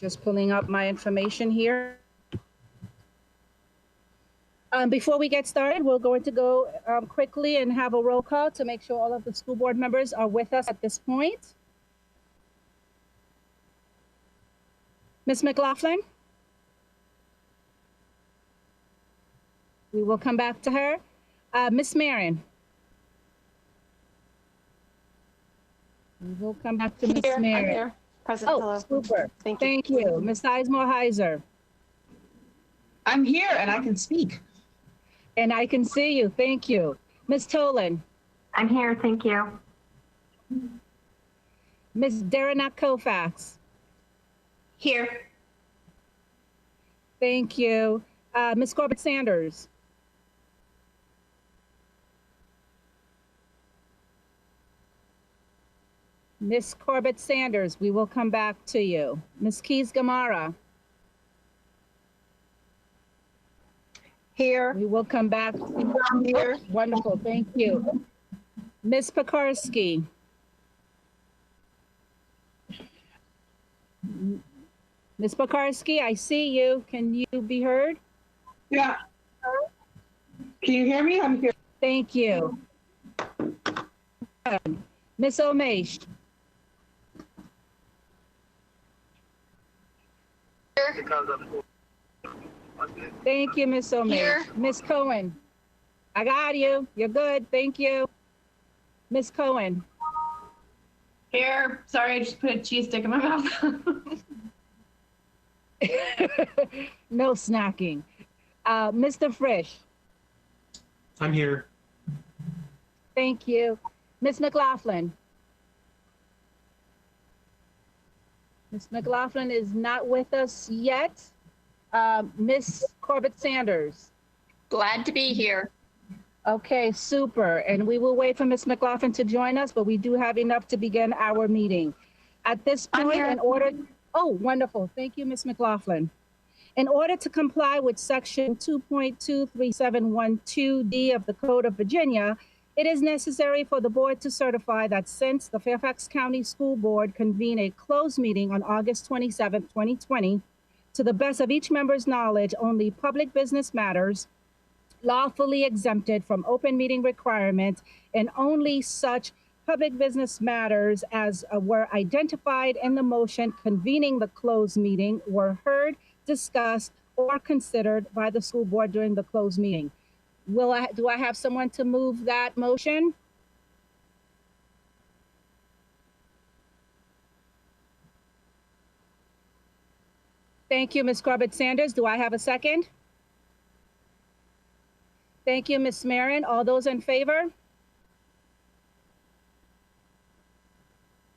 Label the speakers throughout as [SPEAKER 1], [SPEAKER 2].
[SPEAKER 1] Just pulling up my information here. Before we get started, we're going to go quickly and have a roll call to make sure all of the school board members are with us at this point. Ms. McLaughlin? We will come back to her. Ms. Marin? We will come back to Ms. Marin.
[SPEAKER 2] I'm here. Present.
[SPEAKER 1] Oh,
[SPEAKER 2] hello.
[SPEAKER 1] super.
[SPEAKER 2] Thank you.
[SPEAKER 1] Thank you. Ms. Sizemore-Heiser?
[SPEAKER 3] I'm here and I can speak.
[SPEAKER 1] And I can see you. Thank you. Ms. Tolan?
[SPEAKER 4] I'm here, thank you.
[SPEAKER 1] Ms. Derenak Kofax?
[SPEAKER 3] Here.
[SPEAKER 1] Thank you. Ms. Corbett Sanders? Ms. Corbett Sanders, we will come back to you. Ms. Keys Gamara?
[SPEAKER 2] Here.
[SPEAKER 1] We will come back.
[SPEAKER 2] Here.
[SPEAKER 1] Oh, wonderful, thank you. Ms. Pekarsky? Ms. Pekarsky, I see you. Can you be heard?
[SPEAKER 3] Yeah. Can you hear me? I'm here.
[SPEAKER 1] Thank you. Ms. Omesh? Thank you, Ms. Omesh.
[SPEAKER 2] Here.
[SPEAKER 1] Ms. Cohen? I got you. You're good. Thank you. Ms. Cohen?
[SPEAKER 2] Here. Sorry, I just put a cheese stick in my mouth.
[SPEAKER 1] No snacking. Mr. Frisch?
[SPEAKER 5] I'm here.
[SPEAKER 1] Thank you. Ms. McLaughlin? Ms. McLaughlin is not with us yet. Ms. Corbett Sanders?
[SPEAKER 6] Glad to be here.
[SPEAKER 1] Okay, super. And we will wait for Ms. McLaughlin to join us, but we do have enough to begin our meeting. At this point, in order, oh, wonderful. Thank you, Ms. McLaughlin. In order to comply with section 2.23712D of the Code of Virginia, it is necessary for the board to certify that since the Fairfax County School Board convened a closed meeting on August 27, 2020, to the best of each member's knowledge, only public business matters lawfully exempted from open meeting requirements and only such public business matters as were identified in the motion convening the closed meeting were heard, discussed, or considered by the school board during the closed meeting. Do I have someone to move that motion? Thank you, Ms. Corbett Sanders. Do I have a second? Thank you, Ms. Marin. All those in favor?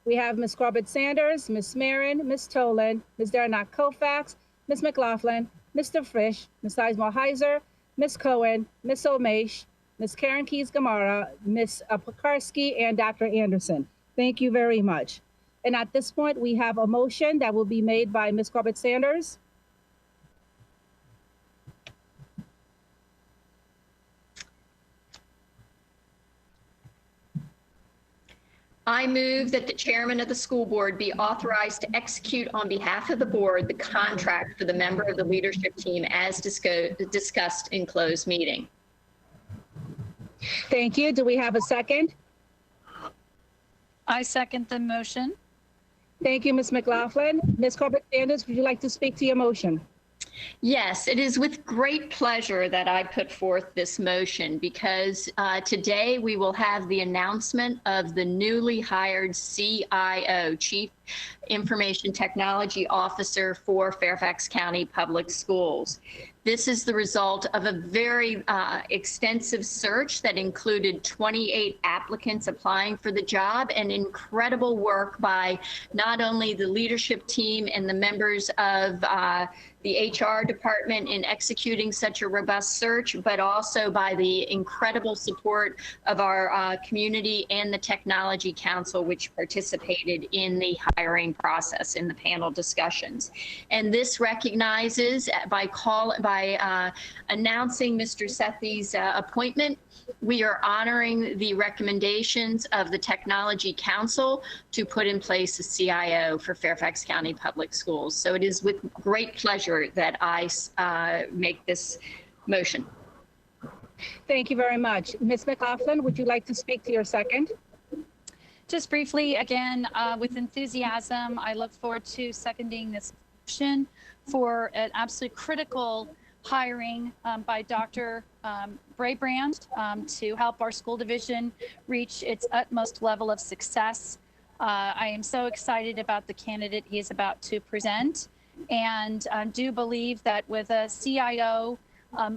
[SPEAKER 1] We have Ms. Corbett Sanders, Ms. Marin, Ms. Tolan, Ms. Derenak Kofax, Ms. McLaughlin, Mr. Frisch, Ms. Sizemore-Heiser, Ms. Cohen, Ms. Omesh, Ms. Karen Keys-Gamara, Ms. Pekarsky, and Dr. Anderson. Thank you very much. And at this point, we have a motion that will be made by Ms. Corbett Sanders.
[SPEAKER 6] I move that the chairman of the school board be authorized to execute on behalf of the board the contract for the member of the leadership team as discussed in closed meeting.
[SPEAKER 1] Thank you. Do we have a second?
[SPEAKER 7] I second the motion.
[SPEAKER 1] Thank you, Ms. McLaughlin. Ms. Corbett Sanders, would you like to speak to your motion?
[SPEAKER 6] Yes, it is with great pleasure that I put forth this motion because today we will have the announcement of the newly hired CIO, Chief Information Technology Officer for Fairfax County Public Schools. This is the result of a very extensive search that included 28 applicants applying for the job and incredible work by not only the leadership team and the members of the HR department in executing such a robust search, but also by the incredible support of our community and the Technology Council, which participated in the hiring process in the panel discussions. And this recognizes by announcing Mr. Sethi's appointment, we are honoring the recommendations of the Technology Council to put in place a CIO for Fairfax County Public Schools. So it is with great pleasure that I make this motion.
[SPEAKER 1] Thank you very much. Ms. McLaughlin, would you like to speak to your second?
[SPEAKER 7] Just briefly, again, with enthusiasm, I look forward to seconding this motion for an absolutely critical hiring by Dr. Brabrand to help our school division reach its utmost level of success. I am so excited about the candidate he is about to present, and do believe that with a CIO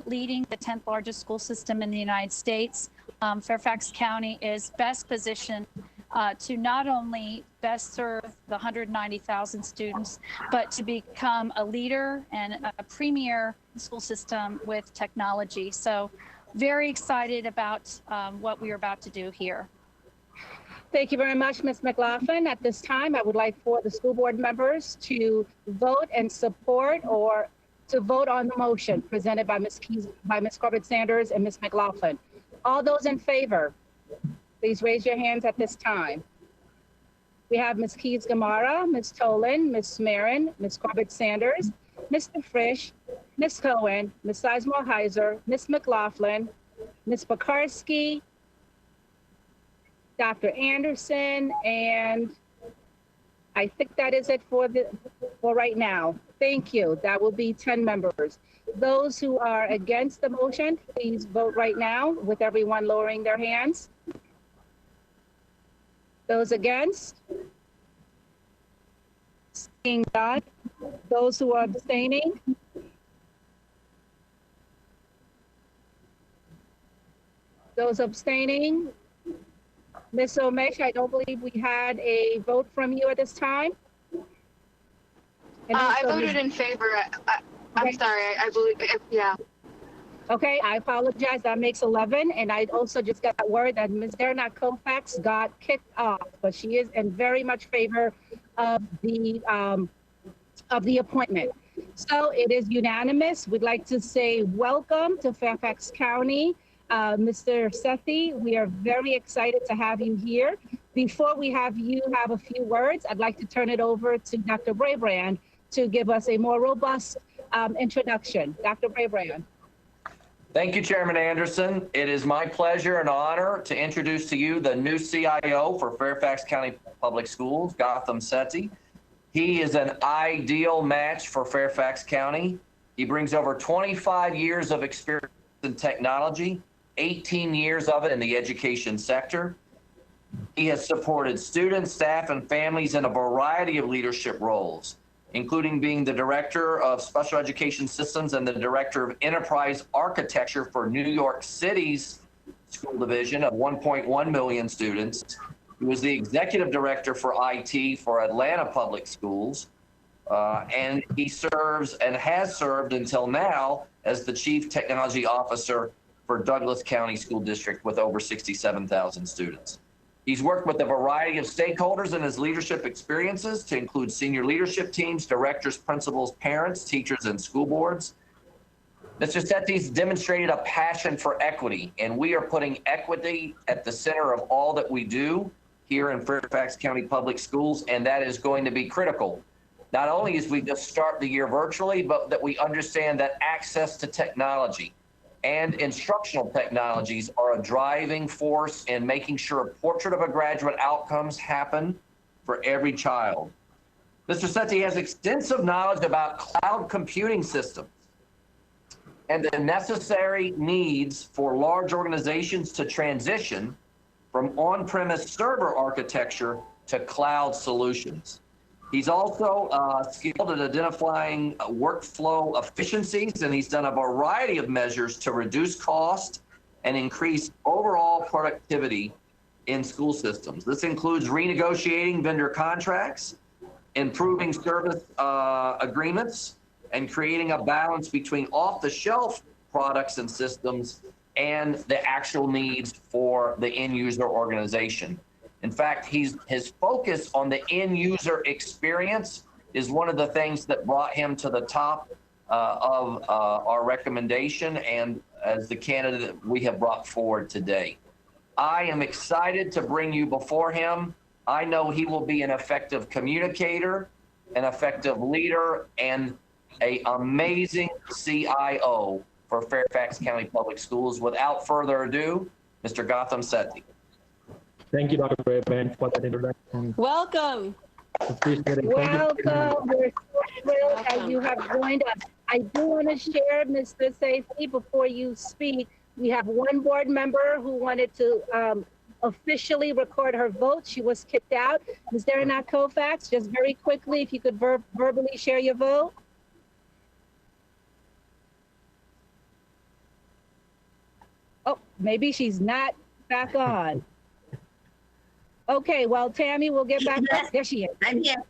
[SPEAKER 7] leading the 10th largest school system in the United States, Fairfax County is best positioned to not only best serve the 190,000 students, but to become a leader and a premier school system with technology. So very excited about what we are about to do here.
[SPEAKER 1] Thank you very much, Ms. McLaughlin. At this time, I would like for the school board members to vote and support, or to vote on the motion presented by Ms. Corbett Sanders and Ms. McLaughlin. All those in favor, please raise your hands at this time. We have Ms. Keys-Gamarra, Ms. Tolan, Ms. Smarin, Ms. Corbett Sanders, Mr. Frisch, Ms. Cohen, Ms. Sizemore-Heiser, Ms. McLaughlin, Ms. Pekarsky, Dr. Anderson, and I think that is it for right now. Thank you. That will be 10 members. Those who are against the motion, please vote right now with everyone lowering their hands. Those against? Seeing none. Those who are abstaining? Those abstaining? Ms. Omesh, I don't believe we had a vote from you at this time. And
[SPEAKER 8] I
[SPEAKER 1] also,
[SPEAKER 8] voted in favor. I'm
[SPEAKER 1] Okay.
[SPEAKER 8] sorry. I believe, yeah.
[SPEAKER 1] Okay, I apologize. That makes 11. And I also just got word that Ms. Derna Kofax got kicked off, but she is in very much favor of the appointment. So it is unanimous. We'd like to say welcome to Fairfax County. Mr. Sethi, we are very excited to have you here. Before we have you have a few words, I'd like to turn it over to Dr. Brabrand to give us a more robust introduction. Dr. Brabrand.
[SPEAKER 9] Thank you, Chairman Anderson. It is my pleasure and honor to introduce to you the new CIO for Fairfax County Public Schools, Gautam Sethi. He is an ideal match for Fairfax County. He brings over 25 years of experience in technology, 18 years of it in the education sector. He has supported students, staff, and families in a variety of leadership roles, including being the Director of Special Education Systems and the Director of Enterprise Architecture for New York City's school division of 1.1 million students. He was the Executive Director for IT for Atlanta Public Schools, and he serves and has served until now as the Chief Technology Officer for Douglas County School District with over 67,000 students. He's worked with a variety of stakeholders in his leadership experiences to include senior leadership teams, directors, principals, parents, teachers, and school boards. Mr. Sethi's demonstrated a passion for equity, and we are putting equity at the center of all that we do here in Fairfax County Public Schools, and that is going to be critical. Not only as we just start the year virtually, but that we understand that access to technology and instructional technologies are a driving force in making sure a portrait of a graduate outcomes happen for every child. Mr. Sethi has extensive knowledge about cloud computing systems and the necessary needs for large organizations to transition from on-premise server architecture to cloud solutions. He's also skilled at identifying workflow efficiencies, and he's done a variety of measures to reduce cost and increase overall productivity in school systems. This includes renegotiating vendor contracts, improving service agreements, and creating a balance between off-the-shelf products and systems and the actual needs for the end user organization. In fact, his focus on the end user experience is one of the things that brought him to the top of our recommendation and as the candidate we have brought forward today. I am excited to bring you before him. I know he will be an effective communicator, an effective leader, and an amazing CIO for Fairfax County Public Schools. Without further ado, Mr. Gotham Sethi.
[SPEAKER 5] Thank you, Dr. Brabant, for that introduction.
[SPEAKER 10] Welcome.
[SPEAKER 5] Appreciate it.
[SPEAKER 1] Welcome. We're so thrilled that you have joined us. I do want to share, Mr. Safety, before you speak, we have one board member who wanted to officially record her vote. She was kicked out. Ms. Darana Kofax, just very quickly, if you could verbally share your vote. Oh, maybe she's not back on. Okay, well, Tammy, we'll get back.
[SPEAKER 11] Yes,
[SPEAKER 1] there she is.
[SPEAKER 11] I'm here.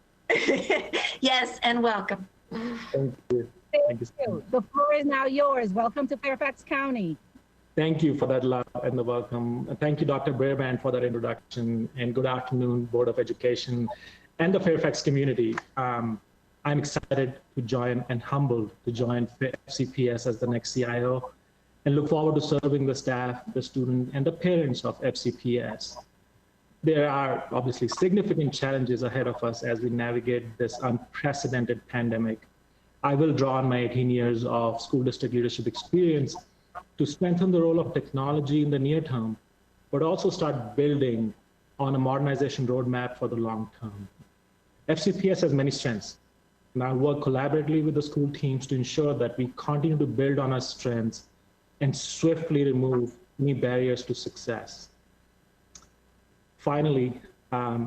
[SPEAKER 11] Yes, and welcome.
[SPEAKER 5] Thank you.
[SPEAKER 1] Thank you. The floor is now yours. Welcome to Fairfax County.
[SPEAKER 5] Thank you for that love and the welcome. And thank you, Dr. Brabant, for that introduction. And good afternoon, Board of Education and the Fairfax community. I'm excited to join and humbled to join FCPS as the next CIO and look forward to serving the staff, the student, and the parents of FCPS. There are obviously significant challenges ahead of us as we navigate this unprecedented pandemic. I will draw on my 18 years of school district leadership experience to strengthen the role of technology in the near term, but also start building on a modernization roadmap for the long term. FCPS has many strengths, and I'll work collaboratively with the school teams to ensure that we continue to build on our strengths and swiftly remove any barriers to success. Finally,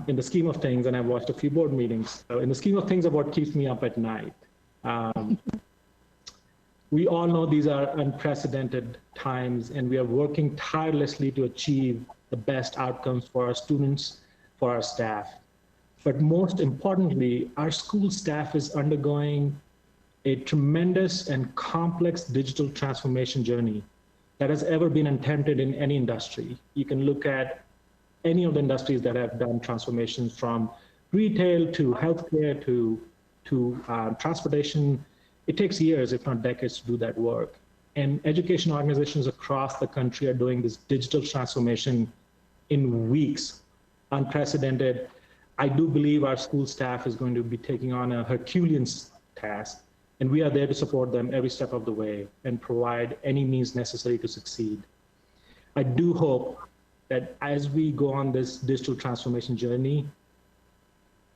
[SPEAKER 5] in the scheme of things, and I've watched a few board meetings, in the scheme of things of what keeps me up at night, we all know these are unprecedented times, and we are working tirelessly to achieve the best outcomes for our students, for our staff. But most importantly, our school staff is undergoing a tremendous and complex digital transformation journey that has ever been attempted in any industry. You can look at any of the industries that have done transformations, from retail to healthcare to transportation. It takes years, if not decades, to do that work. And education organizations across the country are doing this digital transformation in weeks, unprecedented. I do believe our school staff is going to be taking on a Herculean task, and we are there to support them every step of the way and provide any means necessary to succeed. I do hope that as we go on this digital transformation journey,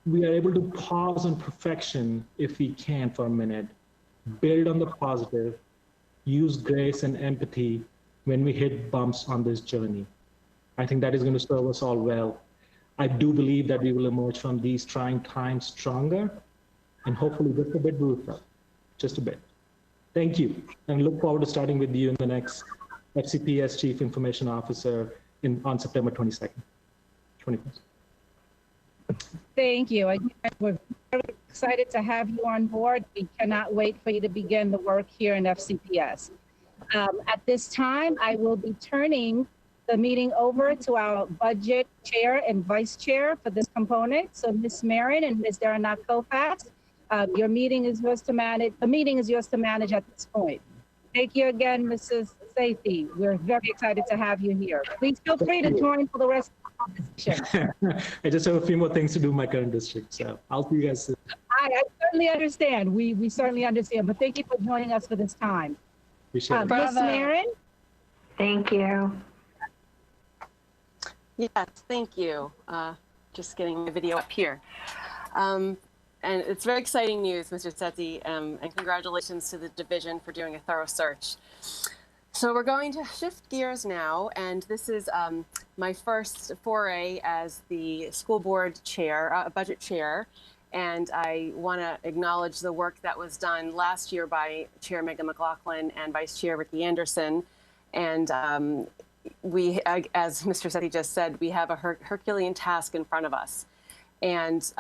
[SPEAKER 5] we are able to pause on perfection if we can for a minute, build on the positive, use grace and empathy when we hit bumps on this journey. I think that is going to serve us all well. I do believe that we will emerge from these trying times stronger and hopefully just a bit ruthless, just a bit. Thank you, and look forward to starting with you in the next FCPS Chief Information Officer on September 22nd, 21st.
[SPEAKER 1] Thank you. We're very excited to have you on board. We cannot wait for you to begin the work here in FCPS. At this time, I will be turning the meeting over to our budget chair and vice chair for this component. So Ms. Marin and Ms. Darana Kofax, your meeting is yours to manage. The meeting is yours to manage at this point. Thank you again, Mrs. Safety. We're very excited to have you here. Please feel free to join for the rest of the conversation.
[SPEAKER 5] I just have a few more things to do in my current district, so I'll see you guys soon.
[SPEAKER 1] I certainly understand. We certainly understand, but thank you for joining us for this time.
[SPEAKER 5] Appreciate it.
[SPEAKER 1] Ms. Marin?
[SPEAKER 4] Thank you.
[SPEAKER 10] Yes, thank you. Just getting my video up here. And it's very exciting news, Mr. Sethi, and congratulations to the division for doing a thorough search. So we're going to shift gears now, and this is my first foray as the school board chair, budget chair, and I want to acknowledge the work that was done last year by Chair Megan McLaughlin and Vice Chair Ricky Anderson. And we, as Mr. Sethi just said, we have a Herculean task in front of us. And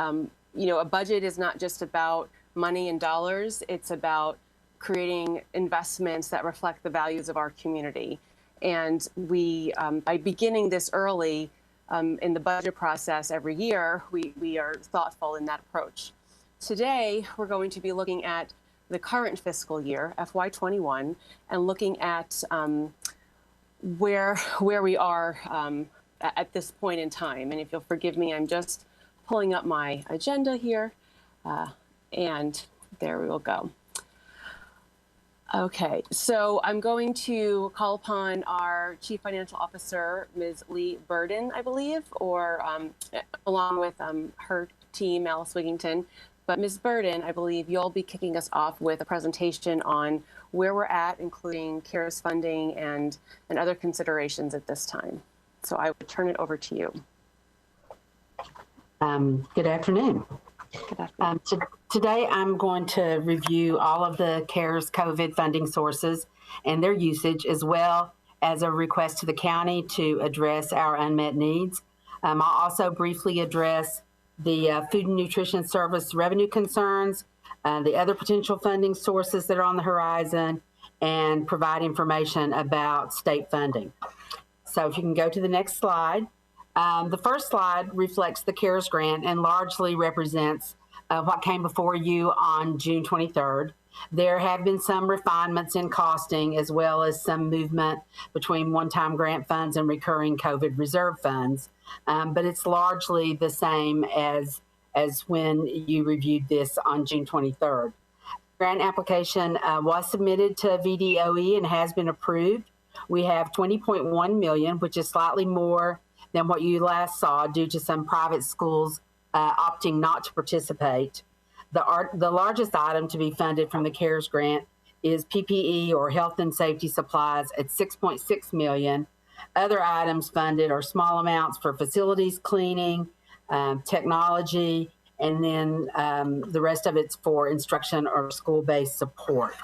[SPEAKER 10] you know, a budget is not just about money and dollars. It's about creating investments that reflect the values of our community. And we, by beginning this early in the budget process every year, we are thoughtful in that approach. Today, we're going to be looking at the current fiscal year, FY21, and looking at where we are at this point in time. And if you'll forgive me, I'm just pulling up my agenda here, and there we will go. Okay, so I'm going to call upon our Chief Financial Officer, Ms. Lee Burden, I believe, or along with her team, Alice Wigington. But Ms. Burden, I believe you'll be kicking us off with a presentation on where we're at, including CARES funding and other considerations at this time. So I would turn it over to you.
[SPEAKER 12] Good afternoon. Today I'm going to review all of the CARES COVID funding sources and their usage, as well as a request to the county to address our unmet needs. I'll also briefly address the food and nutrition service revenue concerns, the other potential funding sources that are on the horizon, and provide information about state funding. So if you can go to the next slide. The first slide reflects the CARES grant and largely represents what came before you on June 23rd. There have been some refinements in costing, as well as some movement between one-time grant funds and recurring COVID reserve funds, but it's largely the same as when you reviewed this on June 23rd. Grant application was submitted to VDOE and has been approved. We have $20.1 million, which is slightly more than what you last saw due to some private schools opting not to participate. The largest item to be funded from the CARES grant is PPE, or health and safety supplies, at $6.6 million. Other items funded are small amounts for facilities cleaning, technology, and then the rest of it's for instruction or school-based support.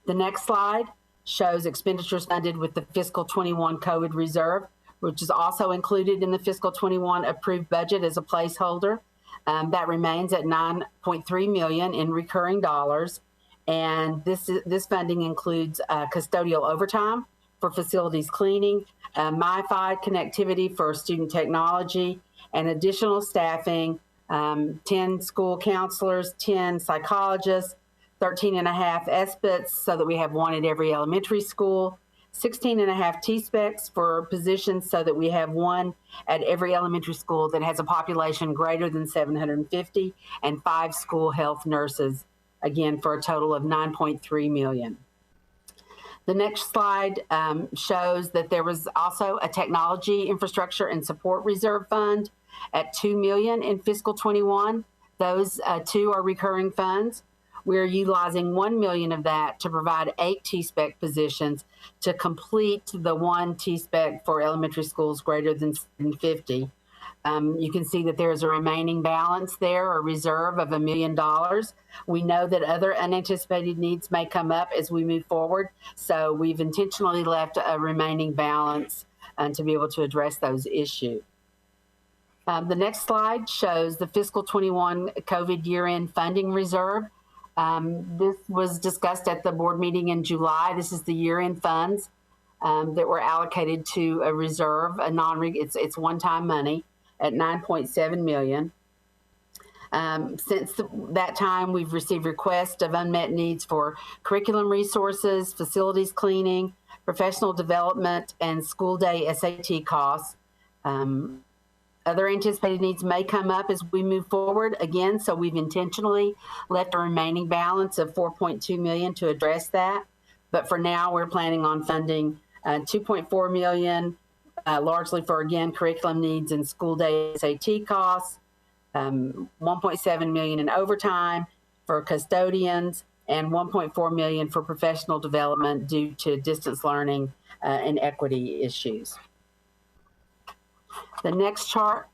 [SPEAKER 12] The next slide shows expenditures funded with the fiscal 21 COVID reserve, which is also included in the fiscal 21 approved budget as a placeholder. That remains at $9.3 million in recurring dollars. And this funding includes custodial overtime for facilities cleaning, MiFi connectivity for student technology, and additional staffing, 10 school counselors, 10 psychologists, 13.5 Especs, so that we have one at every elementary school, 16.5 T-Specs for positions so that we have one at every elementary school that has a population greater than 750, and 5 school health nurses, again for a total of $9.3 million. The next slide shows that there was also a technology infrastructure and support reserve fund at $2 million in fiscal 21. Those two are recurring funds. We're utilizing $1 million of that to provide 8 T-Spec positions to complete the 1 T-Spec for elementary schools greater than 750. You can see that there's a remaining balance there, a reserve of $1 million. We know that other unanticipated needs may come up as we move forward, so we've intentionally left a remaining balance to be able to address those issues. The next slide shows the fiscal 21 COVID year-end funding reserve. This was discussed at the board meeting in July. This is the year-end funds that were allocated to a reserve, it's one-time money at $9.7 million. Since that time, we've received requests of unmet needs for curriculum resources, facilities cleaning, professional development, and school day SAT costs. Other anticipated needs may come up as we move forward again, so we've intentionally left a remaining balance of $4.2 million to address that. But for now, we're planning on funding $2.4 million, largely for, again, curriculum needs and school day SAT costs, $1.7 million in overtime for custodians, and $1.4 million for professional development due to distance learning and equity issues. The next chart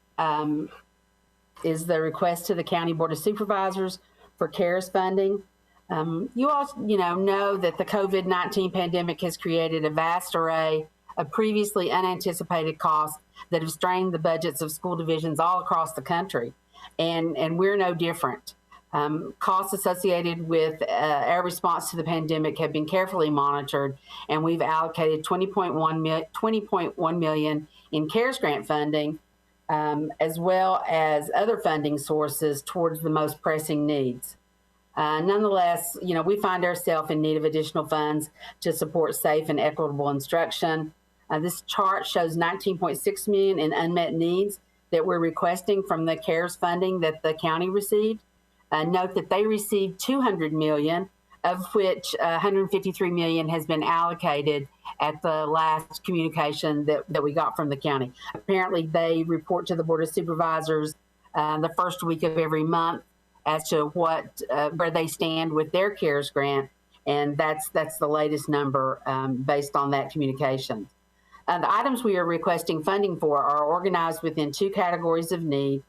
[SPEAKER 12] is the request to the County Board of Supervisors for CARES funding. You all know that the COVID-19 pandemic has created a vast array of previously unanticipated costs that have strained the budgets of school divisions all across the country, and we're no different. Costs associated with our response to the pandemic have been carefully monitored, and we've allocated $20.1 million in CARES grant funding, as well as other funding sources towards the most pressing needs. Nonetheless, we find ourselves in need of additional funds to support safe and equitable instruction. This chart shows $19.6 million in unmet needs that we're requesting from the CARES funding that the county received. Note that they received $200 million, of which $153 million has been allocated at the last communication that we got from the county. Apparently, they report to the Board of Supervisors the first week of every month as to where they stand with their CARES grant, and that's the latest number based on that communication. The items we are requesting funding for are organized within 2 categories of need.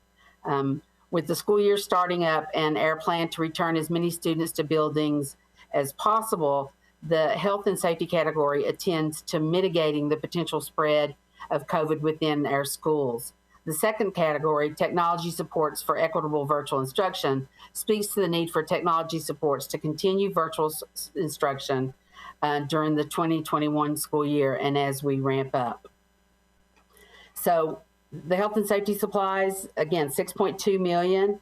[SPEAKER 12] With the school year starting up and our plan to return as many students to buildings as possible, the health and safety category attends to mitigating the potential spread of COVID within our schools. The second category, technology supports for equitable virtual instruction, speaks to the need for technology supports to continue virtual instruction during the 2021 school year and as we ramp up. So the health and safety supplies, again, $6.2 million.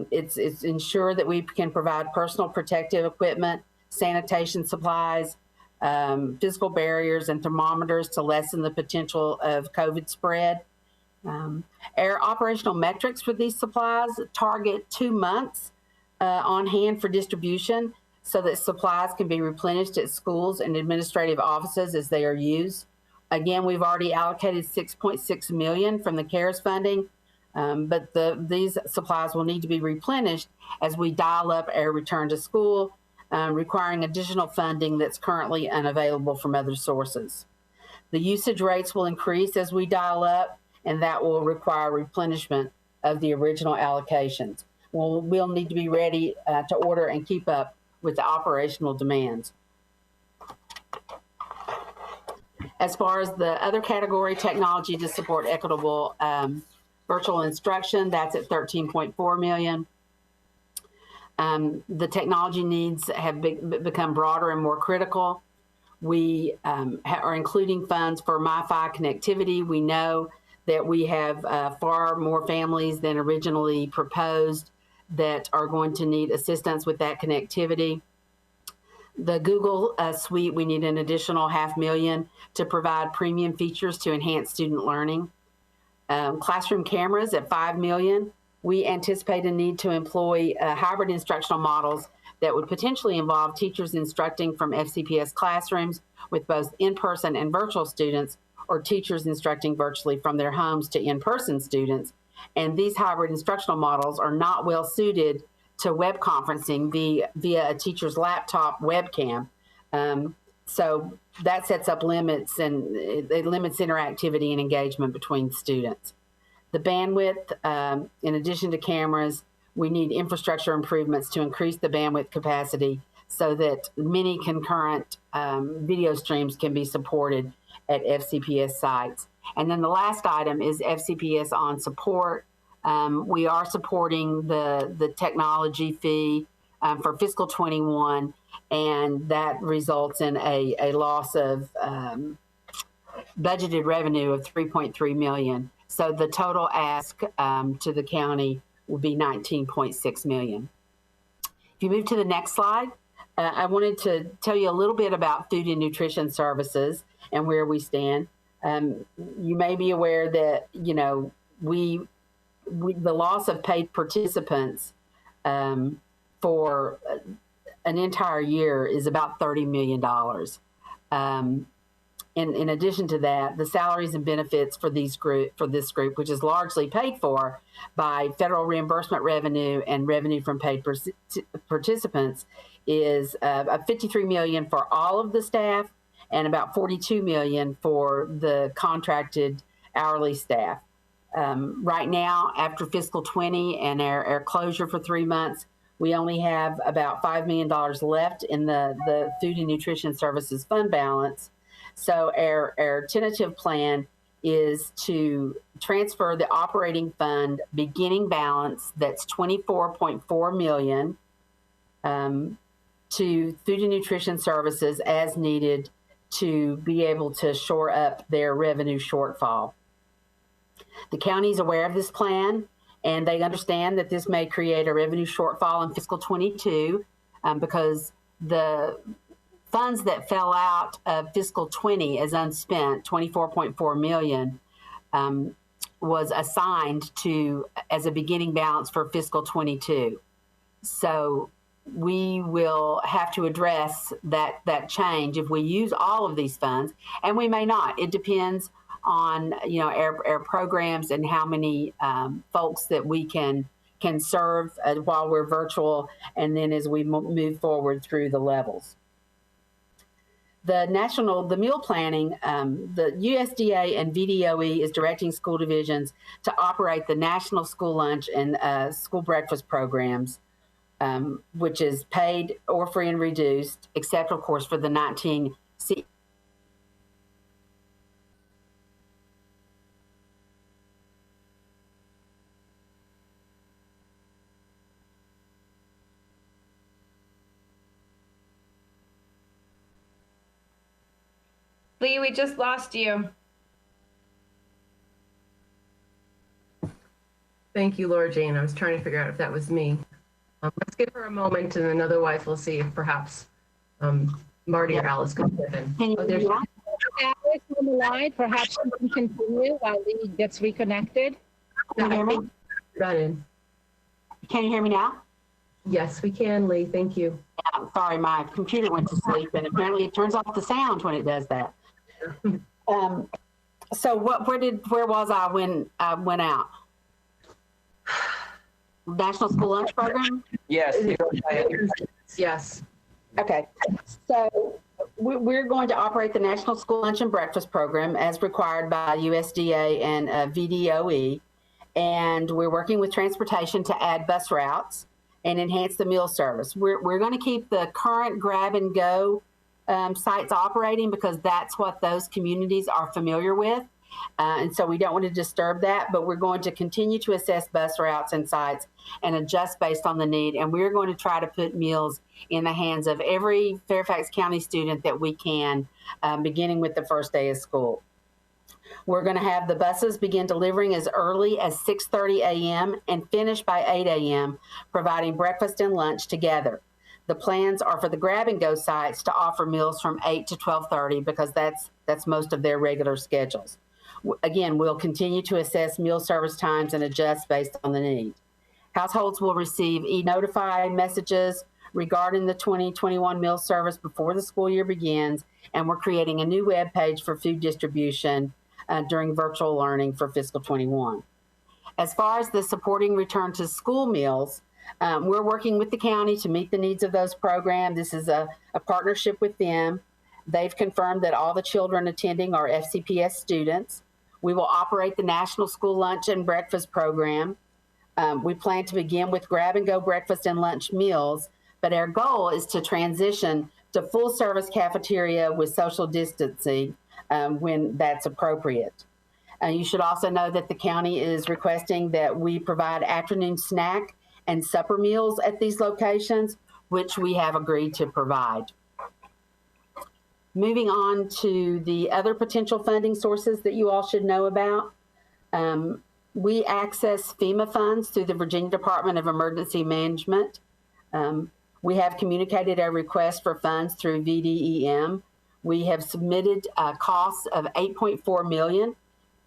[SPEAKER 12] It's ensure that we can provide personal protective equipment, sanitation supplies, physical barriers, and thermometers to lessen the potential of COVID spread. Our operational metrics for these supplies target 2 months on hand for distribution so that supplies can be replenished at schools and administrative offices as they are used. Again, we've already allocated $6.6 million from the CARES funding, but these supplies will need to be replenished as we dial up our return to school, requiring additional funding that's currently unavailable from other sources. The usage rates will increase as we dial up, and that will require replenishment of the original allocations. We'll need to be ready to order and keep up with the operational demands. As far as the other category, technology to support equitable virtual instruction, that's at $13.4 million. The technology needs have become broader and more critical. We are including funds for MiFi connectivity. We know that we have far more families than originally proposed that are going to need assistance with that connectivity. The Google Suite, we need an additional $500,000 to provide premium features to enhance student learning. Classroom cameras at $5 million. We anticipate a need to employ hybrid instructional models that would potentially involve teachers instructing from FCPS classrooms with both in-person and virtual students, or teachers instructing virtually from their homes to in-person students. And these hybrid instructional models are not well suited to web conferencing via a teacher's laptop webcam. So that sets up limits, and it limits interactivity and engagement between students. The bandwidth, in addition to cameras, we need infrastructure improvements to increase the bandwidth capacity so that many concurrent video streams can be supported at FCPS sites. And then the last item is FCPS on support. We are supporting the technology fee for fiscal 21, and that results in a loss of budgeted revenue of $3.3 million. So the total ask to the county will be $19.6 million. If you move to the next slide, I wanted to tell you a little bit about food and nutrition services and where we stand. You may be aware that, the loss of paid participants for an entire year is about $30 million. In addition to that, the salaries and benefits for this group, which is largely paid for by federal reimbursement revenue and revenue from paid participants, is $53 million for all of the staff and about $42 million for the contracted hourly staff. Right now, after fiscal 20 and our closure for 3 months, we only have about $5 million left in the Food and Nutrition Services fund balance. So our tentative plan is to transfer the operating fund beginning balance that's $24.4 million to food and nutrition services as needed to be able to shore up their revenue shortfall. The county is aware of this plan, and they understand that this may create a revenue shortfall in fiscal 22 because the funds that fell out of fiscal 20 as unspent, $24.4 million, was assigned to as a beginning balance for fiscal 22. So we will have to address that change if we use all of these funds, and we may not. It depends on our programs and how many folks that we can serve while we're virtual, and then as we move forward through the levels. The meal planning, the USDA and VDOE is directing school divisions to operate the national school lunch and school breakfast programs, which is paid or free and reduced, except of course for the 19 C.
[SPEAKER 2] Lee, we just lost you.
[SPEAKER 3] Thank you, Laura Jane. I was trying to figure out if that was me. Let's give her a moment, and then otherwise we'll see if perhaps Marty or Alice could step in.
[SPEAKER 1] Oh, there's Alice on the line. Perhaps you can continue while Lee gets reconnected.
[SPEAKER 12] Can you hear me? Can you hear me now?
[SPEAKER 3] Yes, we can, Lee. Thank you.
[SPEAKER 12] Yeah, sorry, my computer went to sleep, and apparently it turns off the sound when it does that. So where was I when I went out? National School Lunch Program?
[SPEAKER 9] Yes.
[SPEAKER 3] Yes.
[SPEAKER 12] Okay. So we're going to operate the National School Lunch and Breakfast Program as required by USDA and VDOE. And we're working with transportation to add bus routes and enhance the meal service. We're going to keep the current grab and go sites operating because that's what those communities are familiar with. And so we don't want to disturb that, but we're going to continue to assess bus routes and sites and adjust based on the need. And we're going to try to put meals in the hands of every Fairfax County student that we can, beginning with the first day of school. We're going to have the buses begin delivering as early as 6:30 a.m. and finish by 8 a.m., providing breakfast and lunch together. The plans are for the grab and go sites to offer meals from 8 to 12:30 because that's most of their regular schedules. Again, we'll continue to assess meal service times and adjust based on the need. Households will receive e-notify messages regarding the 2021 meal service before the school year begins, and we're creating a new web page for food distribution during virtual learning for fiscal 21. As far as the supporting return to school meals, we're working with the county to meet the needs of those programs. This is a partnership with them. They've confirmed that all the children attending are FCPS students. We will operate the National School Lunch and Breakfast Program. We plan to begin with grab-and-go breakfast and lunch meals, but our goal is to transition to full-service cafeteria with social distancing when that's appropriate. You should also know that the county is requesting that we provide afternoon snack and supper meals at these locations, which we have agreed to provide. Moving on to the other potential funding sources that you all should know about. We access Fema Funds through the Virginia Department of Emergency Management. We have communicated our request for funds through VDEM. We have submitted costs of $8.4 million.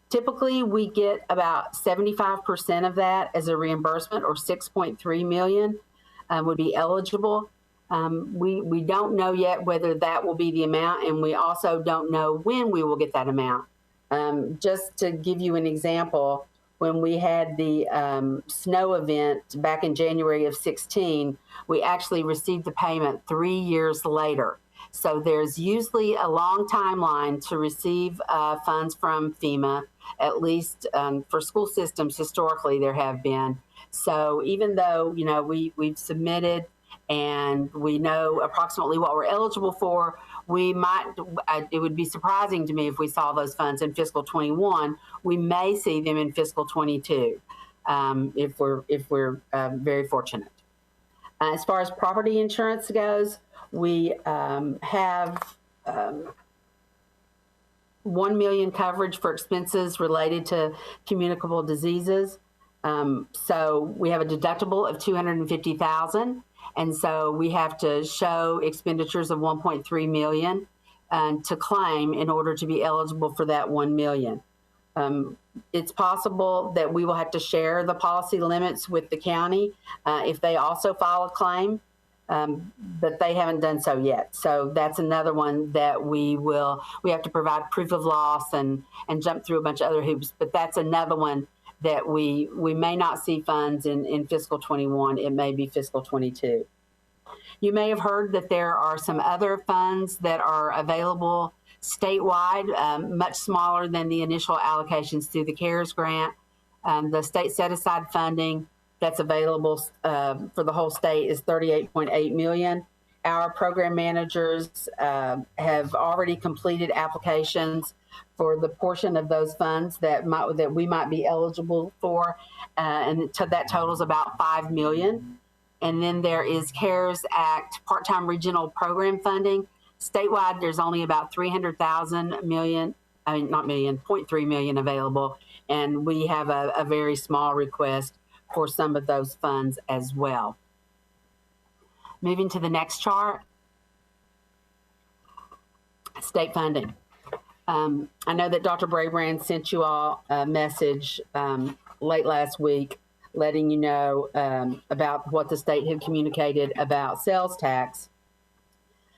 [SPEAKER 12] Typically, we get about 75% of that as a reimbursement, or $6.3 million would be eligible. We don't know yet whether that will be the amount, and we also don't know when we will get that amount. Just to give you an example, when we had the snow event back in January of 16, we actually received the payment 3 years later. So there's usually a long timeline to receive funds from FEMA, at least for school systems historically there have been. So even though, we've submitted and we know approximately what we're eligible for, it would be surprising to me if we saw those funds in fiscal 21. We may see them in fiscal 22 if we're very fortunate. As far as property insurance goes, we have 1 million coverage for expenses related to communicable diseases. So we have a deductible of $250,000, and so we have to show expenditures of 1.3 million to claim in order to be eligible for that 1 million. It's possible that we will have to share the policy limits with the county if they also file a claim, but they haven't done so yet. So that's another one that we have to provide proof of loss and jump through a bunch of other hoops, but that's another one that we may not see funds in fiscal 21. It may be fiscal 22. You may have heard that there are some other funds that are available statewide, much smaller than the initial allocations through the CARES grant. The state set-aside funding that's available for the whole state is 38.8 million. Our program managers have already completed applications for the portion of those funds that we might be eligible for, and that totals about 5 million. And then there is CARES Act part-time regional program funding. Statewide, there's only about 0.3 million available, and we have a very small request for some of those funds as well. Moving to the next chart, state funding. I know that Dr. Brabrand sent you all a message late last week letting you know about what the state had communicated about sales tax.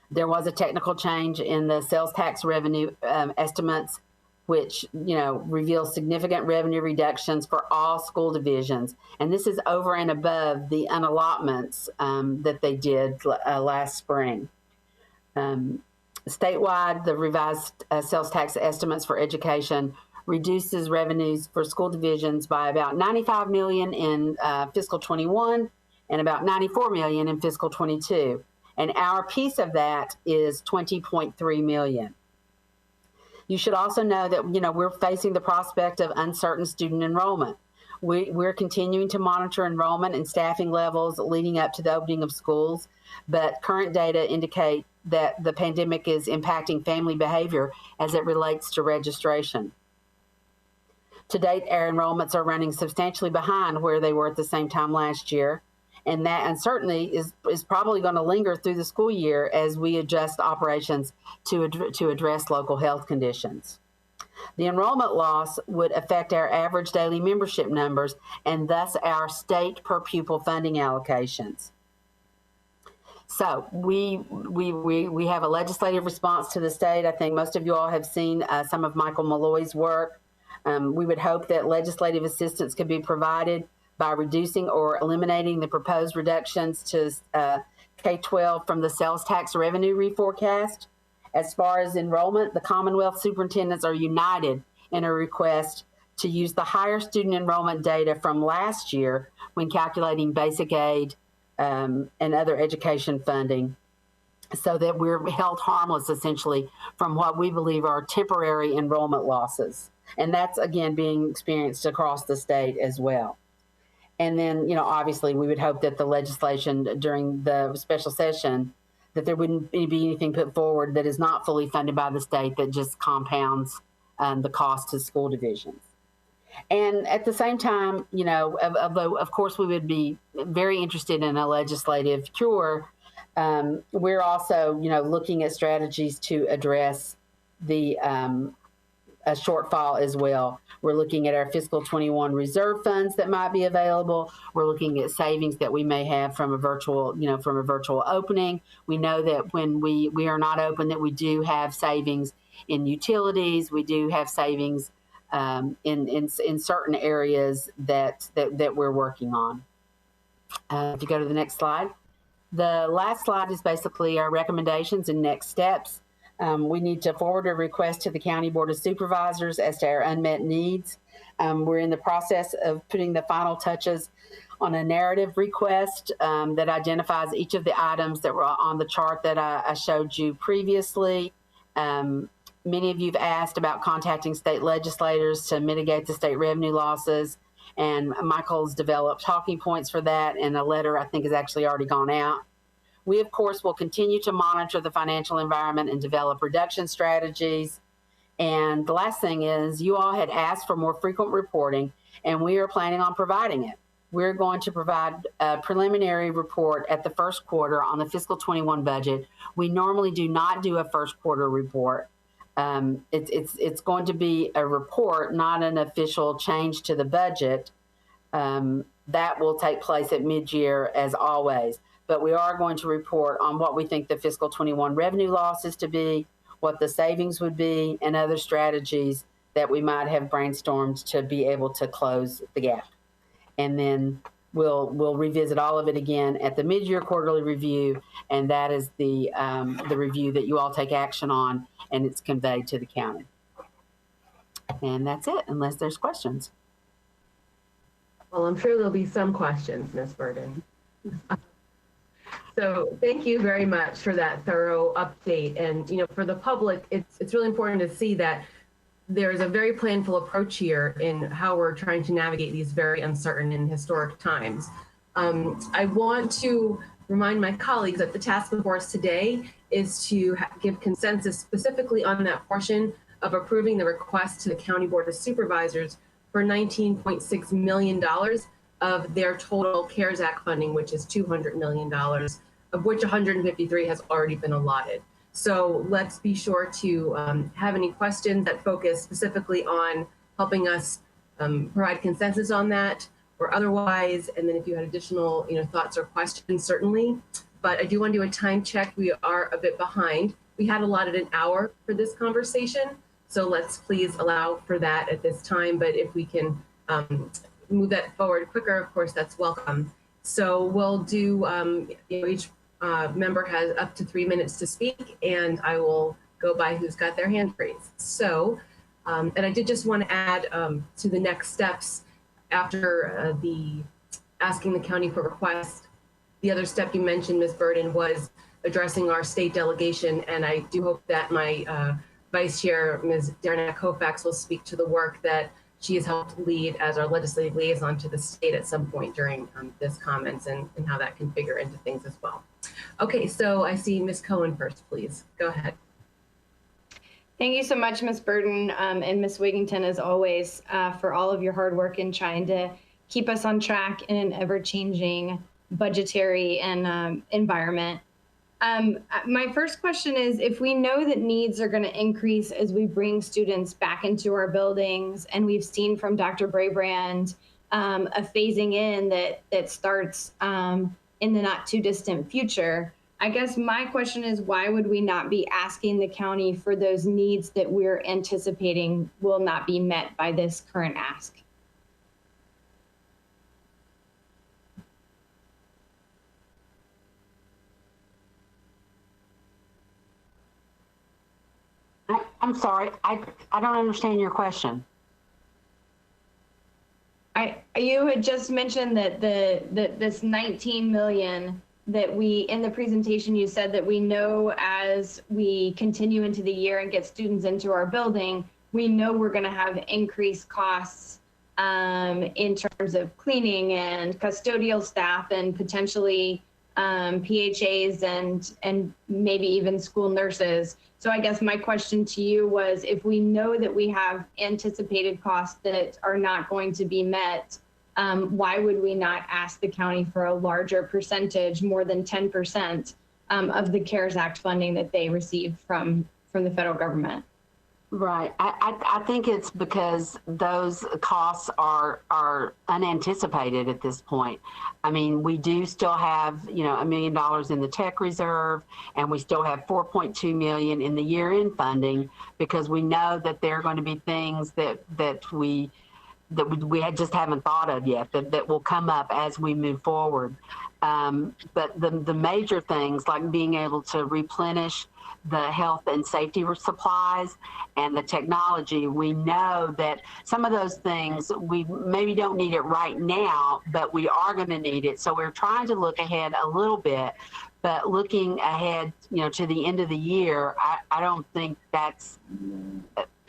[SPEAKER 12] There was a technical change in the sales tax revenue estimates, which reveals significant revenue reductions for all school divisions. And this is over and above the unallotments that they did last spring. Statewide, the revised sales tax estimates for education reduces revenues for school divisions by about 95 million in fiscal 21 and about 94 million in fiscal 22. And our piece of that is 20.3 million. You should also know that, we're facing the prospect of uncertain student enrollment. We're continuing to monitor enrollment and staffing levels leading up to the opening of schools, but current data indicate that the pandemic is impacting family behavior as it relates to registration. To date, our enrollments are running substantially behind where they were at the same time last year, and that uncertainty is probably going to linger through the school year as we adjust operations to address local health conditions. The enrollment loss would affect our average daily membership numbers and thus our state per pupil funding allocations. So we have a legislative response to the state. I think most of you all have seen some of Michael Malloy's work. We would hope that legislative assistance could be provided by reducing or eliminating the proposed reductions to K-12 from the sales tax revenue reforecast. As far as enrollment, the Commonwealth superintendents are united in a request to use the higher student enrollment data from last year when calculating basic aid and other education funding, so that we're held harmless essentially from what we believe are temporary enrollment losses. And that's, again, being experienced across the state as well. And then, obviously, we would hope that the legislation during the special session, that there wouldn't be anything put forward that is not fully funded by the state that just compounds the cost to school divisions. And at the same time, although, of course, we would be very interested in a legislative cure, we're also, looking at strategies to address the a shortfall as well. We're looking at our fiscal 21 reserve funds that might be available. We're looking at savings that we may have from a virtual, opening. We know that when we are not open, that we do have savings in utilities. We do have savings in certain areas that we're working on. If you go to the next slide. The last slide is basically our recommendations and next steps. We need to forward a request to the County Board of Supervisors as to our unmet needs. We're in the process of putting the final touches on a narrative request that identifies each of the items that were on the chart that I showed you previously. Many of you have asked about contacting state legislators to mitigate the state revenue losses, and Michael's developed talking points for that, and a letter I think has actually already gone out. We, of course, will continue to monitor the financial environment and develop reduction strategies. And the last thing is, you all had asked for more frequent reporting, and we are planning on providing it. We're going to provide a preliminary report at the first quarter on the fiscal 21 budget. We normally do not do a first quarter report. It's going to be a report, not an official change to the budget. That will take place at mid-year as always. But we are going to report on what we think the fiscal 21 revenue loss is to be, what the savings would be, and other strategies that we might have brainstormed to be able to close the gap. And then we'll revisit all of it again at the mid-year quarterly review, and that is the review that you all take action on, and it's conveyed to the county. And that's it, unless there's questions.
[SPEAKER 3] Well, I'm sure there'll be some questions, Ms. Burden. So thank you very much for that thorough update. And, you know, for the public, it's really important to see that there's a very planful approach here in how we're trying to navigate these very uncertain and historic times. I want to remind my colleagues that the task before us today is to give consensus specifically on that portion of approving the request to the County Board of Supervisors for $19.6 million of their total CARES Act funding, which is $200 million, of which 153 has already been allotted. So let's be sure to have any questions that focus specifically on helping us provide consensus on that or otherwise. And then if you had additional thoughts or questions, certainly. But I do want to do a time check. We are a bit behind. We had allotted an hour for this conversation. So let's please allow for that at this time. But if we can move that forward quicker, of course, that's welcome. So we'll do, each member has up to 3 minutes to speak, and I will go by who's got their hand raised. So, and I did just want to add to the next steps after the asking the county for request. The other step you mentioned, Ms. Burden, was addressing our state delegation, and I do hope that my Vice Chair, Ms. Darren Kofax, will speak to the work that she has helped lead as our legislative liaison to the state at some point during this comments and how that can figure into things as well. Okay, so I see Ms. Cohen first, please. Go ahead.
[SPEAKER 13] Thank you so much, Ms. Burden and Ms. Wigington, as always, for all of your hard work in trying to keep us on track in an ever-changing budgetary and environment. My first question is, if we know that needs are going to increase as we bring students back into our buildings, and we've seen from Dr. Brabrand a phasing in that starts in the not too distant future, I guess my question is, why would we not be asking the county for those needs that we're anticipating will not be met by this current ask?
[SPEAKER 12] I'm sorry, I don't understand your question.
[SPEAKER 13] You had just mentioned that this 19 million that we, in the presentation, you said that we know as we continue into the year and get students into our building, we know we're going to have increased costs in terms of cleaning and custodial staff and potentially PHAs and maybe even school nurses. So I guess my question to you was, if we know that we have anticipated costs that are not going to be met, why would we not ask the county for a larger percentage, more than 10% of the CARES Act funding that they received from the federal government?
[SPEAKER 12] Right. I think it's because those costs are unanticipated at this point. I mean, we do still have, $1 million in the tech reserve, and we still have $4.2 million in the year-end funding, because we know that there are going to be things that we we just haven't thought of yet, that will come up as we move forward. But the major things like being able to replenish the health and safety supplies and the technology, we know that some of those things we maybe don't need it right now, but we are going to need it. So we're trying to look ahead a little bit, but looking ahead, to the end of the year, I don't think that's,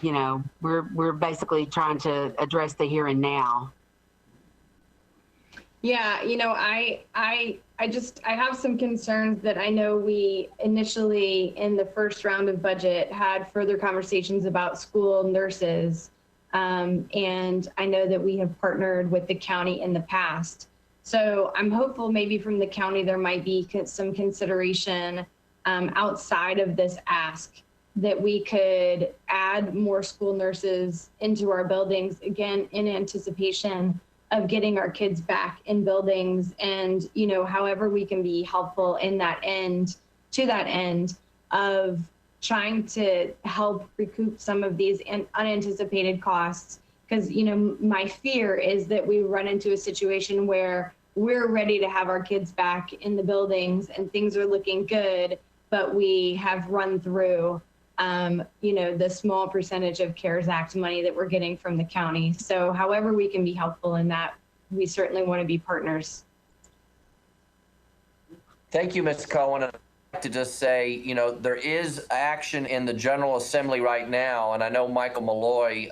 [SPEAKER 12] we're basically trying to address the here and now.
[SPEAKER 13] Yeah, I have some concerns that I know we initially in the first round of budget had further conversations about school nurses. And I know that we have partnered with the county in the past. So I'm hopeful maybe from the county there might be some consideration outside of this ask that we could add more school nurses into our buildings, again, in anticipation of getting our kids back in buildings, and however we can be helpful in that end of trying to help recoup some of these unanticipated costs. Because my fear is that we run into a situation where we're ready to have our kids back in the buildings and things are looking good, but we have run through the small percentage of CARES Act money that we're getting from the county. So however we can be helpful in that, we certainly want to be partners.
[SPEAKER 9] Thank you, Ms. Cohen. I'd like to just say, there is action in the General Assembly right now, and I know Michael Malloy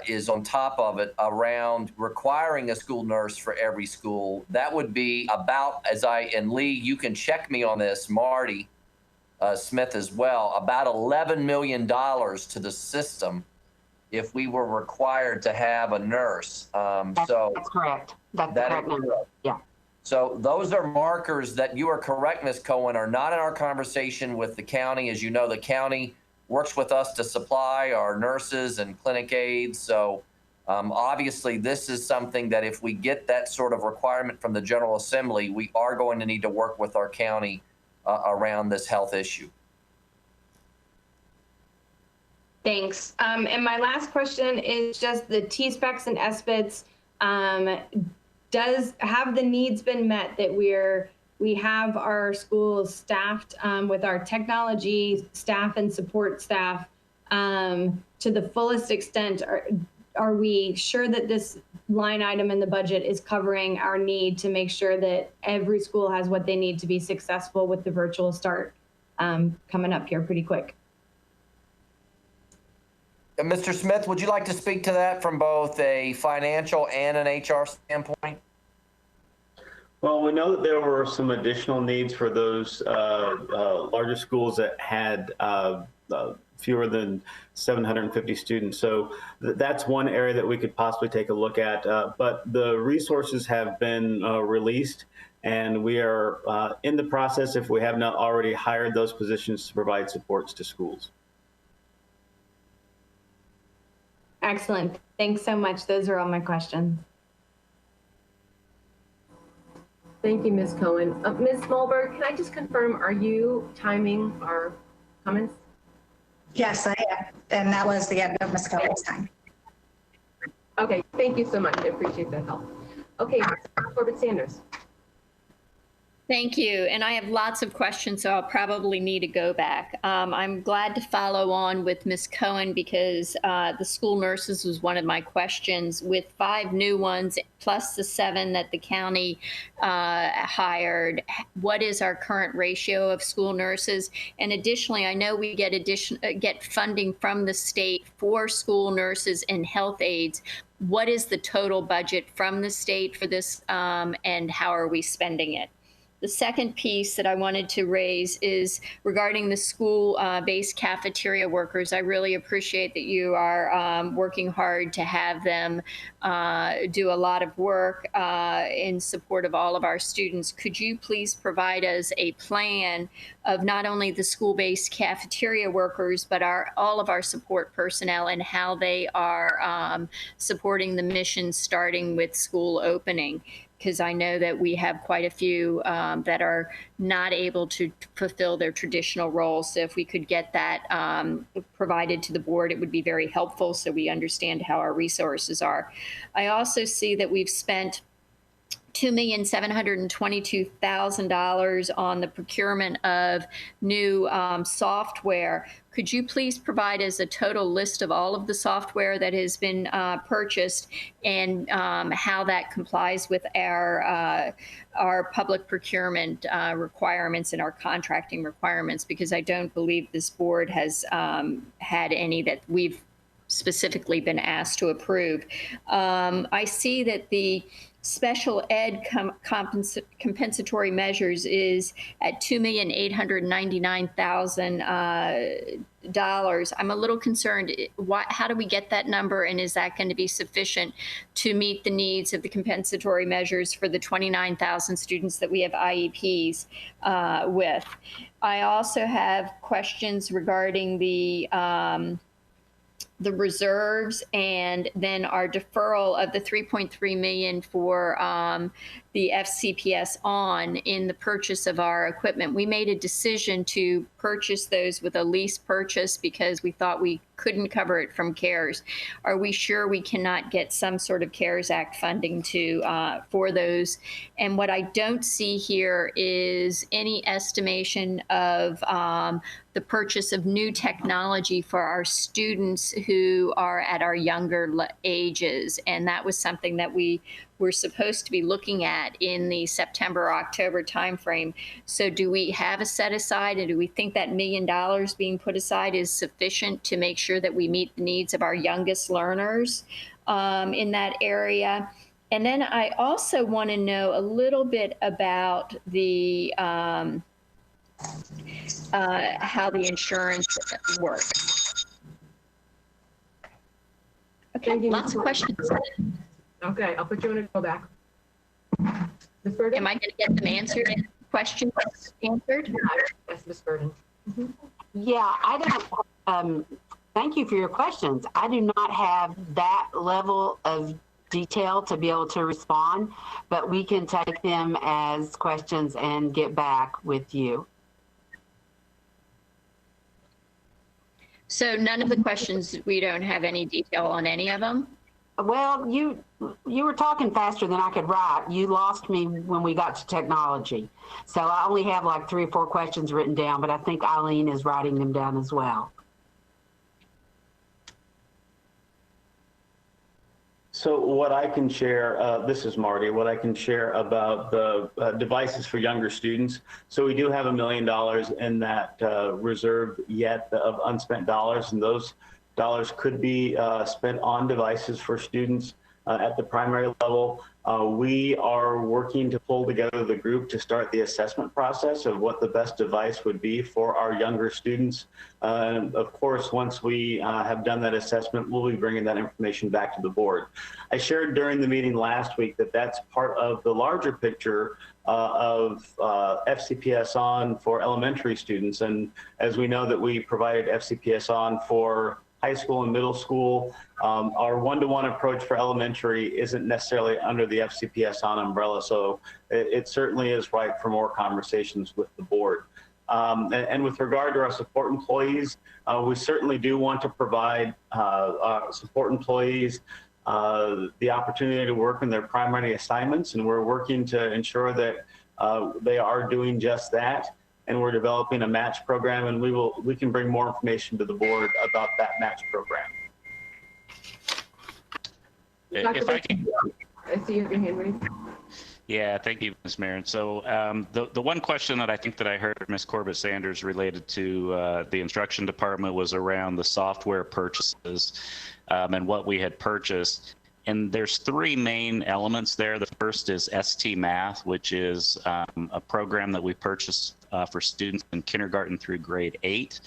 [SPEAKER 9] is on top of it around requiring a school nurse for every school. That would be about, and Lee, you can check me on this, Marty, Smith as well, about $11 million to the system if we were required to have a nurse.
[SPEAKER 12] That's correct. That's the correct number. Yeah.
[SPEAKER 9] So those are markers that you are correct, Ms. Cohen, are not in our conversation with the county. As you know, the county works with us to supply our nurses and clinic aides. So obviously this is something that if we get that sort of requirement from the General Assembly, we are going to need to work with our county around this health issue.
[SPEAKER 13] Thanks. And my last question is just the T-Specs and Especs. Have the needs been met that we have our schools staffed with our technology staff and support staff to the fullest extent? Are we sure that this line item in the budget is covering our need to make sure that every school has what they need to be successful with the virtual start coming up here pretty quick?
[SPEAKER 9] Mr. Smith, would you like to speak to that from both a financial and an HR standpoint?
[SPEAKER 14] Well, we know that there were some additional needs for those larger schools that had fewer than 750 students. So that's one area that we could possibly take a look at. But the resources have been released, and we are in the process, if we have not already hired those positions, to provide supports to schools.
[SPEAKER 13] Excellent. Thanks so much. Those are all my questions.
[SPEAKER 3] Thank you, Ms. Cohen. Ms. Smallberg, can I just confirm, are you timing our comments?
[SPEAKER 11] Yes, I am. And that was the end of Ms. Cohen's time.
[SPEAKER 3] Okay, thank you so much. I appreciate that help. Okay, Corbett Sanders.
[SPEAKER 6] Thank you. And I have lots of questions, so I'll probably need to go back. I'm glad to follow on with Ms. Cohen because the school nurses was one of my questions. With 5 new ones plus the 7 that the county hired, what is our current ratio of school nurses? And additionally, I know we get funding from the state for school nurses and health aides. What is the total budget from the state for this, and how are we spending it? The second piece that I wanted to raise is regarding the school-based cafeteria workers. I really appreciate that you are working hard to have them do a lot of work in support of all of our students. Could you please provide us a plan of not only the school-based cafeteria workers, but all of our support personnel and how they are supporting the mission starting with school opening? because I know that we have quite a few that are not able to fulfill their traditional roles. So if we could get that provided to the board, it would be very helpful so we understand how our resources are. I also see that we've spent $2,722,000 on the procurement of new software. Could you please provide us a total list of all of the software that has been purchased and how that complies with our public procurement requirements and our contracting requirements? Because I don't believe this board has had any that we've specifically been asked to approve. I see that the special ed compensatory measures is at $2,899,000. I'm a little concerned. How do we get that number, and is that going to be sufficient to meet the needs of the compensatory measures for the 29,000 students that we have IEPs with? I also have questions regarding the reserves and then our deferral of the $3.3 million for the FCPS in the purchase of our equipment. We made a decision to purchase those with a lease purchase because we thought we couldn't cover it from CARES. Are we sure we cannot get some sort of CARES Act funding for those? And what I don't see here is any estimation of the purchase of new technology for our students who are at our younger ages. And that was something that we were supposed to be looking at in the September, October timeframe. So do we have a set aside, and do we think that $1 million being put aside is sufficient to make sure that we meet the needs of our youngest learners in that area? And then I also want to know a little bit about the how the insurance works. Okay, lots of questions.
[SPEAKER 3] Okay, I'll put you in a go back. Ms. Burden?
[SPEAKER 6] Am I going to get them answered? Questions answered?
[SPEAKER 3] Yes, Ms. Burden.
[SPEAKER 12] Mm-hmm. Yeah, I don't. Thank you for your questions. I do not have that level of detail to be able to respond, but we can take them as questions and get back with you.
[SPEAKER 6] So none of the questions, we don't have any detail on any of them?
[SPEAKER 12] Well, you were talking faster than I could write. You lost me when we got to technology. So I only have like 3 or 4 questions written down, but I think Eileen is writing them down as well.
[SPEAKER 14] So what I can share, this is Marty, what I can share about the devices for younger students. So we do have $1 million in that reserve yet of unspent dollars, and those dollars could be spent on devices for students at the primary level. We are working to pull together the group to start the assessment process of what the best device would be for our younger students. Of course, once we have done that assessment, we'll be bringing that information back to the board. I shared during the meeting last week that that's part of the larger picture of FCPS on for elementary students. And as we know that we provided FCPS on for high school and middle school, our one-to-one approach for elementary isn't necessarily under the FCPS on umbrella. So it certainly is ripe for more conversations with the board. And with regard to our support employees, we certainly do want to provide support employees the opportunity to work in their primary assignments, and we're working to ensure that they are doing just that. And we're developing a match program, and we can bring more information to the board about that match program.
[SPEAKER 15] If I can,
[SPEAKER 3] I see you have your hand raised.
[SPEAKER 15] yeah, thank you, Ms. Marin. So the one question that I think that I heard Ms. Corbett Sanders related to the instruction department was around the software purchases and what we had purchased. And there's 3 main elements there. The first is ST Math, which is a program that we purchased for students in kindergarten through grade 8.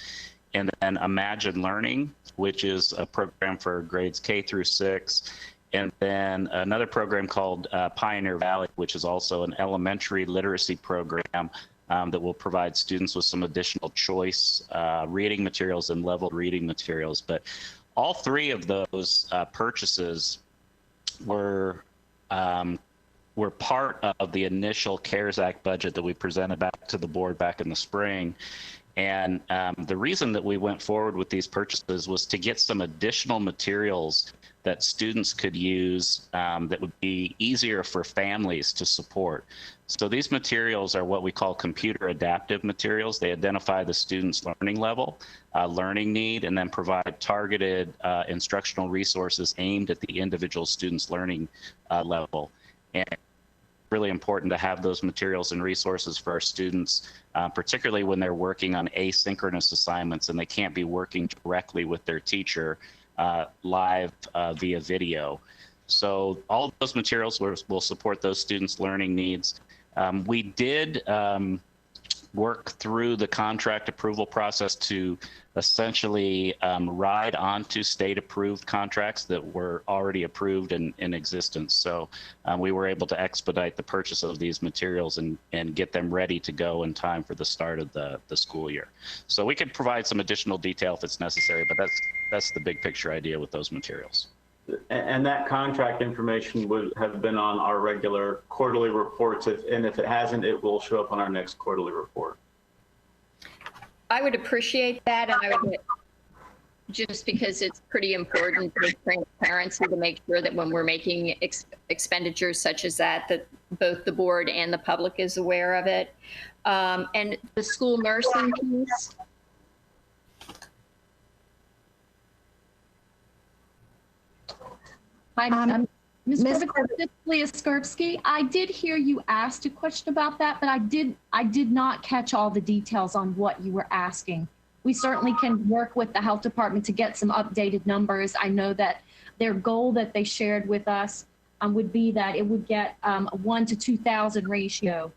[SPEAKER 15] And then Imagine Learning, which is a program for grades K through 6. And then another program called Pioneer Valley, which is also an elementary literacy program that will provide students with some additional choice reading materials and level reading materials. But all 3 of those purchases were were part of the initial CARES Act budget that we presented back to the board back in the spring. And the reason that we went forward with these purchases was to get some additional materials that students could use that would be easier for families to support. So these materials are what we call computer adaptive materials. They identify the student's learning level, learning need, and then provide targeted instructional resources aimed at the individual student's learning level. And really important to have those materials and resources for our students, particularly when they're working on asynchronous assignments and they can't be working directly with their teacher live via video. So all of those materials will support those students' learning needs. We did work through the contract approval process to essentially ride onto state-approved contracts that were already approved and in existence. So we were able to expedite the purchase of these materials and get them ready to go in time for the start of the school year. So we could provide some additional detail if it's necessary, but that's the big picture idea with those materials.
[SPEAKER 14] And that contract information would have been on our regular quarterly reports, and if it hasn't, it will show up on our next quarterly report.
[SPEAKER 6] I would appreciate that, and I would, just because it's pretty important for transparency to make sure that when we're making expenditures such as that both the board and the public is aware of it. And the school nursing piece.
[SPEAKER 16] Hi, Ms. Leah Skorpsky. I did hear you asked a question about that, but I did not catch all the details on what you were asking. We certainly can work with the health department to get some updated numbers. I know that their goal that they shared with us would be that it would get a 1 to 2,000 ratio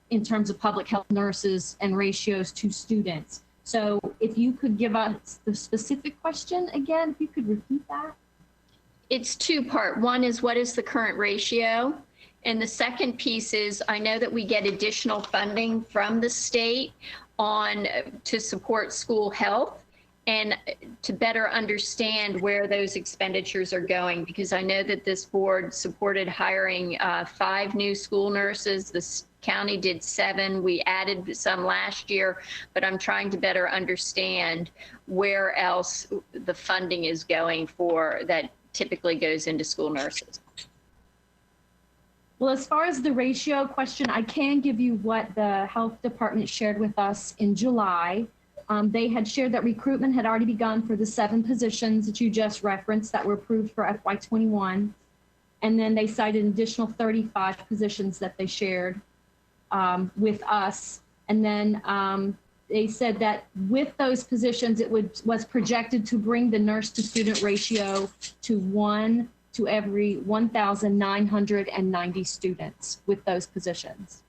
[SPEAKER 16] in terms of public health nurses and ratios to students. So if you could give us the specific question again, if you could repeat that.
[SPEAKER 6] It's two-part. One is what is the current ratio? And the second piece is I know that we get additional funding from the state to support school health and to better understand where those expenditures are going, because I know that this board supported hiring 5 new school nurses. The county did 7. We added some last year, but I'm trying to better understand where else the funding is going for that typically goes into school nurses.
[SPEAKER 16] Well, as far as the ratio question, I can give you what the health department shared with us in July. They had shared that recruitment had already begun for the 7 positions that you just referenced that were approved for FY21. And then they cited an additional 35 positions that they shared with us. And then they said that with those positions, it was projected to bring the nurse to student ratio to 1 to every 1,990 students with those positions.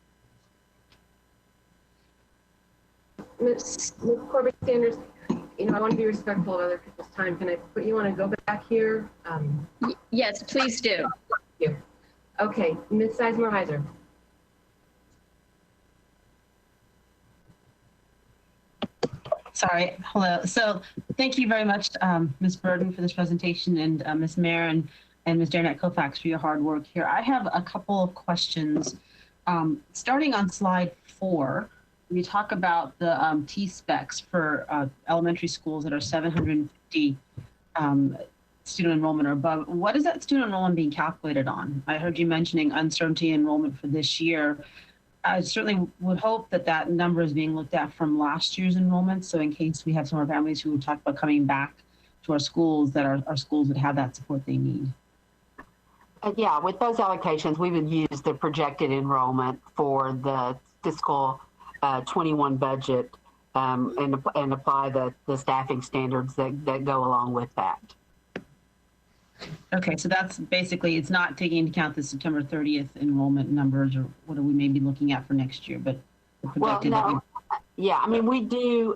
[SPEAKER 3] Ms. Corbett-Sanders, I want to be respectful of other people's time. Can I put you on a go back here?
[SPEAKER 6] Yes, please do.
[SPEAKER 3] Thank you. Okay, Ms. Sizemore-Heiser.
[SPEAKER 17] Sorry, hello. So thank you very much, Ms. Burden, for this presentation, and Ms. Mayer and Ms. Janet Kofax for your hard work here. I have a couple of questions. Starting on slide 4, we talk about the T-specs for elementary schools that are 750 student enrollment or above. What is that student enrollment being calculated on? I heard you mentioning uncertainty enrollment for this year. I certainly would hope that that number is being looked at from last year's enrollment. So in case we have some of our families who talk about coming back to our schools, that our schools would have that support they need.
[SPEAKER 12] Yeah, with those allocations, we would use the projected enrollment for the fiscal 21 budget and apply the staffing standards that go along with that.
[SPEAKER 17] Okay, so that's basically, it's not taking into account the September 30th enrollment numbers or what are we maybe looking at for next year, but the projected.
[SPEAKER 12] Well, no. Yeah, I mean, we do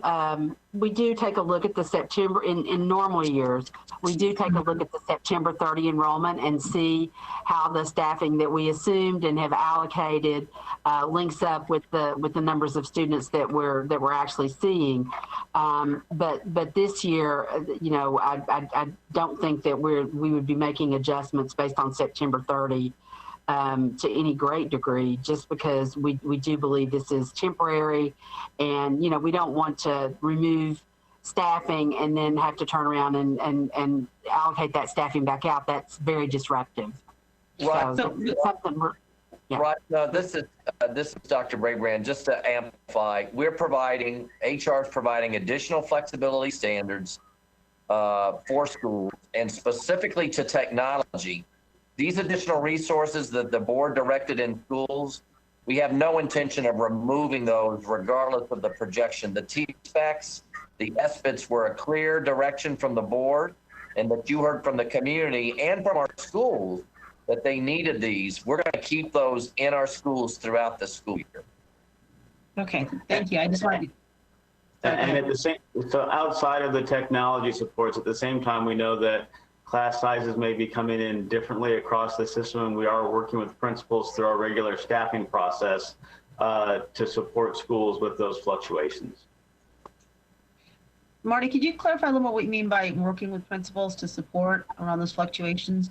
[SPEAKER 12] take a look at the September, in normal years, we do take a look at the September 30 enrollment and see how the staffing that we assumed and have allocated links up with the numbers of students that we're actually seeing. But this year, I don't think that we would be making adjustments based on September 30 to any great degree, just because we do believe this is temporary, and we don't want to remove staffing and then have to turn around and allocate that staffing back out. That's very disruptive.
[SPEAKER 9] Right.
[SPEAKER 12] So something we're, yeah.
[SPEAKER 9] Right. This is Dr. Braybrand. Just to amplify, HR is providing additional flexibility standards for schools, and specifically to technology. These additional resources that the board directed in schools, we have no intention of removing those regardless of the projection. The T-Specs, the Especs were a clear direction from the board, and that you heard from the community and from our schools that they needed these. We're going to keep those in our schools throughout the school year.
[SPEAKER 17] Okay, thank you. I just wanted to...
[SPEAKER 14] And at the same, so outside of the technology supports, at the same time, we know that class sizes may be coming in differently across the system, and we are working with principals through our regular staffing process to support schools with those fluctuations.
[SPEAKER 17] Marty, could you clarify a little more what you mean by working with principals to support around those fluctuations?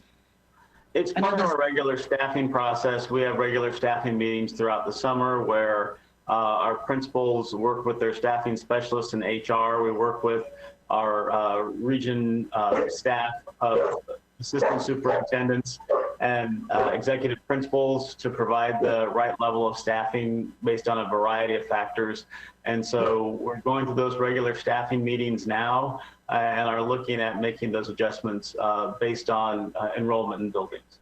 [SPEAKER 14] It's part of our regular staffing process. We have regular staffing meetings throughout the summer where our principals work with their staffing specialists in HR. We work with our region staff of assistant superintendents and executive principals to provide the right level of staffing based on a variety of factors. And so we're going through those regular staffing meetings now and are looking at making those adjustments based on enrollment in buildings.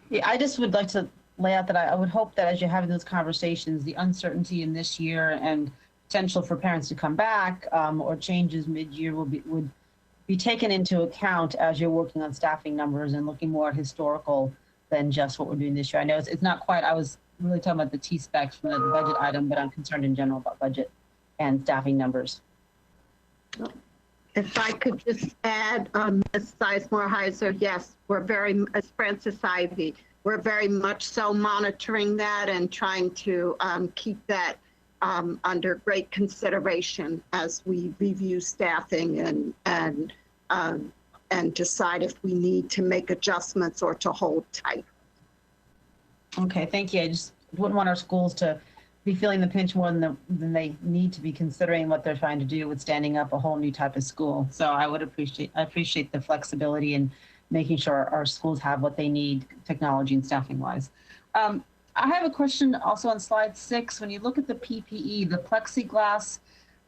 [SPEAKER 17] Yeah, I just would like to lay out that I would hope that as you're having those conversations, the uncertainty in this year and potential for parents to come back or changes mid-year would be taken into account as you're working on staffing numbers and looking more at historical than just what we're doing this year. I know it's not quite, I was really talking about the T-Specs from the budget item, but I'm concerned in general about budget and staffing numbers.
[SPEAKER 18] If I could just add, Ms. Sizemore-Heiser, yes, we're very, as Francis Ivy, we're very much so monitoring that and trying to keep that under great consideration as we review staffing and decide if we need to make adjustments or to hold tight.
[SPEAKER 17] Okay, thank you. I just wouldn't want our schools to be feeling the pinch more than they need to be, considering what they're trying to do with standing up a whole new type of school. So I appreciate the flexibility and making sure our schools have what they need more staffing wise. I have a question also on slide 6. When you look at the PPE, the plexiglass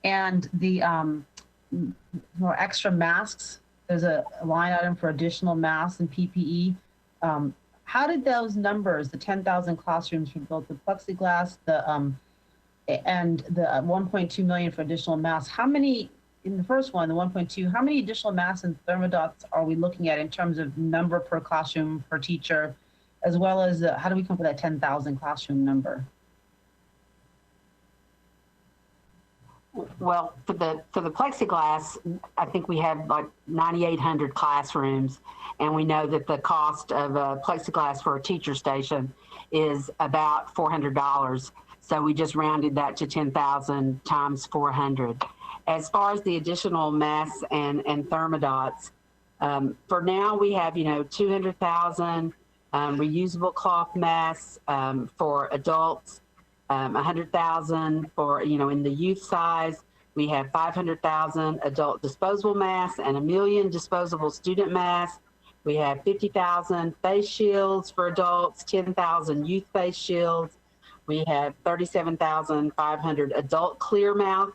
[SPEAKER 17] and the more extra masks, there's a line item for additional masks and PPE. How did those numbers, the 10,000 classrooms for both the plexiglass, and the 1.2 million for additional masks, how many, in the first one, the 1.2, how many additional masks and thermodots are we looking at in terms of number per classroom per teacher, as well as how do we come up with that 10,000 classroom number?
[SPEAKER 12] Well, for the plexiglass, I think we have like 9,800 classrooms, and we know that the cost of a plexiglass for a teacher station is about $400. So we just rounded that to 10,000 times 400. As far as the additional masks and thermodots, for now we have 200,000 reusable cloth masks for adults. 100,000 for, in the youth size. We have 500,000 adult disposable masks and 1 million disposable student masks. We have 50,000 face shields for adults, 10,000 youth face shields. We have 37,500 adult clear mouth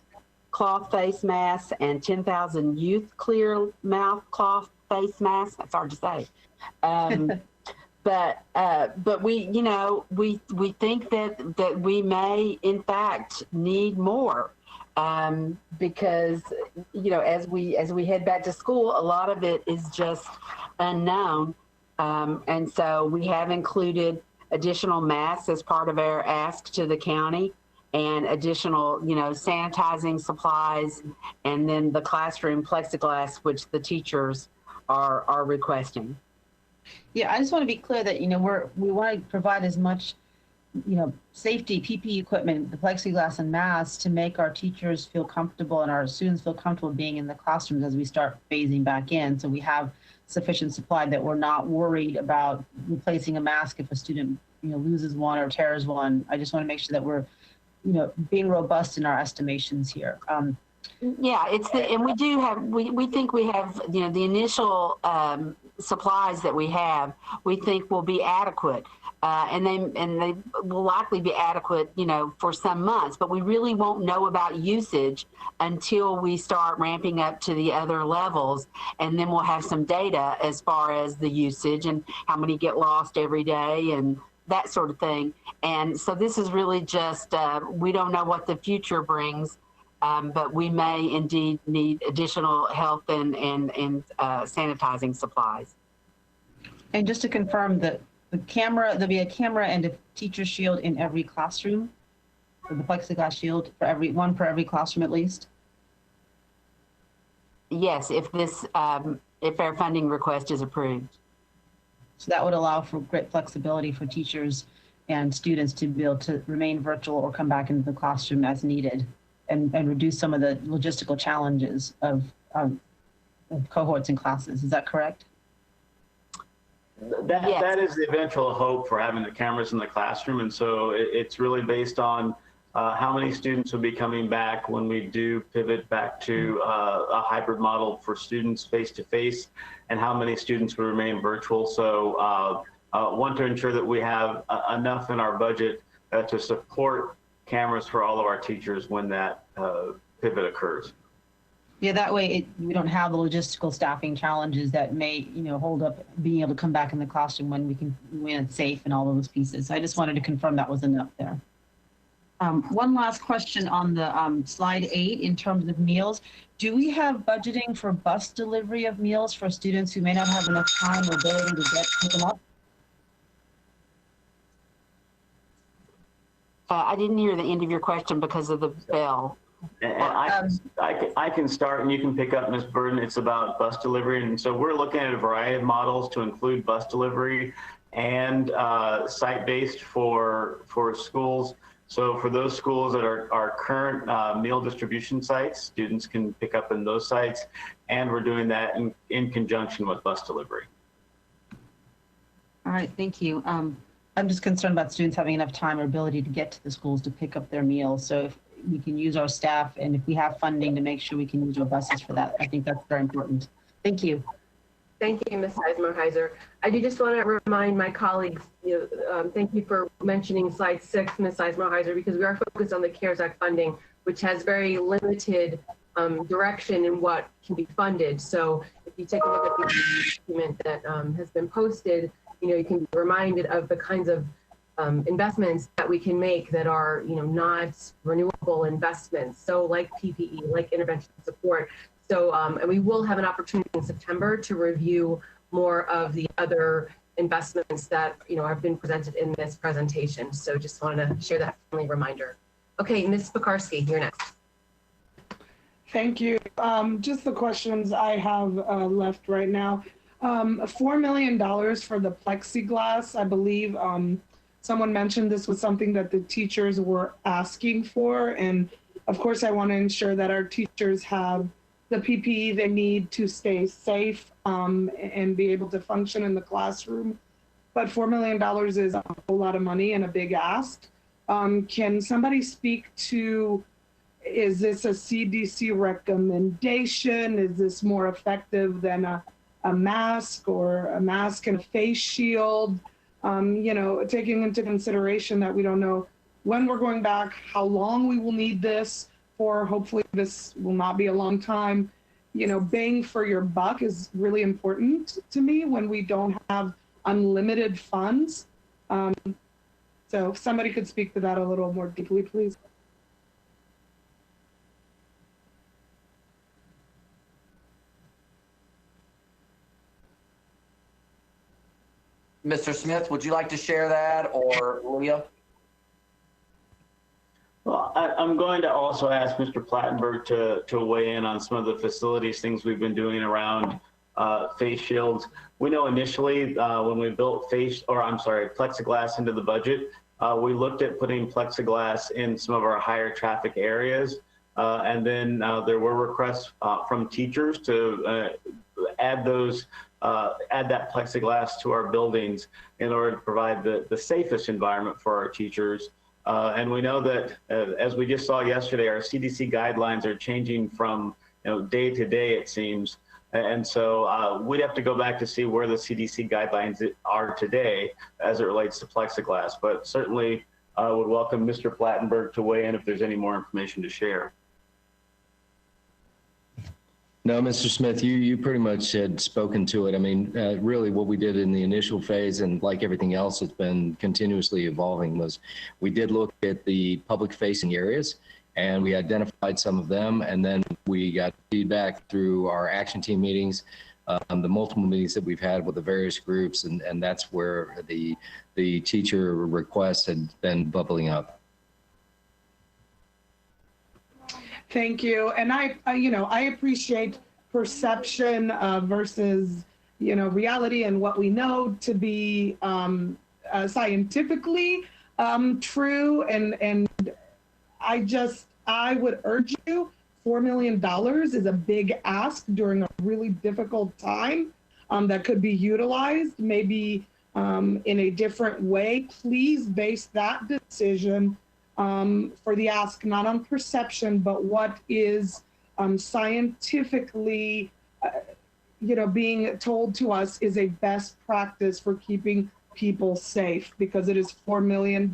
[SPEAKER 12] cloth face masks and 10,000 youth clear mouth cloth face masks. That's hard to say. But we think that we may in fact need more because as we head back to school, a lot of it is just unknown, and so we have included additional masks as part of our ask to the county, and additional sanitizing supplies, and then the classroom plexiglass, which the teachers are requesting.
[SPEAKER 17] Yeah, I just want to be clear that, we want to provide as much, safety, PPE equipment, the plexiglass and masks to make our teachers feel comfortable and our students feel comfortable being in the classrooms as we start phasing back in. So we have sufficient supply, that we're not worried about replacing a mask if a student, loses one or tears one. I just want to make sure that we're, being robust in our estimations here.
[SPEAKER 12] Yeah, and we do have, we think we have, the initial supplies that we have, we think will be adequate. And they will likely be adequate, for some months, but we really won't know about usage until we start ramping up to the other levels. And then we'll have some data as far as the usage and how many get lost every day and that sort of thing. And so this is really just, we don't know what the future brings. But we may indeed need additional health and sanitizing supplies.
[SPEAKER 17] And just to confirm that there'll be a camera and a teacher shield in every classroom, or the plexiglass shield for one per every classroom at least?
[SPEAKER 12] Yes, if our funding request is approved.
[SPEAKER 17] So that would allow for great flexibility for teachers and students to be able to remain virtual or come back into the classroom as needed. And reduce some of the logistical challenges of cohorts and classes. Is that correct?
[SPEAKER 14] That is the eventual hope for having the cameras in the classroom. And so it's really based on how many students will be coming back when we do pivot back to a hybrid model for students face-to-face, and how many students will remain virtual. So want to ensure that we have enough in our budget to support cameras for all of our teachers when that pivot occurs.
[SPEAKER 17] Yeah, that way we don't have the logistical staffing challenges that may, hold up being able to come back in the classroom when it's safe and all of those pieces. So I just wanted to confirm that was enough there. One last question on the slide 8 in terms of meals. Do we have budgeting for bus delivery of meals for students who may not have enough time or ability to pick them up?
[SPEAKER 12] I didn't hear the end of your question because of the bell.
[SPEAKER 14] And I can start and you can pick up, Ms. Burden. It's about bus delivery. And so we're looking at a variety of models to include bus delivery and site-based for schools. So for those schools that are current meal distribution sites, students can pick up in those sites. And we're doing that in conjunction with bus delivery.
[SPEAKER 17] All right, thank you. I'm just concerned about students having enough time or ability to get to the schools to pick up their meals. So if we can use our staff and if we have funding to make sure we can use our buses for that, I think that's very important. Thank you.
[SPEAKER 3] Thank you, Ms. Sizemore-Heiser. I do just want to remind my colleagues, thank you for mentioning slide 6, Ms. Sizemore-Heiser, because we are focused on the CARES Act funding, which has very limited direction in what can be funded. So if you take a look at the document that has been posted, you can be reminded of the kinds of investments that we can make that are, not renewable investments. So like PPE, like intervention support. So, and we will have an opportunity in September to review more of the other investments that, have been presented in this presentation. So just wanted to share that friendly reminder. Okay, Ms. Pekarsky, you're next.
[SPEAKER 19] Thank you. Just the questions I have left right now. $4 million for the plexiglass. I believe someone mentioned this was something that the teachers were asking for. And of course, I want to ensure that our teachers have the PPE they need to stay safe and be able to function in the classroom. But $4 million is a whole lot of money and a big ask. Can somebody speak to, is this a CDC recommendation? Is this more effective than a mask or a mask and a face shield? Taking into consideration that we don't know when we're going back, how long we will need this for. Hopefully this will not be a long time. Bang for your buck is really important to me when we don't have unlimited funds. So if somebody could speak to that a little more deeply, please.
[SPEAKER 9] Mr. Smith, would you like to share that, or Leah?
[SPEAKER 14] Well, I'm going to also ask Mr. Plattenberg to weigh in on some of the facilities, things we've been doing around face shields. We know initially when we built plexiglass into the budget, we looked at putting plexiglass in some of our higher traffic areas. And then there were requests from teachers to add those add that plexiglass to our buildings in order to provide the safest environment for our teachers. And we know that, as we just saw yesterday, our CDC guidelines are changing from day to day, it seems. And so we'd have to go back to see where the CDC guidelines are today as it relates to plexiglass. But certainly would welcome Mr. Plattenberg to weigh in if there's any more information to share.
[SPEAKER 20] No, Mr. Smith, you pretty much had spoken to it. I mean, really what we did in the initial phase, and like everything else that's been continuously evolving, was we did look at the public facing areas and we identified some of them, and then we got feedback through our action team meetings, the multiple meetings that we've had with the various groups, and that's where the teacher requests had been bubbling up.
[SPEAKER 19] Thank you. And I appreciate perception versus, reality and what we know to be scientifically true. And I would urge you, $4 million is a big ask during a really difficult time that could be utilized maybe in a different way. Please base that decision for the ask, not on perception, but what is scientifically, being told to us is a best practice for keeping people safe, because it is $4 million.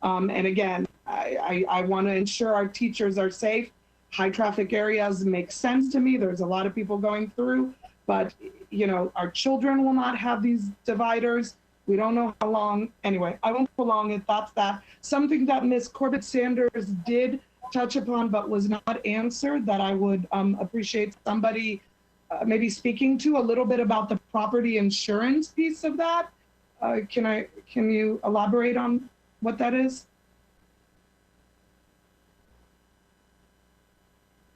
[SPEAKER 19] And again, I want to ensure our teachers are safe. High traffic areas make sense to me. There's a lot of people going through, but our children will not have these dividers. We don't know how long. Anyway, I won't prolong it. That's that. Something that Ms. Corbett-Sanders did touch upon but was not answered that I would appreciate somebody maybe speaking to a little bit about the property insurance piece of that. Can you elaborate on what that is?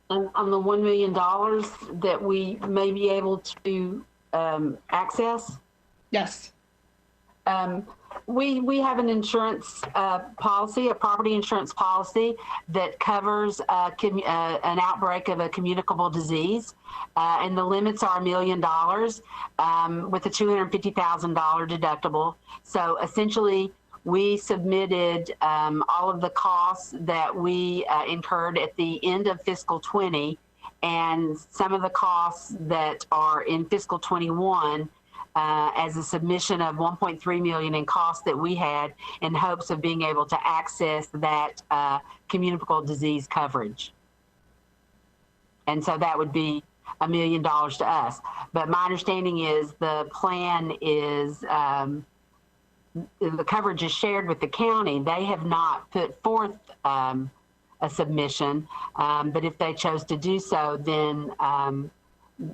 [SPEAKER 12] On the $1 million that we may be able to access?
[SPEAKER 19] Yes.
[SPEAKER 12] We have an insurance policy, a property insurance policy that covers an outbreak of a communicable disease, and the limits are $1 million with a $250,000 deductible. So essentially, we submitted all of the costs that we incurred at the end of fiscal 20, and some of the costs that are in fiscal 21 as a submission of $1.3 million in costs that we had in hopes of being able to access that communicable disease coverage. And so that would be $1 million to us. But my understanding is the plan is the coverage is shared with the county. They have not put forth a submission, but if they chose to do so, then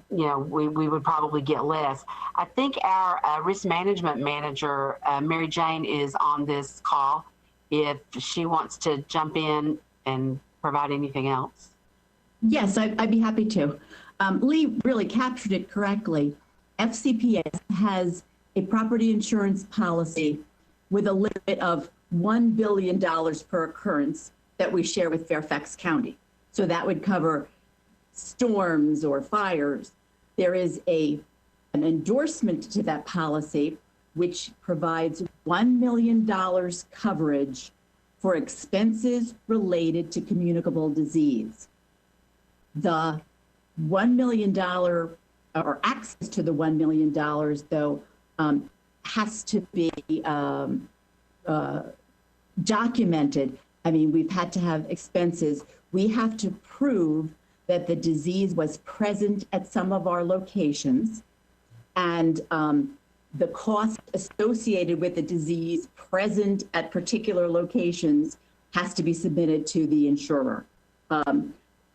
[SPEAKER 12] we would probably get less. I think our risk management manager, Mary Jane, is on this call if she wants to jump in and provide anything else.
[SPEAKER 21] Yes, I'd be happy to. Lee really captured it correctly. FCPS has a property insurance policy with a limit of $1 billion per occurrence that we share with Fairfax County. So that would cover storms or fires. There is an endorsement to that policy which provides $1 million coverage for expenses related to communicable disease. The $1 million or access to the $1 million, though, has to be documented. I mean, we've had to have expenses. We have to prove that the disease was present at some of our locations, and the cost associated with the disease present at particular locations has to be submitted to the insurer.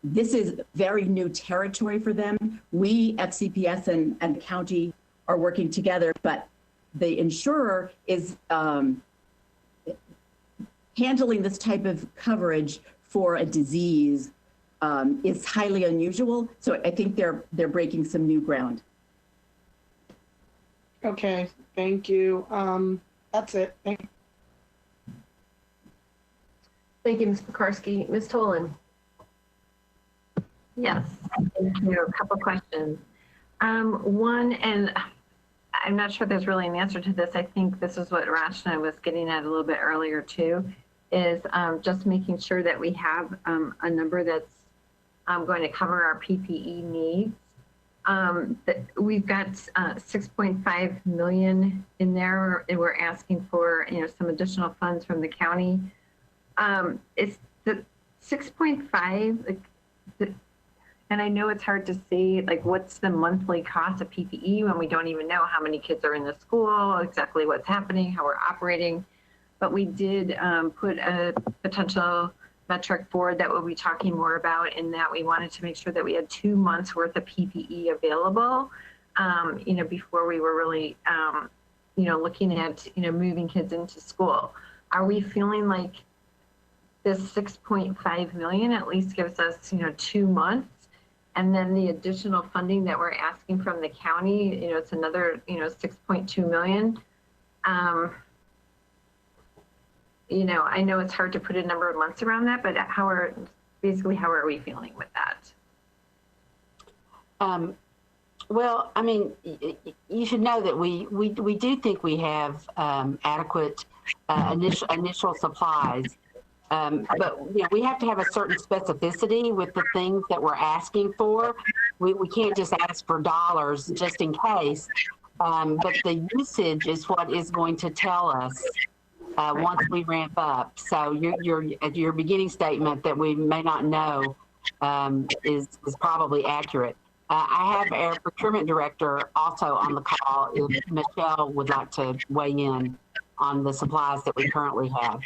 [SPEAKER 21] This is very new territory for them. We, FCPS and the county, are working together, but the insurer is handling this type of coverage for a disease is highly unusual. So I think they're breaking some new ground.
[SPEAKER 19] Okay, thank you. That's it. Thank
[SPEAKER 3] you, Ms. Pekarsky. Ms. Tolan.
[SPEAKER 4] Yes, thank you. A couple questions. One, and I'm not sure there's really an answer to this. I think this is what Rachna was getting at a little bit earlier too, is just making sure that we have a number that's going to cover our PPE needs. We've got 6.5 million in there, and we're asking for some additional funds from the county. It's the 6.5, and I know it's hard to say, like, what's the monthly cost of PPE when we don't even know how many kids are in the school, exactly what's happening, how we're operating. But we did put a potential metric forward that we'll be talking more about, in that we wanted to make sure that we had 2 months worth of PPE available, before we were really, looking at, moving kids into school. Are we feeling like this 6.5 million at least gives us, 2 months? And then the additional funding that we're asking from the county, it's another, 6.2 million. I know it's hard to put a number of months around that, but how are we feeling with that?
[SPEAKER 12] Well, I mean, you should know that we do think we have adequate initial supplies. But we have to have a certain specificity with the things that we're asking for. We can't just ask for dollars just in case. But the usage is what is going to tell us once we ramp up. So your beginning statement that we may not know is probably accurate. I have our procurement director also on the call if Michelle would like to weigh in on the supplies that we currently have.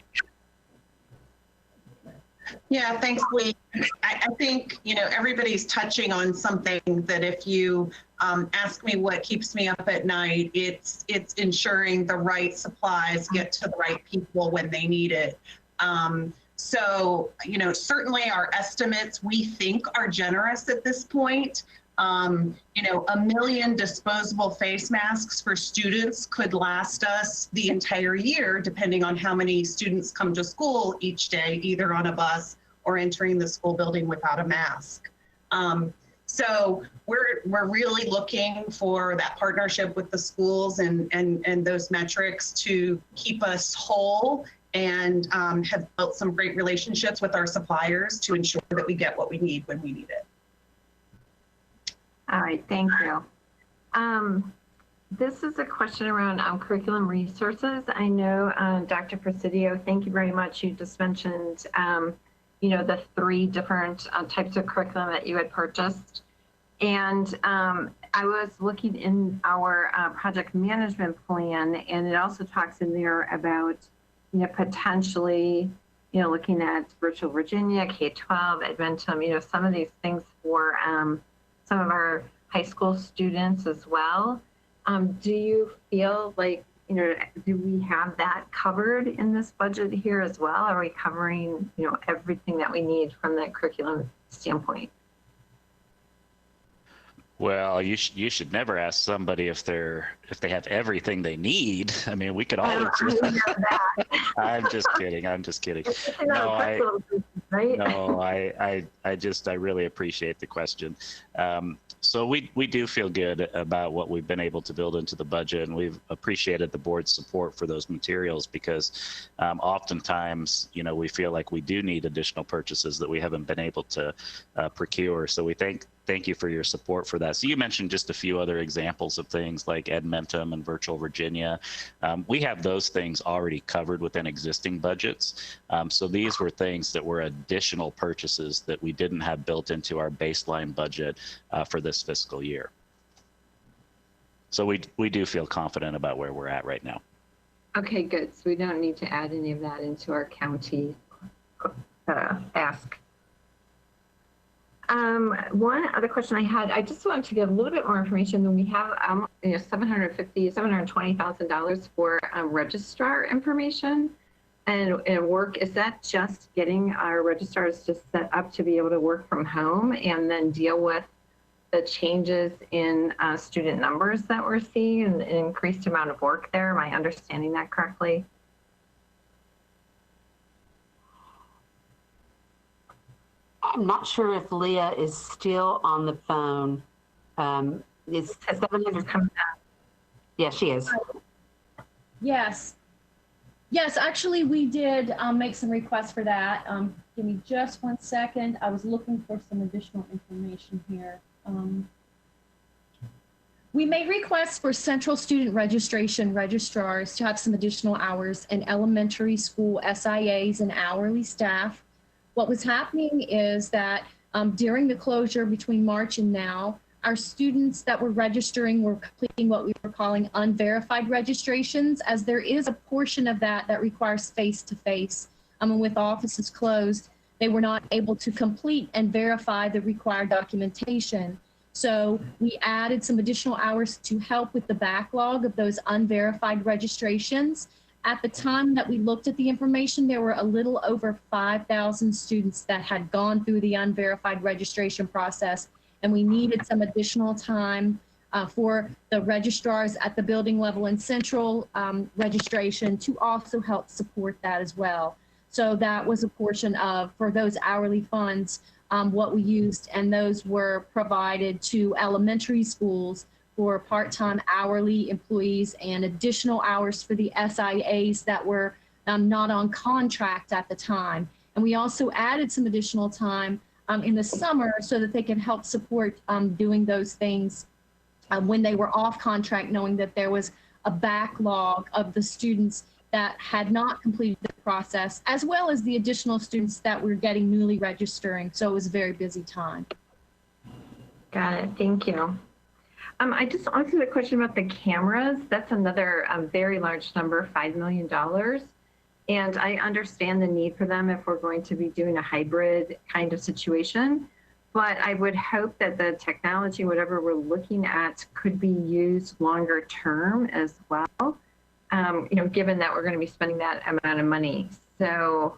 [SPEAKER 7] Yeah, thanks, Lee. I think, everybody's touching on something that if you ask me what keeps me up at night, it's ensuring the right supplies get to the right people when they need it. So, certainly our estimates we think are generous at this point. 1 million disposable face masks for students could last us the entire year, depending on how many students come to school each day, either on a bus or entering the school building without a mask. So we're really looking for that partnership with the schools and those metrics to keep us whole, and have built some great relationships with our suppliers to ensure that we get what we need when we need it.
[SPEAKER 4] All right, thank you. This is a question around curriculum resources. I know, Dr. Presidio, thank you very much. You just mentioned, the 3 different types of curriculum that you had purchased. And I was looking in our project management plan, and it also talks in there about, potentially, looking at Virtual Virginia, K-12, Adventum, some of these things for some of our high school students as well. Do you feel like, do we have that covered in this budget here as well? Are we covering, everything that we need from that curriculum standpoint?
[SPEAKER 15] Well, you should never ask somebody if they have everything they need. I mean, we could always. I'm just kidding. No, I really appreciate the question. So we do feel good about what we've been able to build into the budget, and we've appreciated the board's support for those materials, because oftentimes, we feel like we do need additional purchases that we haven't been able to procure. So we thank you for your support for that. So you mentioned just a few other examples of things like Edmentum and Virtual Virginia. We have those things already covered within existing budgets. So these were things that were additional purchases that we didn't have built into our baseline budget for this fiscal year. So we do feel confident about where we're at right now.
[SPEAKER 4] Okay, good. So we don't need to add any of that into our county ask. One other question I had, I just wanted to get a little bit more information. When we have $720,000 for registrar information and work, is that just getting our registrars just set up to be able to work from home and then deal with the changes in student numbers that we're seeing and an increased amount of work there? Am I understanding that correctly?
[SPEAKER 12] I'm not sure if Leah is still on the phone. Is 700 coming down? Yeah, she is.
[SPEAKER 16] Yes. Yes, actually, we did make some requests for that. Give me just 1 second. I was looking for some additional information here. We made requests for central student registration registrars to have some additional hours and elementary school SIAs and hourly staff. What was happening is that during the closure between March and now, our students that were registering were completing what we were calling unverified registrations, as there is a portion of that that requires face-to-face. And with offices closed, they were not able to complete and verify the required documentation. So we added some additional hours to help with the backlog of those unverified registrations. At the time that we looked at the information, there were a little over 5,000 students that had gone through the unverified registration process, and we needed some additional time for the registrars at the building level and central registration to also help support that as well. So that was a portion of, for those hourly funds, what we used, and those were provided to elementary schools for part-time hourly employees and additional hours for the SIAs that were not on contract at the time. And we also added some additional time in the summer so that they can help support doing those things when they were off contract, knowing that there was a backlog of the students that had not completed the process, as well as the additional students that were getting newly registering. So it was a very busy time.
[SPEAKER 4] Got it. Thank you. I just answered a question about the cameras. That's another very large number, $5 million. And I understand the need for them if we're going to be doing a hybrid kind of situation. But I would hope that the technology, whatever we're looking at, could be used longer term as well. Given that we're going to be spending that amount of money. So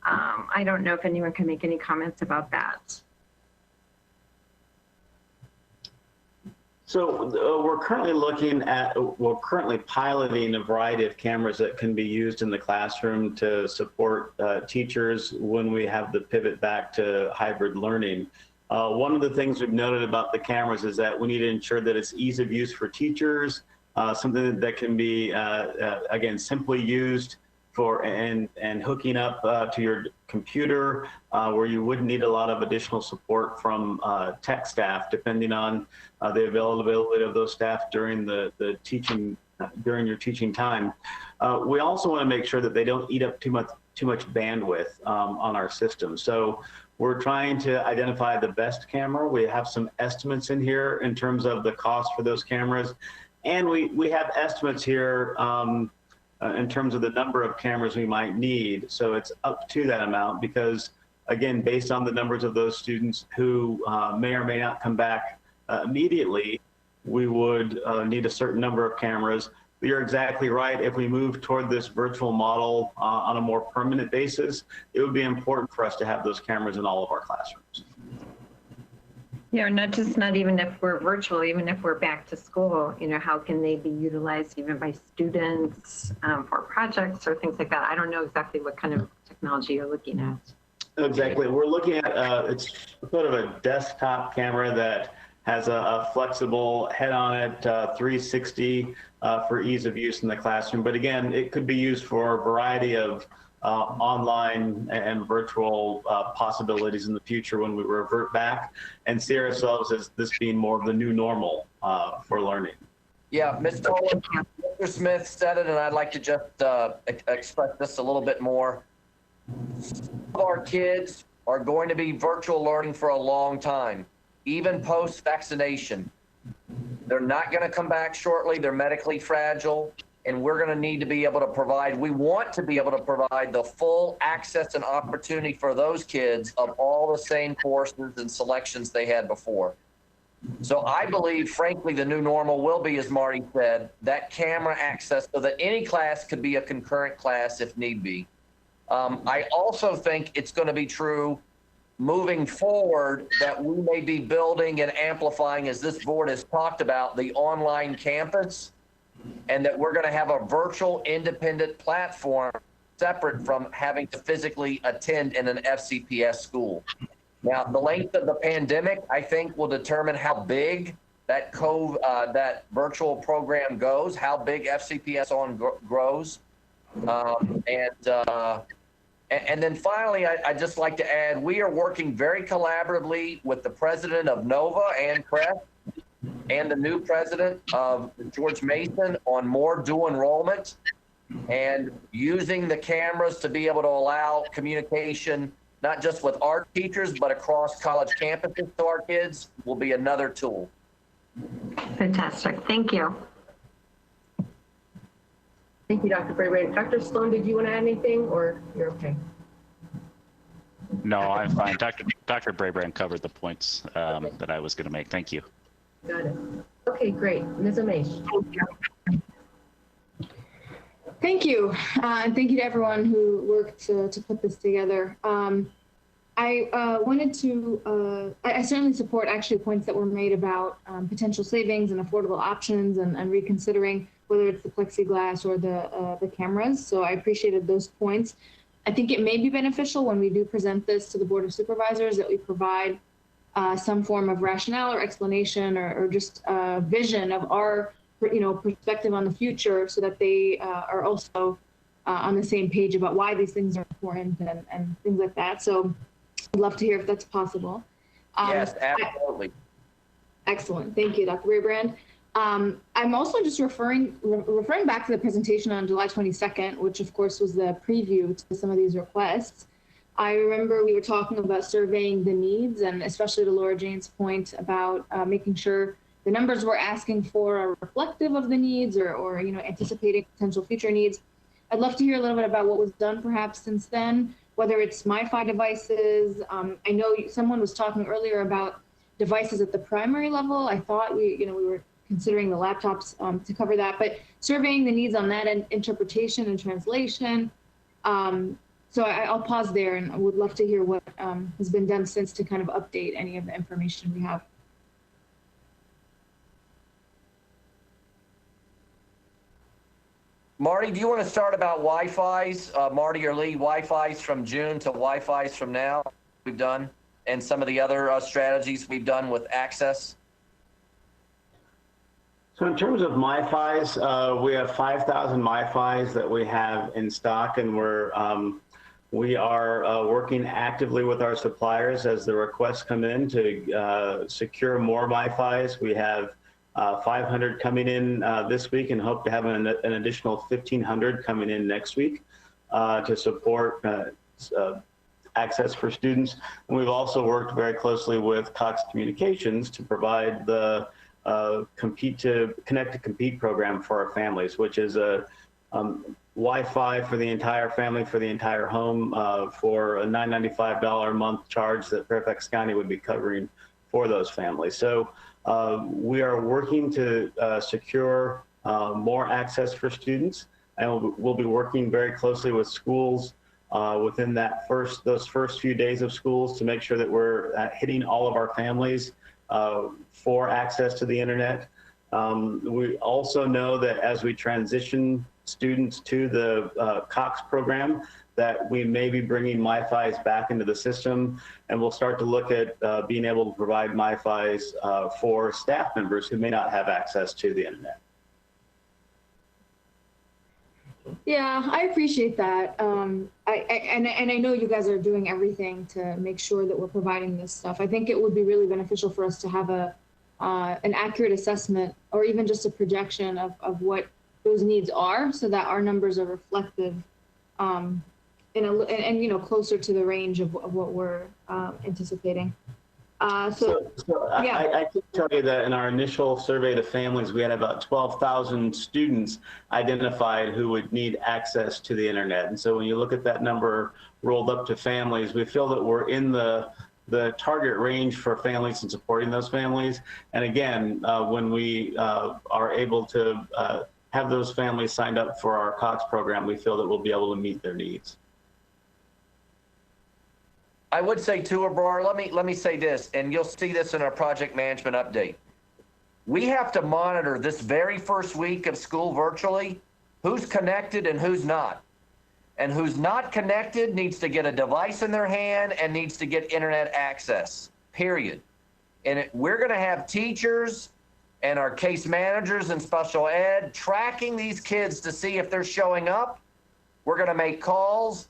[SPEAKER 4] I don't know if anyone can make any comments about that.
[SPEAKER 14] So we're currently piloting a variety of cameras that can be used in the classroom to support teachers when we have the pivot back to hybrid learning. One of the things we've noted about the cameras is that we need to ensure that it's ease of use for teachers, something that can be, again, simply used for and hooking up to your computer, where you wouldn't need a lot of additional support from tech staff, depending on the availability of those staff during the teaching, during your teaching time. We also want to make sure that they don't eat up too much bandwidth on our system. So we're trying to identify the best camera. We have some estimates in here in terms of the cost for those cameras. And we have estimates here in terms of the number of cameras we might need. So it's up to that amount because, again, based on the numbers of those students who may or may not come back immediately, we would need a certain number of cameras. You're exactly right. If we move toward this virtual model on a more permanent basis, it would be important for us to have those cameras in all of our classrooms.
[SPEAKER 4] Yeah, not even if we're virtual, even if we're back to school, how can they be utilized even by students for projects or things like that? I don't know exactly what kind of technology you're looking at.
[SPEAKER 14] Exactly. We're looking at, it's sort of a desktop camera that has a flexible head on it, 360 for ease of use in the classroom. But again, it could be used for a variety of online and virtual possibilities in the future when we revert back and see ourselves as this being more of the new normal for learning.
[SPEAKER 9] Yeah, Mr. Smith said it, and I'd like to just express this a little bit more. Some of our kids are going to be virtual learning for a long time, even post-vaccination. They're not going to come back shortly. They're medically fragile. And we're going to need to be able to provide, we want to be able to provide the full access and opportunity for those kids of all the same courses and selections they had before. So I believe, frankly, the new normal will be, as Marty said, that camera access so that any class could be a concurrent class if need be. I also think it's going to be true moving forward that we may be building and amplifying, as this board has talked about, the online campus, and that we're going to have a virtual independent platform separate from having to physically attend in an FCPS school. Now, the length of the pandemic, I think, will determine how big that that virtual program goes, how big FCPS grows. And then finally, I'd just like to add, we are working very collaboratively with the president of NOVA and Press and the new president of George Mason on more dual enrollment, and using the cameras to be able to allow communication, not just with our teachers, but across college campuses to our kids will be another tool.
[SPEAKER 4] Fantastic. Thank you.
[SPEAKER 3] Thank you, Dr. Brabrand. Dr. Sloan, did you want to add anything, or you're okay?
[SPEAKER 15] No, I'm fine. Dr. Brabrand covered the points that I was going to make. Thank you.
[SPEAKER 3] Got it. Okay, great. Ms. Amesh.
[SPEAKER 13] Thank you. And thank you to everyone who worked to put this together. I wanted to, I certainly support actually points that were made about potential savings and affordable options and reconsidering whether it's the plexiglass or the cameras. So I appreciated those points. I think it may be beneficial when we do present this to the Board of Supervisors that we provide some form of rationale or explanation or just vision of our perspective on the future, so that they are also on the same page about why these things are important and things like that. So I'd love to hear if that's possible.
[SPEAKER 9] Yes, absolutely.
[SPEAKER 13] Excellent. Thank you, Dr. Brabrand. I'm also just referring back to the presentation on July 22nd, which of course was the preview to some of these requests. I remember we were talking about surveying the needs, and especially to Laura Jane's point about making sure the numbers we're asking for are reflective of the needs or anticipating potential future needs. I'd love to hear a little bit about what was done perhaps since then, whether it's MiFi devices. I know someone was talking earlier about devices at the primary level. I thought we were considering the laptops to cover that, but surveying the needs on that and interpretation and translation. So I'll pause there, and I would love to hear what has been done since to kind of update any of the information we have.
[SPEAKER 9] Marty, do you want to start about Wi-Fi's? Marty or Lee, Wi-Fi's from June to Wi-Fi's from now we've done, and some of the other strategies we've done with access?
[SPEAKER 14] So in terms of MiFis, we have 5,000 MiFis that we have in stock, and we are working actively with our suppliers as the requests come in to secure more MiFis. We have 500 coming in this week, and hope to have an additional 1,500 coming in next week to support access for students. And we've also worked very closely with Cox Communications to provide the Connect to Compete program for our families, which is a Wi-Fi for the entire family, for the entire home, for a $995 a month charge that Fairfax County would be covering for those families. So we are working to secure more access for students, and we'll be working very closely with schools within those first few days of schools to make sure that we're hitting all of our families for access to the internet. We also know that as we transition students to the Cox program, that we may be bringing MiFis back into the system, and we'll start to look at being able to provide MiFis for staff members who may not have access to the internet.
[SPEAKER 13] Yeah, I appreciate that. I know you guys are doing everything to make sure that we're providing this stuff. I think it would be really beneficial for us to have an accurate assessment, or even just a projection of what those needs are, so that our numbers are reflective and closer to the range of what we're anticipating.
[SPEAKER 14] I can tell you that in our initial survey to families, we had about 12,000 students identified who would need access to the internet. And so when you look at that number rolled up to families, we feel that we're in the target range for families and supporting those families. And again, when we are able to have those families signed up for our Cox program, we feel that we'll be able to meet their needs.
[SPEAKER 9] I would say too, Aurora, let me say this, and you'll see this in our project management update. We have to monitor this very first week of school virtually, who's connected and who's not. And who's not connected needs to get a device in their hand and needs to get internet access, period. And we're gonna have teachers and our case managers and special ed tracking these kids to see if they're showing up. We're going to make calls.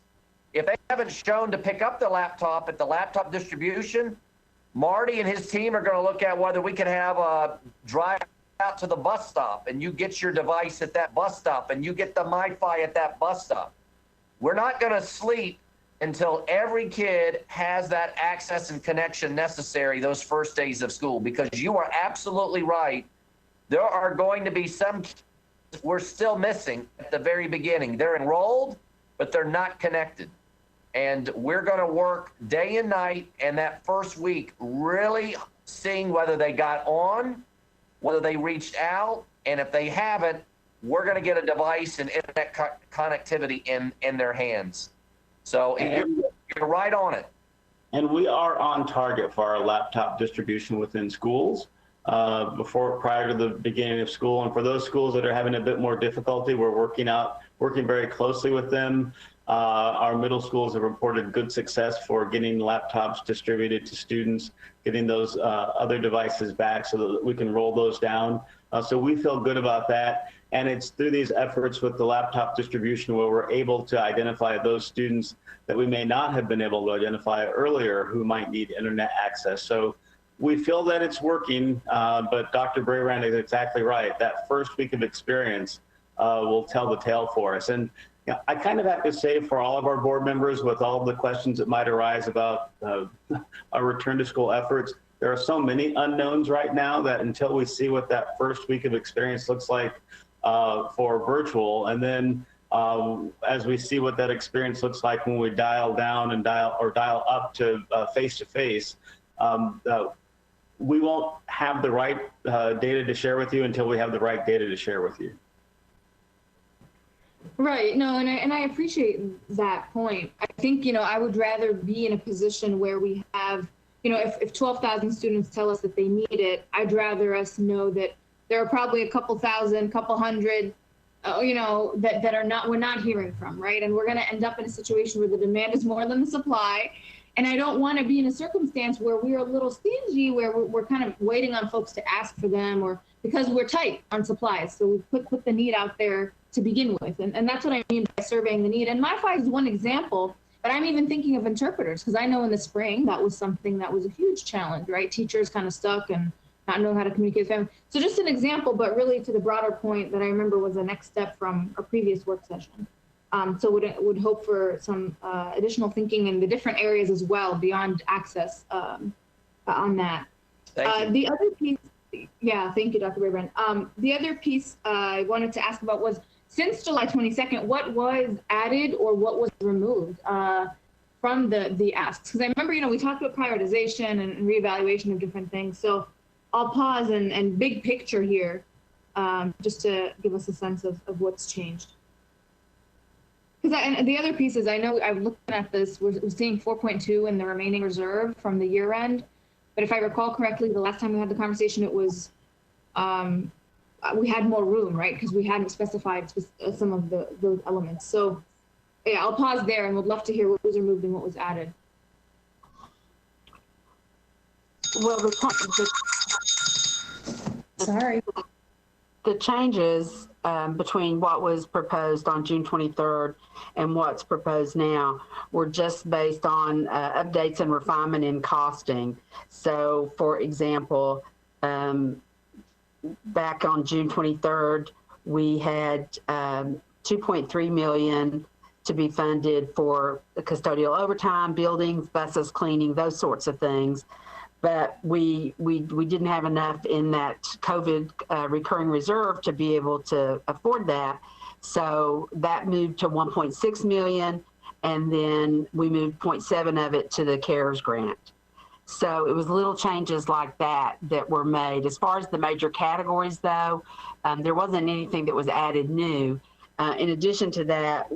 [SPEAKER 9] If they haven't shown to pick up the laptop at the laptop distribution, Marty and his team are going to look at whether we can have a drive out to the bus stop and you get your device at that bus stop and you get the MiFi at that bus stop. We're not going to sleep until every kid has that access and connection necessary those first days of school, because you are absolutely right. There are going to be some kids we're still missing at the very beginning. They're enrolled, but they're not connected. And we're going to work day and night and that first week really seeing whether they got on, whether they reached out, and if they haven't, we're going to get a device and internet connectivity in their hands. So you're right on it.
[SPEAKER 14] And we are on target for our laptop distribution within schools prior to the beginning of school. And for those schools that are having a bit more difficulty, we're working very closely with them. Our middle schools have reported good success for getting laptops distributed to students, getting those other devices back so that we can roll those down. So we feel good about that. And it's through these efforts with the laptop distribution where we're able to identify those students that we may not have been able to identify earlier who might need internet access. So we feel that it's working, but Dr. Brabrand is exactly right. That first week of experience will tell the tale for us. And you know, I kind of have to say for all of our board members, with all of the questions that might arise about our return to school efforts, there are so many unknowns right now that until we see what that first week of experience looks like for virtual, and then as we see what that experience looks like when we dial down and dial up to face-to-face, we won't have the right data to share with you until we have the right data to share with you.
[SPEAKER 13] Right. No, and I appreciate that point. I think, you know, I would rather be in a position where we have, you know, if 12,000 students tell us that they need it, I'd rather us know that there are probably a couple thousand, couple hundred, you know, that we're not hearing from, right? And we're going to end up in a situation where the demand is more than the supply. And I don't want to be in a circumstance where we're a little stingy, where we're kind of waiting on folks to ask for them, or because we're tight on supplies. So we put the need out there to begin with. And that's what I mean by surveying the need. And MiFi is one example, but I'm even thinking of interpreters, because I know in the spring that was something that was a huge challenge, right? Teachers kind of stuck and not knowing how to communicate with them. So just an example, but really to the broader point that I remember was the next step from a previous work session. So would hope for some additional thinking in the different areas as well beyond access on that.
[SPEAKER 9] Thank you.
[SPEAKER 13] The other piece, yeah, thank you, Dr. Brabrand. The other piece I wanted to ask about was, since July 22nd, what was added or what was removed from the asks? Because I remember, you know, we talked about prioritization and reevaluation of different things. So I'll pause and big picture here, just to give us a sense of what's changed. And the other piece is, I know I'm looking at this, we're seeing 4.2 in the remaining reserve from the year end. But if I recall correctly, the last time we had the conversation, it was, we had more room, right? Because we hadn't specified some of those elements. So yeah, I'll pause there and would love to hear what was removed and what was added.
[SPEAKER 12] Well,
[SPEAKER 13] Sorry.
[SPEAKER 12] The changes between what was proposed on June 23rd and what's proposed now were just based on updates and refinement in costing. So, for example, back on June 23rd, we had $2.3 million to be funded for custodial overtime, buildings, buses, cleaning, those sorts of things. But we didn't have enough in that COVID recurring reserve to be able to afford that. So that moved to 1.6 million, and then we moved 0.7 of it to the CARES grant. So it was little changes like that that were made. As far as the major categories, though, there wasn't anything that was added new. In addition to that,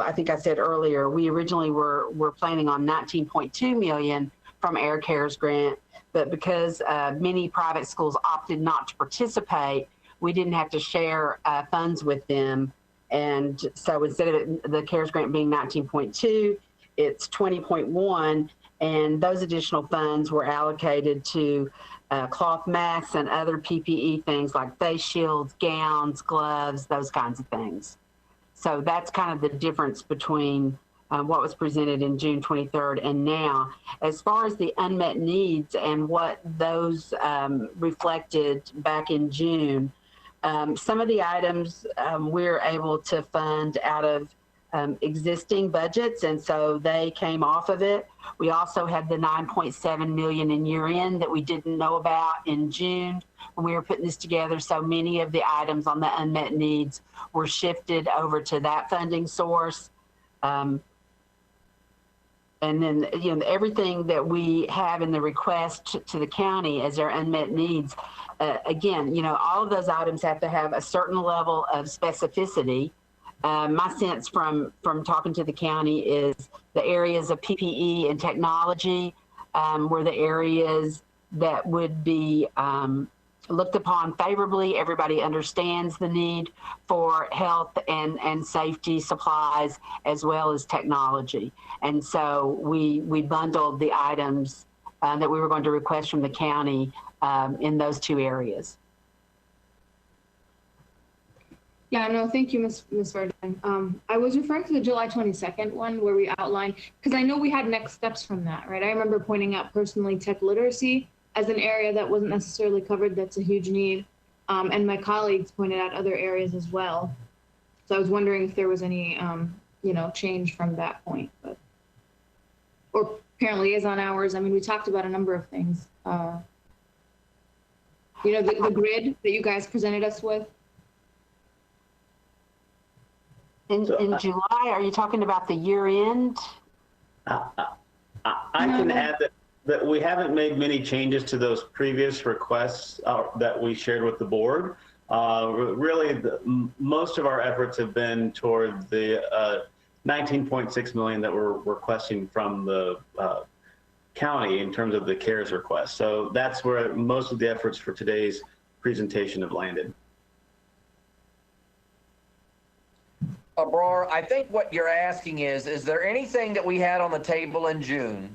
[SPEAKER 12] I think I said earlier, we originally were planning on 19.2 million from Air CARES grant, but because many private schools opted not to participate, we didn't have to share funds with them. And so instead of the CARES grant being 19.2, it's 20.1, and those additional funds were allocated to cloth masks and other PPE things like face shields, gowns, gloves, those kinds of things. So that's kind of the difference between what was presented in June 23rd and now. As far as the unmet needs and what those reflected back in June, some of the items we're able to fund out of existing budgets, and so they came off of it. We also had the 9.7 million in year-end that we didn't know about in June when we were putting this together. So many of the items on the unmet needs were shifted over to that funding source. And then, you know, everything that we have in the request to the county as our unmet needs, again, you know, all of those items have to have a certain level of specificity. My sense from talking to the county is the areas of PPE and technology were the areas that would be looked upon favorably. Everybody understands the need for health and safety supplies as well as technology. And so we bundled the items that we were going to request from the county in those two areas.
[SPEAKER 13] Yeah, no, thank you, Ms. Verdun. I was referring to the July 22nd one where we outlined, because I know we had next steps from that, right? I remember pointing out personally tech literacy as an area that wasn't necessarily covered. That's a huge need. And my colleagues pointed out other areas as well. So I was wondering if there was any, you know, change from that point, but, or parent liaison hours. I mean, we talked about a number of things. You know, the grid that you guys presented us with.
[SPEAKER 12] In July, are you talking about the year end?
[SPEAKER 14] I can add that we haven't made many changes to those previous requests that we shared with the board. Really, most of our efforts have been toward the 19.6 million that we're requesting from the county in terms of the CARES request. So that's where most of the efforts for today's presentation have landed.
[SPEAKER 9] Abrar, I think what you're asking is there anything that we had on the table in June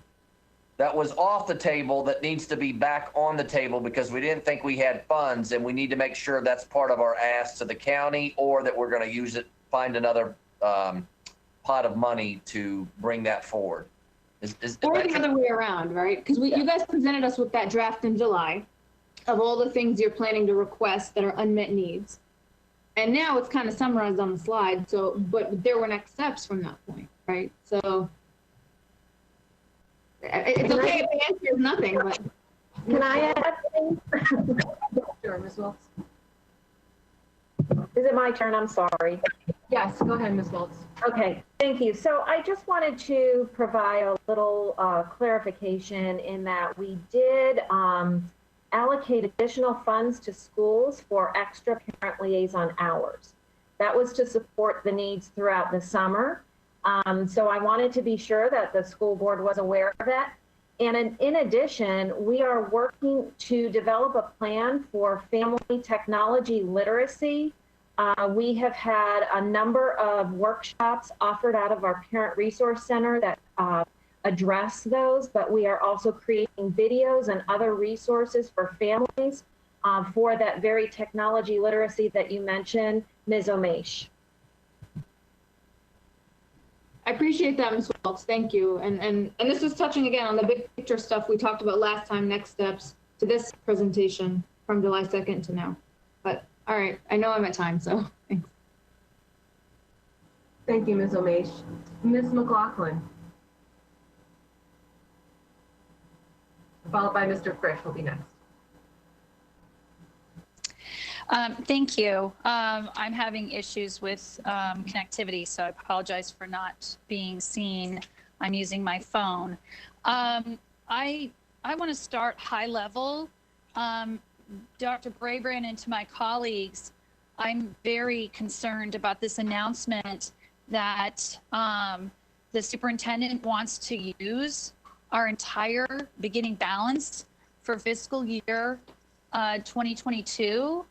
[SPEAKER 9] that was off the table that needs to be back on the table because we didn't think we had funds and we need to make sure that's part of our ask to the county, or that we're going to use it, find another pot of money to bring that forward?
[SPEAKER 13] Or the other way around, right? Because you guys presented us with that draft in July of all the things you're planning to request that are unmet needs. And now it's kind of summarized on the slide. So, but there were next steps from that point, right? So it's okay if the answer is nothing, but.
[SPEAKER 8] Can I add things?
[SPEAKER 3] Sure, Ms. Wiltz.
[SPEAKER 8] Is it my turn? I'm sorry.
[SPEAKER 3] Yes, go ahead, Ms. Wiltz.
[SPEAKER 8] Okay, thank you. So I just wanted to provide a little clarification in that we did allocate additional funds to schools for extra parent liaison hours. That was to support the needs throughout the summer. So I wanted to be sure that the school board was aware of that. And in addition, we are working to develop a plan for family technology literacy. We have had a number of workshops offered out of our Parent Resource Center that address those, but we are also creating videos and other resources for families for that very technology literacy that you mentioned, Ms. Omesh.
[SPEAKER 13] I appreciate that, Ms. Waltz. Thank you. And this is touching again on the big picture stuff we talked about last time, next steps to this presentation from July 2nd to now. But all right, I know I'm at time, so thanks.
[SPEAKER 3] Thank you, Ms. Omesh. Ms. McLaughlin. Followed by Mr. Frisch will be next.
[SPEAKER 22] Thank you. I'm having issues with connectivity, so I apologize for not being seen. I'm using my phone. I want to start high level. Dr. Brabrand and to my colleagues, I'm very concerned about this announcement that the superintendent wants to use our entire beginning balance for fiscal year 2022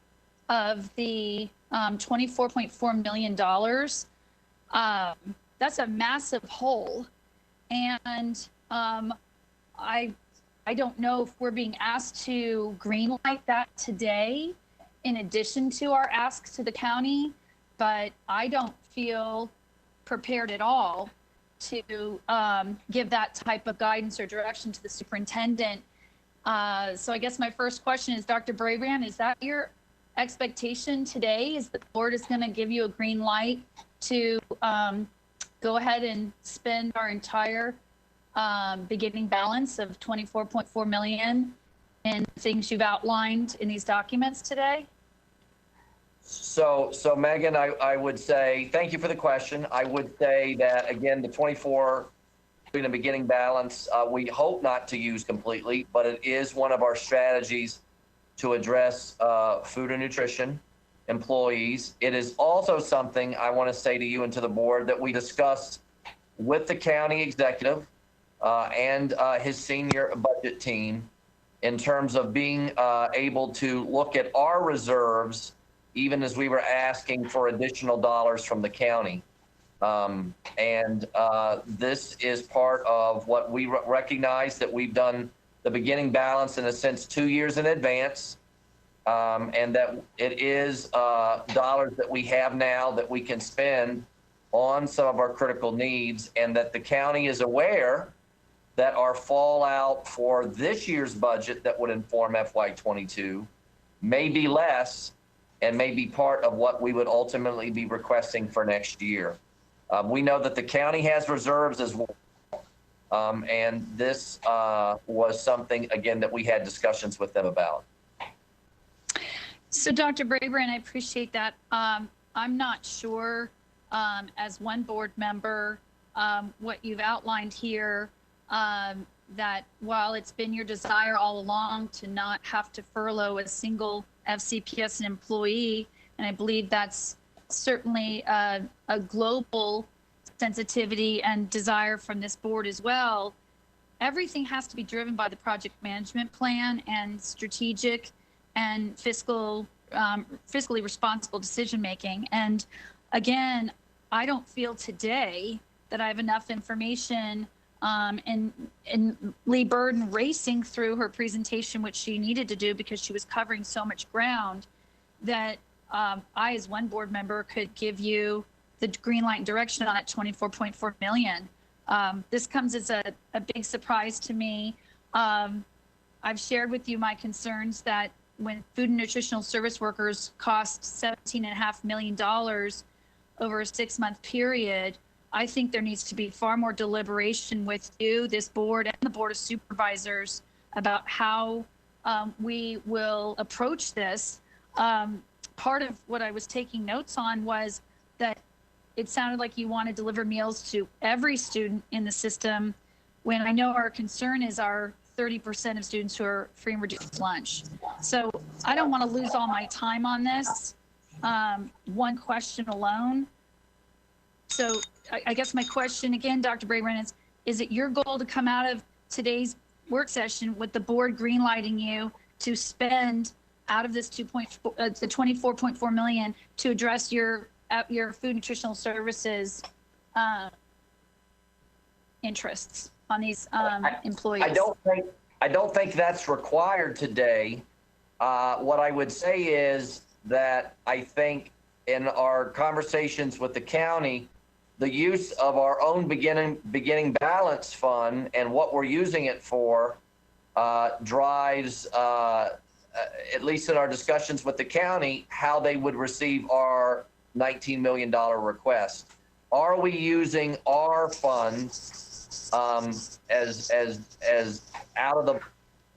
[SPEAKER 22] of the $24.4 million. That's a massive hole. And I I don't know if we're being asked to greenlight that today in addition to our asks to the county, but I don't feel prepared at all to give that type of guidance or direction to the superintendent. So I guess my first question is, Dr. Brabrand, is that your expectation today? Is that the board is going to give you a green light to go ahead and spend our entire beginning balance of 24.4 million in things you've outlined in these documents today?
[SPEAKER 9] So Megan, I would say, thank you for the question. I would say that, again, the 24 being a beginning balance, we hope not to use completely, but it is one of our strategies to address food and nutrition employees. It is also something I want to say to you and to the board that we discussed with the county executive and his senior budget team in terms of being able to look at our reserves even as we were asking for additional dollars from the county. This is part of what we recognize, that we've done the beginning balance in a sense 2 years in advance, and that it is dollars that we have now that we can spend on some of our critical needs, and that the county is aware that our fallout for this year's budget that would inform FY22 may be less and may be part of what we would ultimately be requesting for next year. We know that the county has reserves as well. And this was something, again, that we had discussions with them about.
[SPEAKER 22] So Dr. Brabrand, I appreciate that. I'm not sure, as one board member, what you've outlined here, that while it's been your desire all along to not have to furlough a single FCPS employee, and I believe that's certainly a global sensitivity and desire from this board as well, everything has to be driven by the project management plan and strategic and fiscally responsible decision making. And again, I don't feel today that I have enough information, and Lee Burden racing through her presentation, which she needed to do because she was covering so much ground, that I, as one board member, could give you the green light and direction on that 24.4 million. This comes as a big surprise to me. I've shared with you my concerns that when food and nutritional service workers cost $17.5 million over a 6-month period, I think there needs to be far more deliberation with you, this board, and the Board of Supervisors about how we will approach this. Part of what I was taking notes on was that it sounded like you want to deliver meals to every student in the system, when I know our concern is our 30% of students who are free and reduced lunch. So I don't want to lose all my time on this, one question alone. So I guess my question again, Dr. Brabrand, is it your goal to come out of today's work session with the board greenlighting you to spend out of this the 24.4 million to address your food nutritional services interests on these employees?
[SPEAKER 9] I don't think that's required today. What I would say is that I think in our conversations with the county, the use of our own beginning balance fund and what we're using it for drives, at least in our discussions with the county, how they would receive our $19 million request. Are we using our funds as out of the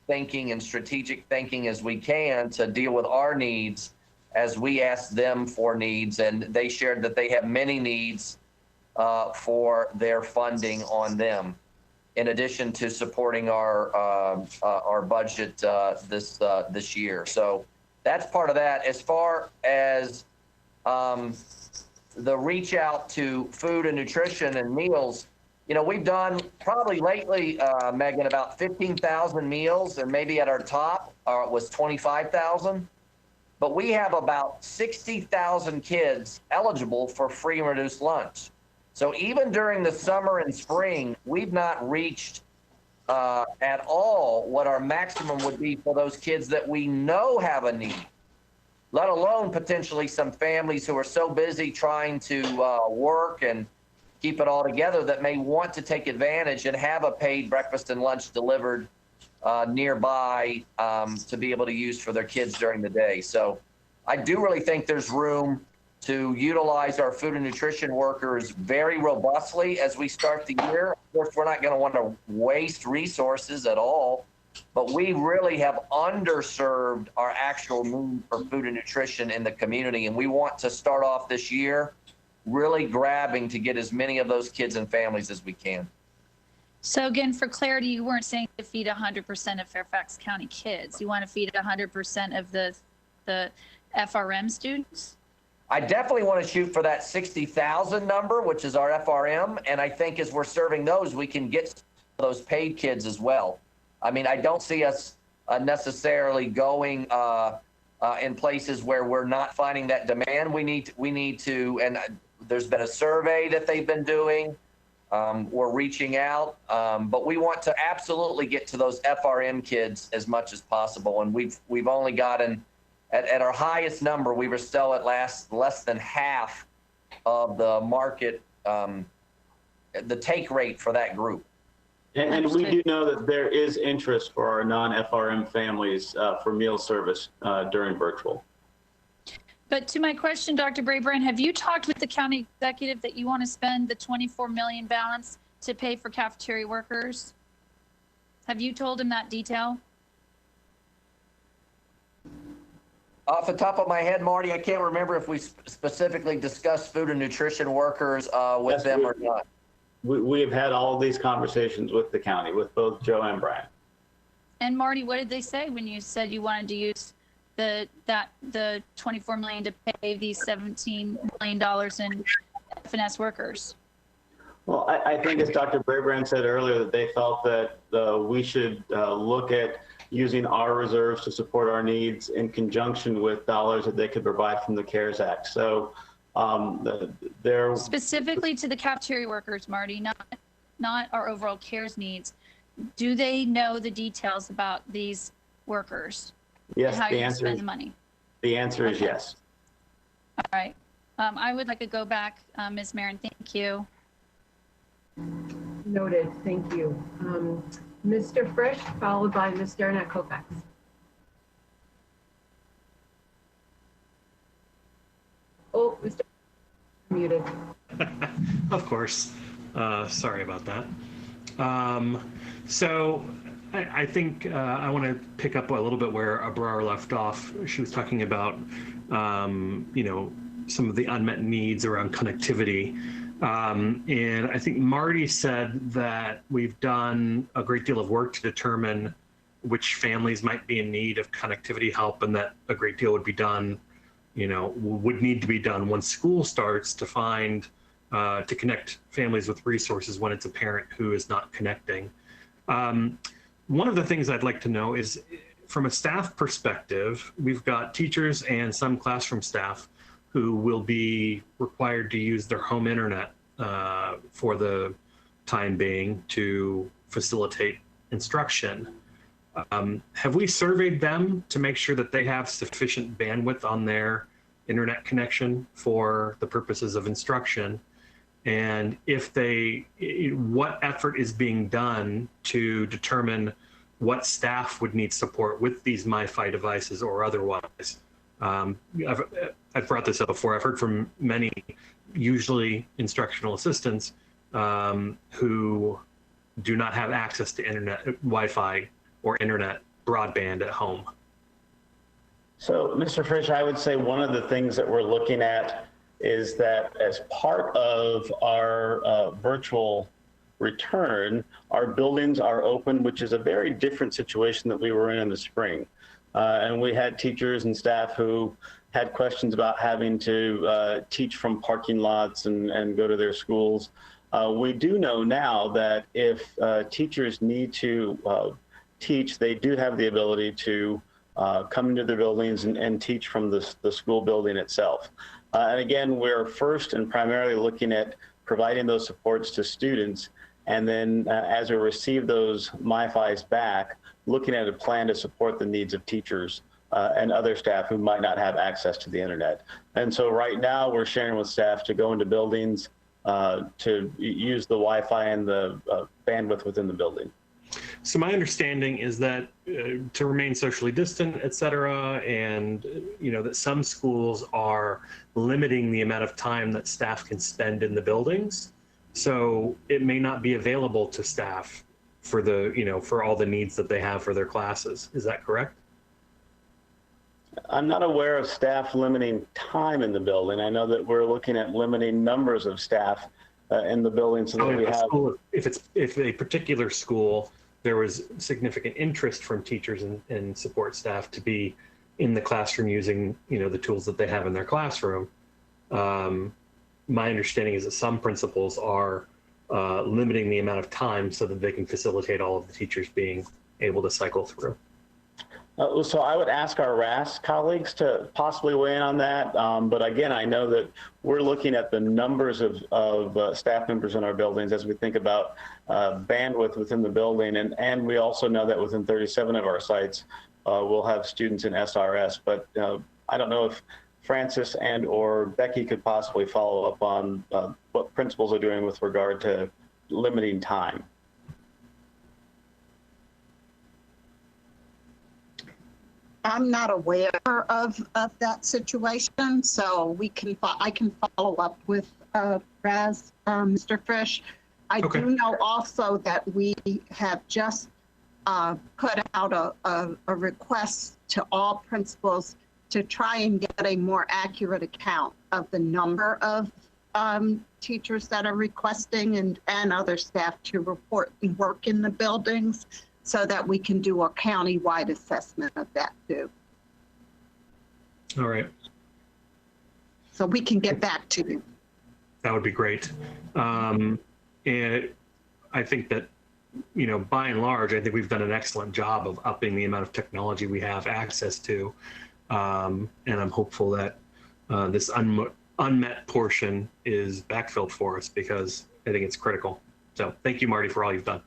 [SPEAKER 9] thinking and strategic thinking as we can to deal with our needs as we ask them for needs? And they shared that they have many needs for their funding on them, in addition to supporting our budget this year. So that's part of that. As far as the reach out to food and nutrition and meals, you know, we've done probably lately, Megan, about 15,000 meals, and maybe at our top it was 25,000. But we have about 60,000 kids eligible for free and reduced lunch. So even during the summer and spring, we've not reached at all what our maximum would be for those kids that we know have a need, let alone potentially some families who are so busy trying to work and keep it all together that may want to take advantage and have a paid breakfast and lunch delivered nearby to be able to use for their kids during the day. So I do really think there's room to utilize our food and nutrition workers very robustly as we start the year. Of course, we're not going to want to waste resources at all, but we really have underserved our actual need for food and nutrition in the community. And we want to start off this year really grabbing to get as many of those kids and families as we can.
[SPEAKER 22] So again, for clarity, you weren't saying to feed 100% of Fairfax County kids. You want to feed 100% of the FRM students?
[SPEAKER 9] I definitely want to shoot for that 60,000 number, which is our FRM. And I think as we're serving those, we can get those paid kids as well. I mean, I don't see us necessarily going in places where we're not finding that demand. We need to, and there's been a survey that they've been doing. We're reaching out, but we want to absolutely get to those FRM kids as much as possible. And we've only gotten, at our highest number, we were still at less than half of the market, the take rate for that group.
[SPEAKER 14] And we do know that there is interest for our non-FRM families for meal service during virtual.
[SPEAKER 22] But to my question, Dr. Brabrand, have you talked with the county executive that you want to spend the 24 million balance to pay for cafeteria workers? Have you told him that detail?
[SPEAKER 9] Off the top of my head, Marty, I can't remember if we specifically discussed food and nutrition workers with them or not.
[SPEAKER 14] We have had all of these conversations with the county, with both Joe and Brian.
[SPEAKER 22] And Marty, what did they say when you said you wanted to use the 24 million to pay these $17 million in FNS workers?
[SPEAKER 14] Well, I think as Dr. Brabrand said earlier, that they felt that we should look at using our reserves to support our needs in conjunction with dollars that they could provide from the CARES Act. So they're
[SPEAKER 22] specifically to the cafeteria workers, Marty, not our overall CARES needs. Do they know the details about these workers?
[SPEAKER 14] Yes,
[SPEAKER 22] and how
[SPEAKER 14] the
[SPEAKER 22] you
[SPEAKER 14] answer
[SPEAKER 22] spend
[SPEAKER 14] is,
[SPEAKER 22] the money?
[SPEAKER 14] The answer is yes.
[SPEAKER 22] All right. I would like to go back, Ms. Marin. Thank you.
[SPEAKER 3] Noted. Thank you. Mr. Frisch, followed by Ms. Dernak Kovacs. Oh, Mr. Muted.
[SPEAKER 5] Of course. Sorry about that. So I think I want to pick up a little bit where Abrar left off. She was talking about, you know, some of the unmet needs around connectivity. And I think Marty said that we've done a great deal of work to determine which families might be in need of connectivity help, and that a great deal would be done, you know, would need to be done once school starts to find, to connect families with resources when it's a parent who is not connecting. One of the things I'd like to know is, from a staff perspective, we've got teachers and some classroom staff who will be required to use their home internet for the time being to facilitate instruction. Have we surveyed them to make sure that they have sufficient bandwidth on their internet connection for the purposes of instruction? And if they, what effort is being done to determine what staff would need support with these MiFi devices or otherwise? I've brought this up before. I've heard from many, usually instructional assistants, who do not have access to internet, Wi-Fi or internet broadband at home.
[SPEAKER 14] So, Mr. Frisch, I would say one of the things that we're looking at is that as part of our virtual return, our buildings are open, which is a very different situation that we were in the spring. And we had teachers and staff who had questions about having to teach from parking lots and go to their schools. We do know now that if teachers need to teach, they do have the ability to come into their buildings and teach from the school building itself. And again, we're first and primarily looking at providing those supports to students. And then as we receive those MiFis back, looking at a plan to support the needs of teachers and other staff who might not have access to the internet. And so right now we're sharing with staff to go into buildings to use the Wi-Fi and the bandwidth within the building.
[SPEAKER 5] So my understanding is that to remain socially distant, et cetera, and that some schools are limiting the amount of time that staff can spend in the buildings. So it may not be available to staff for for all the needs that they have for their classes. Is that correct? I'm not aware of staff limiting time in the building. I know that we're looking at limiting numbers of staff in the building so that we have. If a particular school, there was significant interest from teachers and support staff to be in the classroom using, the tools that they have in their classroom. My understanding is that some principals are limiting the amount of time so that they can facilitate all of the teachers being able to cycle through.
[SPEAKER 14] So I would ask our RAS colleagues to possibly weigh in on that. But again, I know that we're looking at the numbers of staff members in our buildings as we think about bandwidth within the building. And we also know that within 37 of our sites, we'll have students in SRS. But I don't know if Francis and or Becky could possibly follow up on what principals are doing with regard to limiting time.
[SPEAKER 18] I'm not aware of that situation, so I can follow up with Raz, Mr. Fish. I do know also that we have just put out a request to all principals to try and get a more accurate account of the number of teachers that are requesting and other staff to report and work in the buildings, so that we can do a county-wide assessment of that too.
[SPEAKER 5] All right.
[SPEAKER 18] So we can get back to you.
[SPEAKER 5] That would be great. And I think that, by and large, I think we've done an excellent job of upping the amount of technology we have access to. And I'm hopeful that this unmet portion is backfilled for us, because I think it's critical. So thank you, Marty, for all you've done.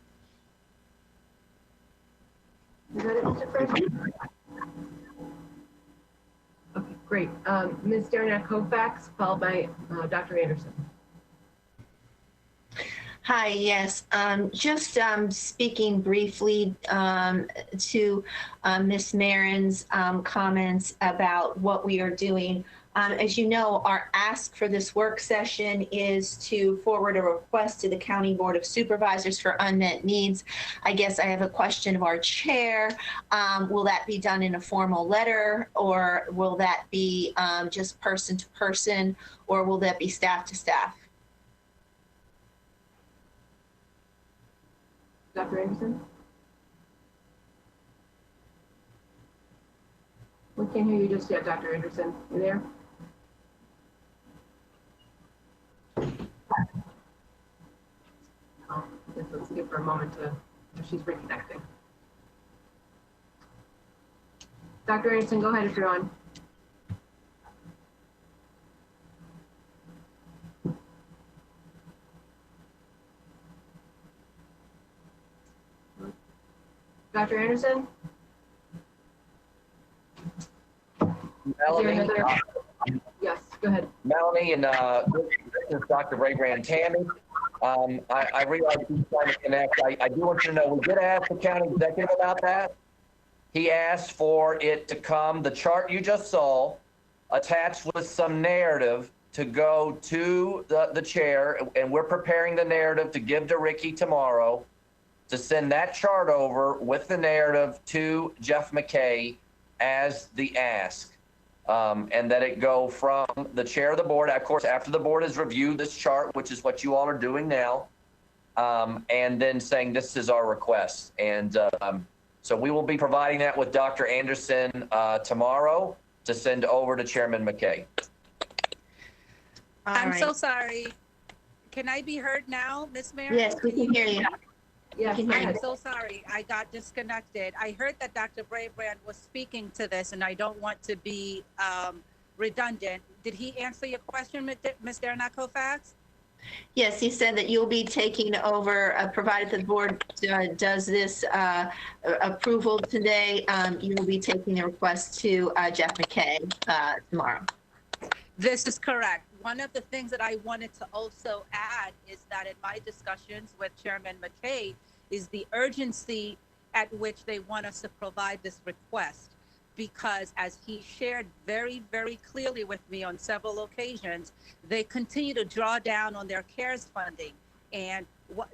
[SPEAKER 3] Is that it, Mr. Fish? Okay, great. Ms. Darnett Koufax, followed by Dr. Anderson.
[SPEAKER 2] Hi, yes. Just speaking briefly to Ms. Marin's comments about what we are doing. As you know, our ask for this work session is to forward a request to the County Board of Supervisors for unmet needs. I guess I have a question of our chair. Will that be done in a formal letter, or will that be just person to person, or will that be staff to staff?
[SPEAKER 3] Dr. Anderson? We can't hear you just yet, Dr. Anderson. You there? I guess let's give her a moment if she's reconnecting. Dr. Anderson, go ahead if you're on. Dr. Anderson?
[SPEAKER 9] Melanie?
[SPEAKER 3] Yes, go ahead.
[SPEAKER 9] Melanie and this is Dr. Ray Brand-Tammy. I realize he's trying to connect. I do want you to know, we did ask the county executive about that. He asked for it to come, the chart you just saw, attached with some narrative to go to the chair, and we're preparing the narrative to give to Ricky tomorrow, to send that chart over with the narrative to Jeff McKay as the ask. And that it go from the chair of the board, of course, after the board has reviewed this chart, which is what you all are doing now, and then saying this is our request. And so we will be providing that with Dr. Anderson tomorrow to send over to Chairman McKay.
[SPEAKER 10] I'm so sorry. Can I be heard now, Ms. Mayor?
[SPEAKER 2] Yes, we can hear you.
[SPEAKER 10] Yes, I'm so sorry. I got disconnected. I heard that Dr. Brand was speaking to this, and I don't want to be redundant. Did he answer your question, Ms. Darnett Koufax?
[SPEAKER 2] Yes, he said that you'll be taking over, provided the board does this approval today. You will be taking the request to Jeff McKay tomorrow.
[SPEAKER 10] This is correct. One of the things that I wanted to also add is that in my discussions with Chairman McKay is the urgency at which they want us to provide this request. Because as he shared very, very clearly with me on several occasions, they continue to draw down on their CARES funding. And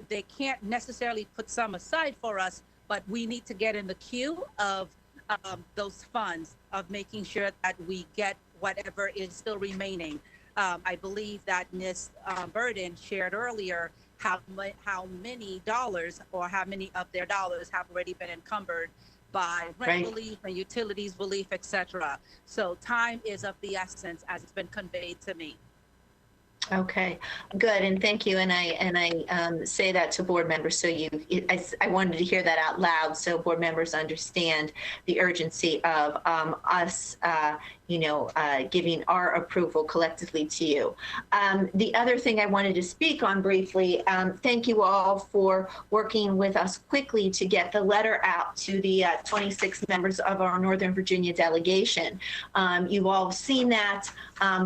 [SPEAKER 10] they can't necessarily put some aside for us, but we need to get in the queue of those funds, of making sure that we get whatever is still remaining. I believe that Ms. Burden shared earlier how many dollars or how many of their dollars have already been encumbered by rent relief and utilities relief, etc. So time is of the essence, as it's been conveyed to me.
[SPEAKER 2] Okay, good, and thank you. And I say that to board members, so I wanted to hear that out loud, so board members understand the urgency of us, giving our approval collectively to you. The other thing I wanted to speak on briefly, thank you all for working with us quickly to get the letter out to the 26 members of our Northern Virginia delegation. You've all seen that.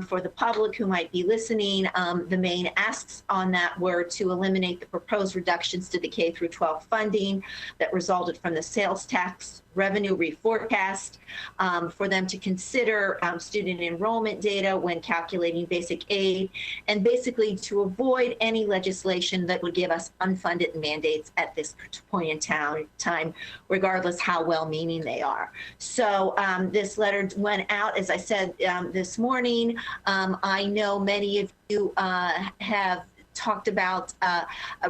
[SPEAKER 2] For the public who might be listening, the main asks on that were to eliminate the proposed reductions to the K-12 funding that resulted from the sales tax revenue reforecast, for them to consider student enrollment data when calculating basic aid, and basically to avoid any legislation that would give us unfunded mandates at this point in time, regardless how well-meaning they are. So this letter went out, as I said this morning. I know many of you have talked about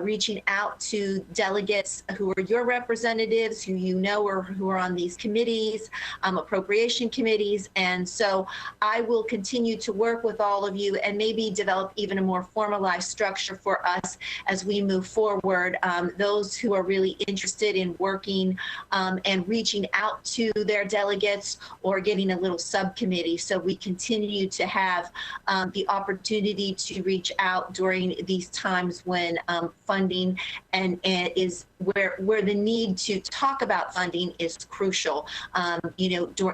[SPEAKER 2] reaching out to delegates who are your representatives, who you know or who are on these committees, appropriation committees. And so I will continue to work with all of you and maybe develop even a more formalized structure for us as we move forward. Those who are really interested in working and reaching out to their delegates, or getting a little subcommittee, so we continue to have the opportunity to reach out during these times when funding and is where the need to talk about funding is crucial,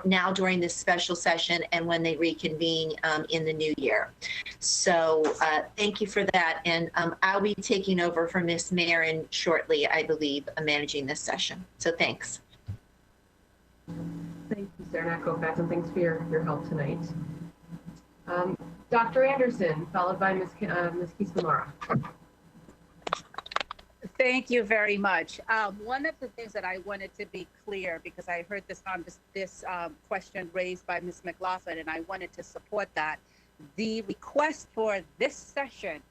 [SPEAKER 2] now during this special session and when they reconvene in the new year. So thank you for that. And I'll be taking over for Ms. Marin shortly, I believe, managing this session. So thanks.
[SPEAKER 3] Thank you, Sarah Kofax, and thanks for your help tonight. Dr. Anderson, followed by Ms. Kiskamara.
[SPEAKER 10] Thank you very much. One of the things that I wanted to be clear, because I heard this question raised by Ms. McLaughlin, and I wanted to support that. The request for this session,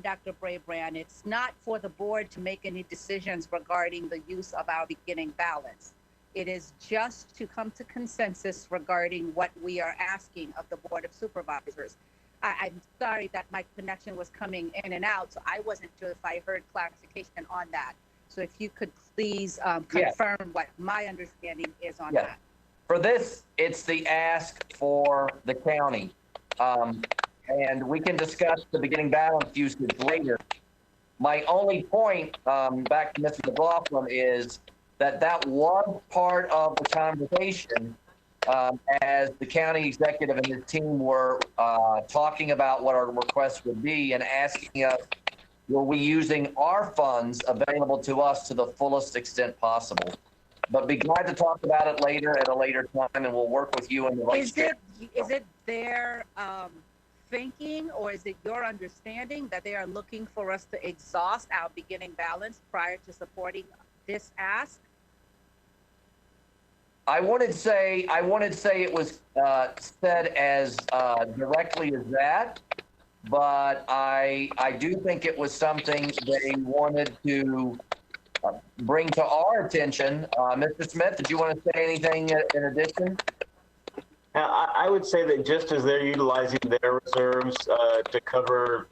[SPEAKER 10] Dr. Brabrand, it's not for the board to make any decisions regarding the use of our beginning balance. It is just to come to consensus regarding what we are asking of the Board of Supervisors. I'm sorry that my connection was coming in and out, so I wasn't sure if I heard clarification on that. So if you could please confirm what my understanding is on that.
[SPEAKER 9] For this, it's the ask for the county. And we can discuss the beginning balance usage later. My only point, back to Mr. McLaughlin, is that was part of the conversation as the county executive and his team were talking about what our request would be and asking us, were we using our funds available to us to the fullest extent possible? But be glad to talk about it later at a later time, and we'll work with you and the vice chair.
[SPEAKER 10] Is it their thinking, or is it your understanding that they are looking for us to exhaust our beginning balance prior to supporting this ask?
[SPEAKER 9] I wouldn't say it was said as directly as that, but I do think it was something they wanted to bring to our attention. Mr. Smith, did you want to say anything in addition?
[SPEAKER 14] I would say that just as they're utilizing their reserves to cover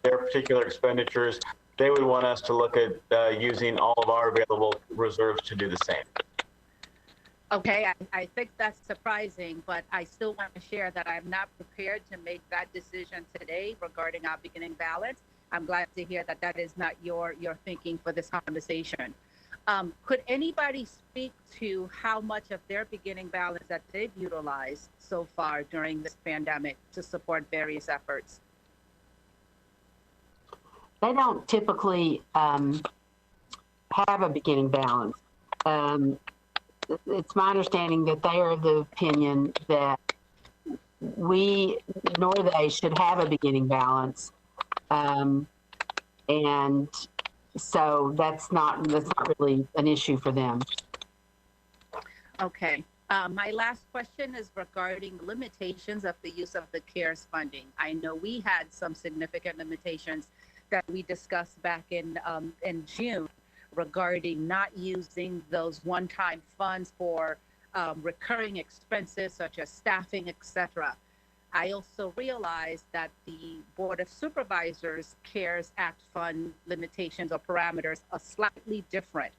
[SPEAKER 14] their particular expenditures, they would want us to look at using all of our available reserves to do the same.
[SPEAKER 10] Okay, I think that's surprising, but I still want to share that I'm not prepared to make that decision today regarding our beginning balance. I'm glad to hear that that is not your thinking for this conversation. Could anybody speak to how much of their beginning balance that they've utilized so far during this pandemic to support various efforts?
[SPEAKER 12] They don't typically have a beginning balance. It's my understanding that they are of the opinion that we nor they should have a beginning balance, and so that's not really an issue for them.
[SPEAKER 10] Okay. My last question is regarding limitations of the use of the CARES funding. I know we had some significant limitations that we discussed back in June regarding not using those one-time funds for recurring expenses such as staffing, etc. I also realized that the Board of Supervisors CARES Act fund limitations or parameters are slightly different.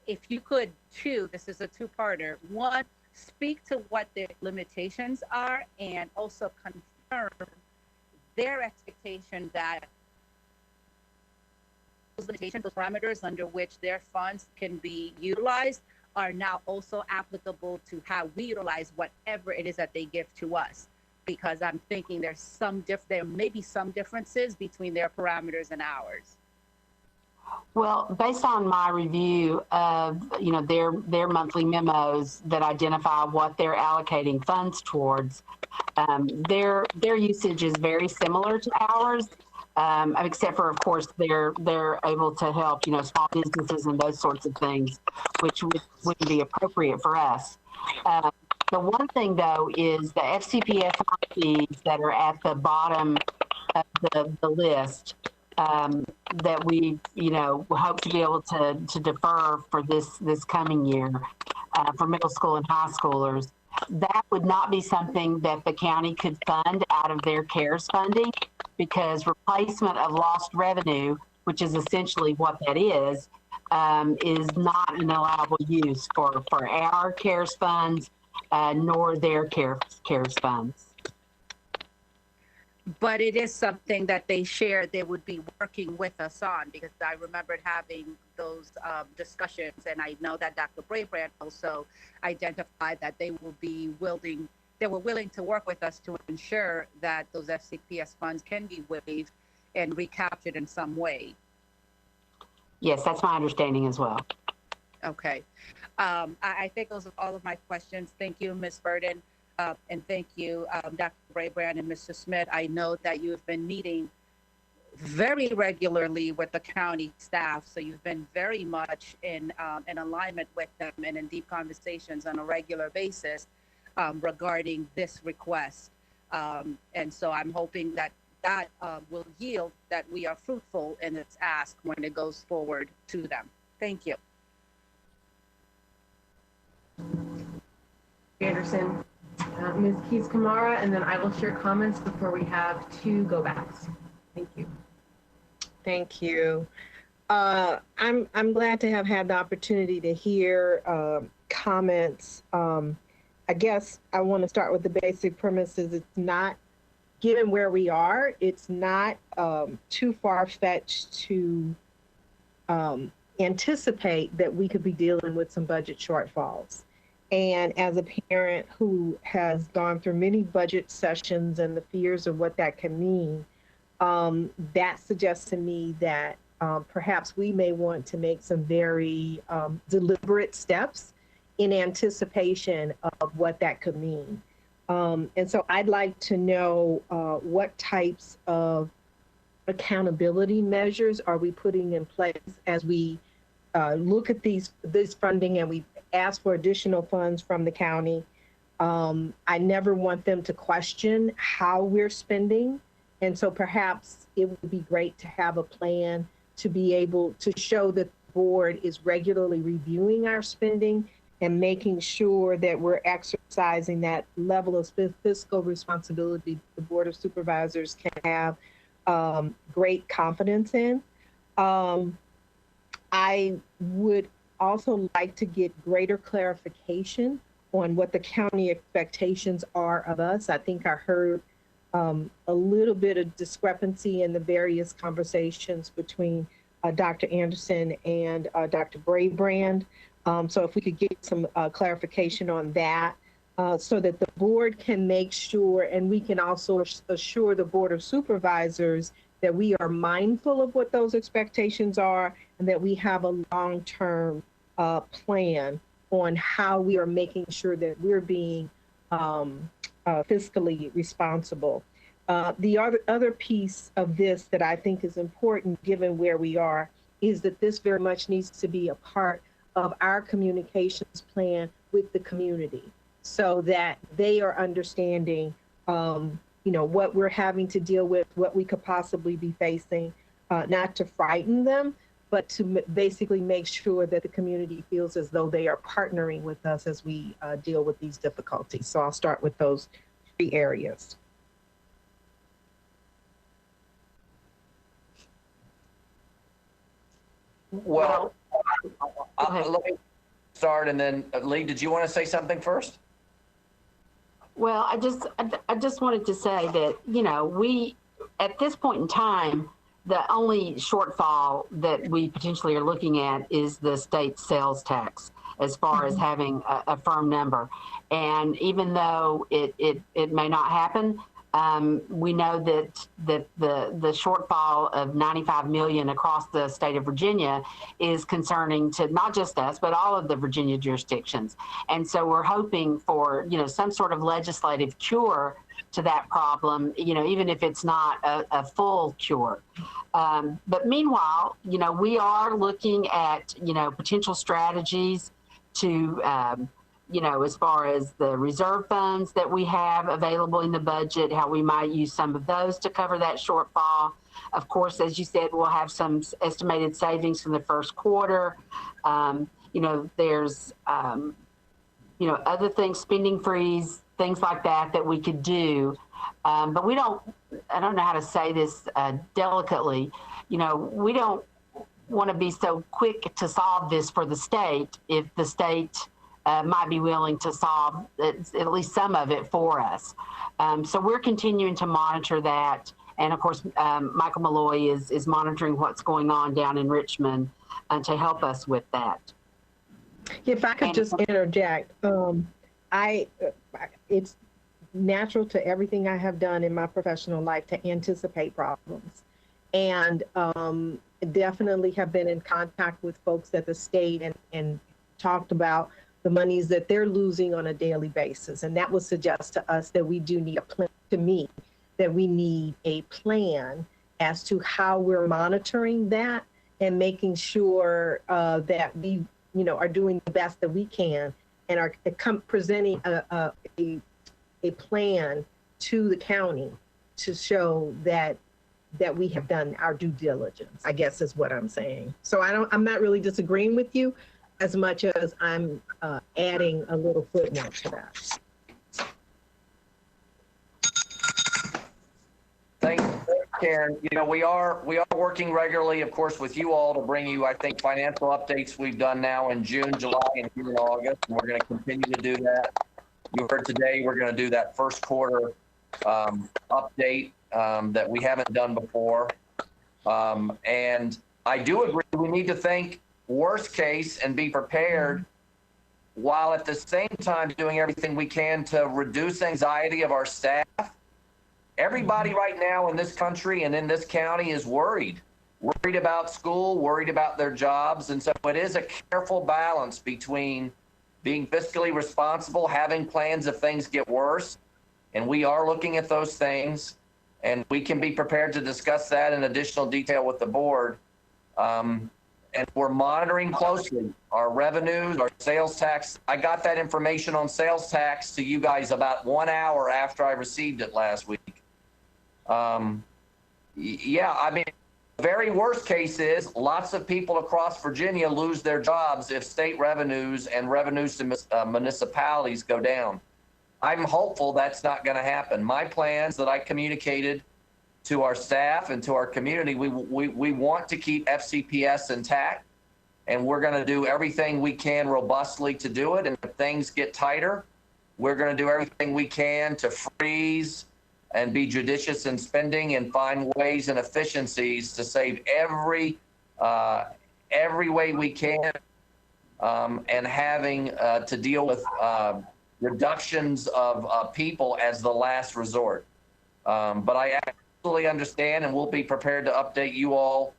[SPEAKER 10] If you could, this is a two-parter. One, speak to what their limitations are and also confirm their expectation that those limitations, those parameters under which their funds can be utilized are now also applicable to how we utilize whatever it is that they give to us. Because I'm thinking there may be some differences between their parameters and ours.
[SPEAKER 12] Well, based on my review of their monthly memos that identify what they're allocating funds towards, their usage is very similar to ours, except for, of course, they're able to help small businesses and those sorts of things, which wouldn't be appropriate for us. The one thing, though, is the FCPS fees that are at the bottom of the list that we, hope to be able to defer for this coming year for middle school and high schoolers. That would not be something that the county could fund out of their CARES funding, because replacement of lost revenue, which is essentially what that is not an allowable use for our CARES funds, nor their CARES funds.
[SPEAKER 10] But it is something that they shared they would be working with us on, because I remembered having those discussions, and I know that Dr. Brabrand also identified that they were willing to work with us to ensure that those FCPS funds can be waived and recaptured in some way.
[SPEAKER 12] Yes, that's my understanding as well.
[SPEAKER 10] Okay. I think those are all of my questions. Thank you, Ms. Burden. And thank you, Dr. Brabrand and Mr. Smith. I know that you have been meeting very regularly with the county staff, so you've been very much in alignment with them and in deep conversations on a regular basis regarding this request. And so I'm hoping that will yield that we are fruitful in its ask when it goes forward to them. Thank you. Anderson. Ms. Keys-Kamara, and then I will share comments before we have 2 go-backs. Thank you.
[SPEAKER 1] Thank you. I'm glad to have had the opportunity to hear comments. I guess I want to start with the basic premises. It's not, given where we are, it's not too far-fetched to anticipate that we could be dealing with some budget shortfalls. And as a parent who has gone through many budget sessions and the fears of what that can mean, that suggests to me that perhaps we may want to make some very deliberate steps in anticipation of what that could mean. And so I'd like to know what types of accountability measures are we putting in place as we look at this funding and we ask for additional funds from the county. I never want them to question how we're spending. And so perhaps it would be great to have a plan to be able to show that the board is regularly reviewing our spending and making sure that we're exercising that level of fiscal responsibility the Board of Supervisors can have great confidence in. I would also like to get greater clarification on what the county expectations are of us. I think I heard a little bit of discrepancy in the various conversations between Dr. Anderson and Dr. Braybrand. So if we could get some clarification on that, so that the board can make sure, and we can also assure the Board of Supervisors that we are mindful of what those expectations are, and that we have a long-term plan on how we are making sure that we're being fiscally responsible. The other piece of this that I think is important, given where we are, is that this very much needs to be a part of our communications plan with the community, so that they are understanding, what we're having to deal with, what we could possibly be facing, not to frighten them, but to basically make sure that the community feels as though they are partnering with us as we deal with these difficulties. So I'll start with those 3 areas.
[SPEAKER 9] Well, let me start, and then Lee, did you want to say something first?
[SPEAKER 12] Well, I just wanted to say that, we, at this point in time, the only shortfall that we potentially are looking at is the state sales tax, as far as having a firm number. And even though it may not happen, we know that the shortfall of $95 million across the state of Virginia is concerning to not just us, but all of the Virginia jurisdictions. And so we're hoping for, some sort of legislative cure to that problem, even if it's not a full cure. But meanwhile, we are looking at, potential strategies to, as far as the reserve funds that we have available in the budget, how we might use some of those to cover that shortfall. Of course, as you said, we'll have some estimated savings from the first quarter. There's, other things, spending freeze, things like that we could do. But I don't know how to say this delicately, we don't want to be so quick to solve this for the state if the state might be willing to solve at least some of it for us. So we're continuing to monitor that. And of course, Michael Malloy is monitoring what's going on down in Richmond to help us with that.
[SPEAKER 1] If I could just interject, it's natural to everything I have done in my professional life to anticipate problems. And definitely have been in contact with folks at the state and talked about the monies that they're losing on a daily basis. And that would suggest to us that we do need a plan, to me, that we need a plan as to how we're monitoring that and making sure that we, are doing the best that we can and are presenting a plan to the county to show that we have done our due diligence, I guess is what I'm saying. So I'm not really disagreeing with you as much as I'm adding a little footnote to that.
[SPEAKER 9] Thanks, Karen. We are working regularly, of course, with you all to bring you, I think, financial updates we've done now in June, July, and here in August. And we're going to continue to do that. You heard today, we're going to do that first quarter update that we haven't done before. And I do agree, we need to think worst case and be prepared, while at the same time doing everything we can to reduce anxiety of our staff. Everybody right now in this country and in this county is worried about school, worried about their jobs. And so it is a careful balance between being fiscally responsible, having plans if things get worse. And we are looking at those things, and we can be prepared to discuss that in additional detail with the board. And we're monitoring closely our revenues, our sales tax. I got that information on sales tax to you guys about 1 hour after I received it last week. Yeah, I mean, the very worst case is lots of people across Virginia lose their jobs if state revenues and revenues to municipalities go down. I'm hopeful that's not going to happen. My plans that I communicated to our staff and to our community, we want to keep FCPS intact. and we're going to do everything we can robustly to do it. And if things get tighter, we're going to do everything we can to freeze and be judicious in spending and find ways and efficiencies to save every way we can, and having to deal with reductions of people as the last resort. But I absolutely understand, and we'll be prepared to update you all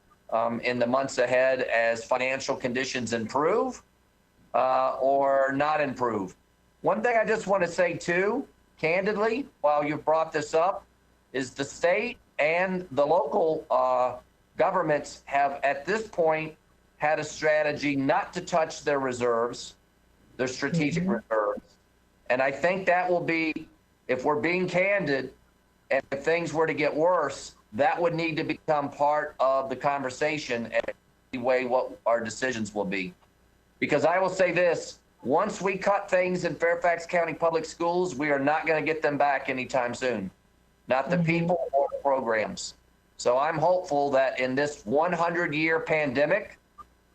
[SPEAKER 9] in the months ahead as financial conditions improve or not improve. One thing I just want to say too, candidly, while you brought this up, is the state and the local governments have at this point had a strategy not to touch their reserves, their strategic reserves. And I think that will be, if we're being candid, and if things were to get worse, that would need to become part of the conversation and the way what our decisions will be. Because I will say this, once we cut things in Fairfax County Public Schools, we are not going to get them back anytime soon. Not the people or the programs. So I'm hopeful that in this 100-year pandemic,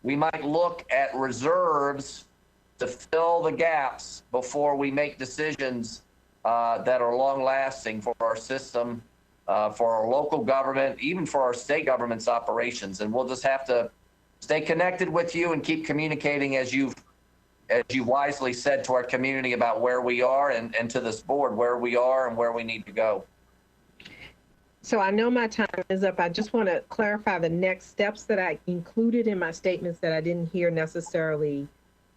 [SPEAKER 9] we might look at reserves to fill the gaps before we make decisions that are long-lasting for our system, for our local government, even for our state government's operations. And we'll just have to stay connected with you and keep communicating as you wisely said to our community about where we are, and to this board where we are and where we need to go.
[SPEAKER 1] So I know my time is up. I just want to clarify the next steps that I included in my statements that I didn't hear necessarily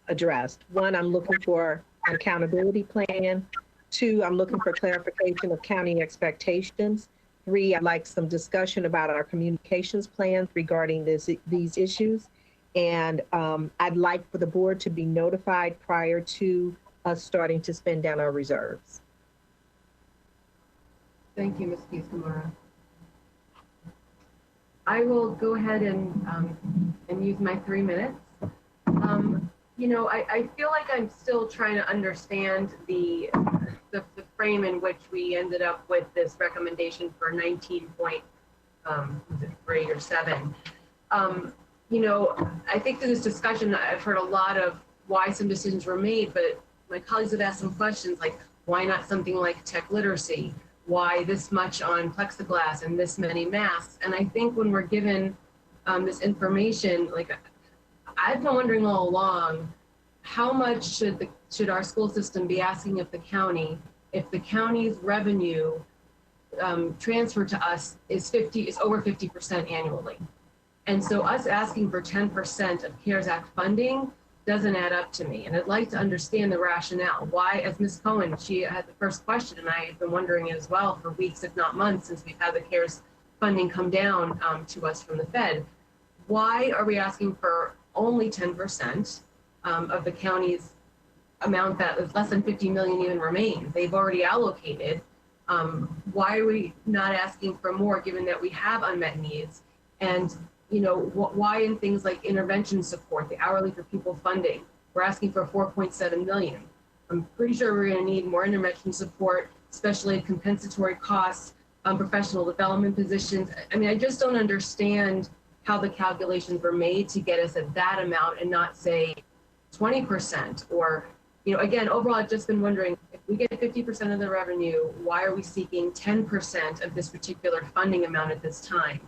[SPEAKER 1] addressed. One, I'm looking for an accountability plan. 2, I'm looking for clarification of county expectations. 3, I'd like some discussion about our communications plans regarding these issues. And I'd like for the board to be notified prior to us starting to spend down our reserves.
[SPEAKER 3] Thank you, Ms. Kizkamara. I will go ahead and use my 3 minutes. You know, I feel like I'm still trying to understand the frame in which we ended up with this recommendation for 19.3 or 7. You know, I think through this discussion, I've heard a lot of why some decisions were made, but my colleagues have asked some questions like, why not something like tech literacy? Why this much on plexiglass and this many masks? And I think when we're given this information, like I've been wondering all along, how much should our school system be asking of the county if the county's revenue transfer to us is over 50% annually? And so us asking for 10% of CARES Act funding doesn't add up to me. And I'd like to understand the rationale. Why, as Ms. Cohen, she had the first question, and I have been wondering as well for weeks, if not months, since we've had the CARES funding come down to us from the Fed. Why are we asking for only 10% of the county's amount that is less than 50 million even remains? They've already allocated. Why are we not asking for more, given that we have unmet needs? And you know, why in things like intervention support, the hourly for people funding, we're asking for 4.7 million. I'm pretty sure we're going to need more intervention support, especially compensatory costs, professional development positions. I mean, I just don't understand how the calculations were made to get us at that amount and not say 20% or, you know, again, overall, I've just been wondering, if we get 50% of the revenue, why are we seeking 10% of this particular funding amount at this time?